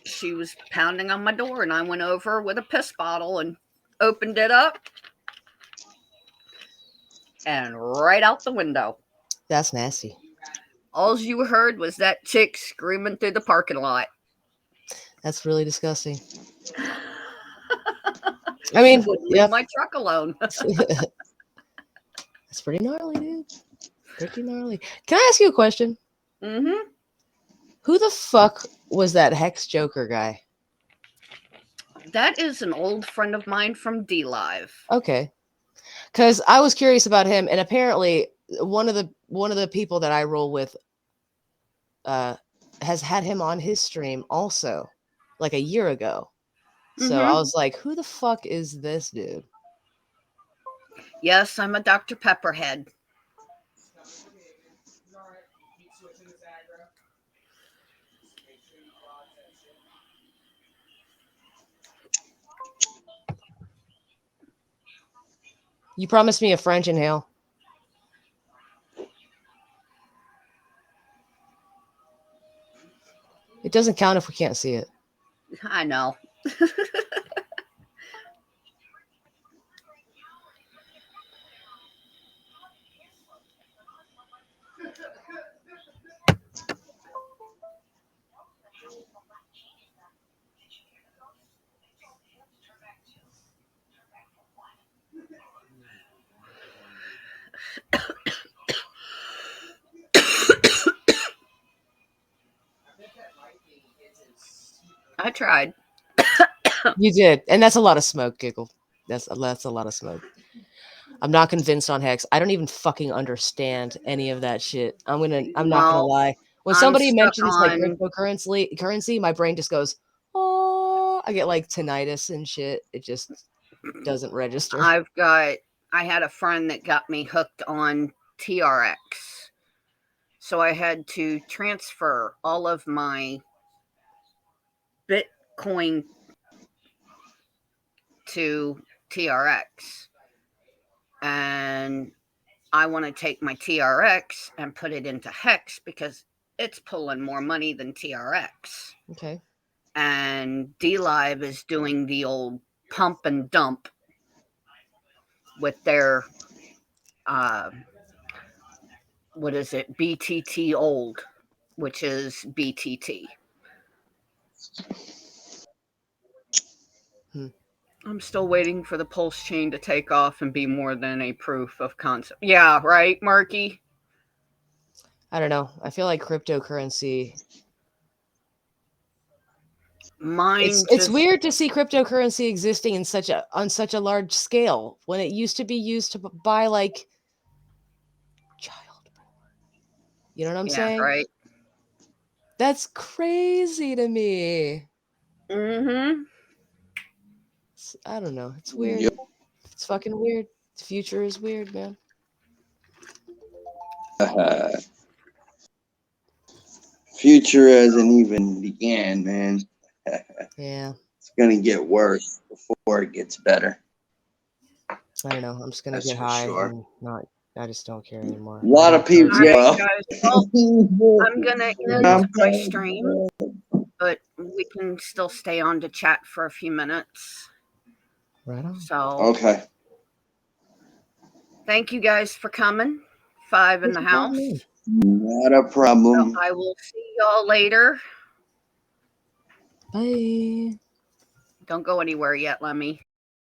she was pounding on my door, and I went over with a piss bottle and opened it up. And right out the window. That's nasty. All you heard was that chick screaming through the parking lot. That's really disgusting. I mean, leave my truck alone. That's pretty gnarly, dude. Pretty gnarly. Can I ask you a question? Mm-hmm. Who the fuck was that Hex Joker guy? That is an old friend of mine from D-Live. Okay. Because I was curious about him, and apparently one of the people that I roll with has had him on his stream also, like a year ago. So I was like, who the fuck is this dude? Yes, I'm a Dr. Pepperhead. You promised me a French inhale. It doesn't count if we can't see it. I know. I tried. You did, and that's a lot of smoke, Giggle. That's a lot of smoke. I'm not convinced on Hex. I don't even fucking understand any of that shit. I'm not gonna lie. When somebody mentions like cryptocurrency, my brain just goes, oh, I get like tinnitus and shit. It just doesn't register. I had a friend that got me hooked on TRX. So I had to transfer all of my Bitcoin to TRX. And I want to take my TRX and put it into Hex because it's pulling more money than TRX. Okay. And D-Live is doing the old pump and dump with their what is it? BTT old, which is BTT. I'm still waiting for the pulse chain to take off and be more than a proof of concept. Yeah, right, Marky? I don't know. I feel like cryptocurrency. It's weird to see cryptocurrency existing on such a large scale when it used to be used to buy like child porn. You know what I'm saying? Right. That's crazy to me. Mm-hmm. I don't know. It's weird. Yep. It's fucking weird. The future is weird, man. Future hasn't even began, man. Yeah. It's gonna get worse before it gets better. I don't know. I'm just gonna get high and not. I just don't care anymore. A lot of people. Right, guys. Well, I'm gonna end my stream, but we can still stay on to chat for a few minutes. Right on. So okay. Thank you guys for coming. 5 in the house. Not a problem. So I will see y'all later. Bye. Don't go anywhere yet, Lemmy.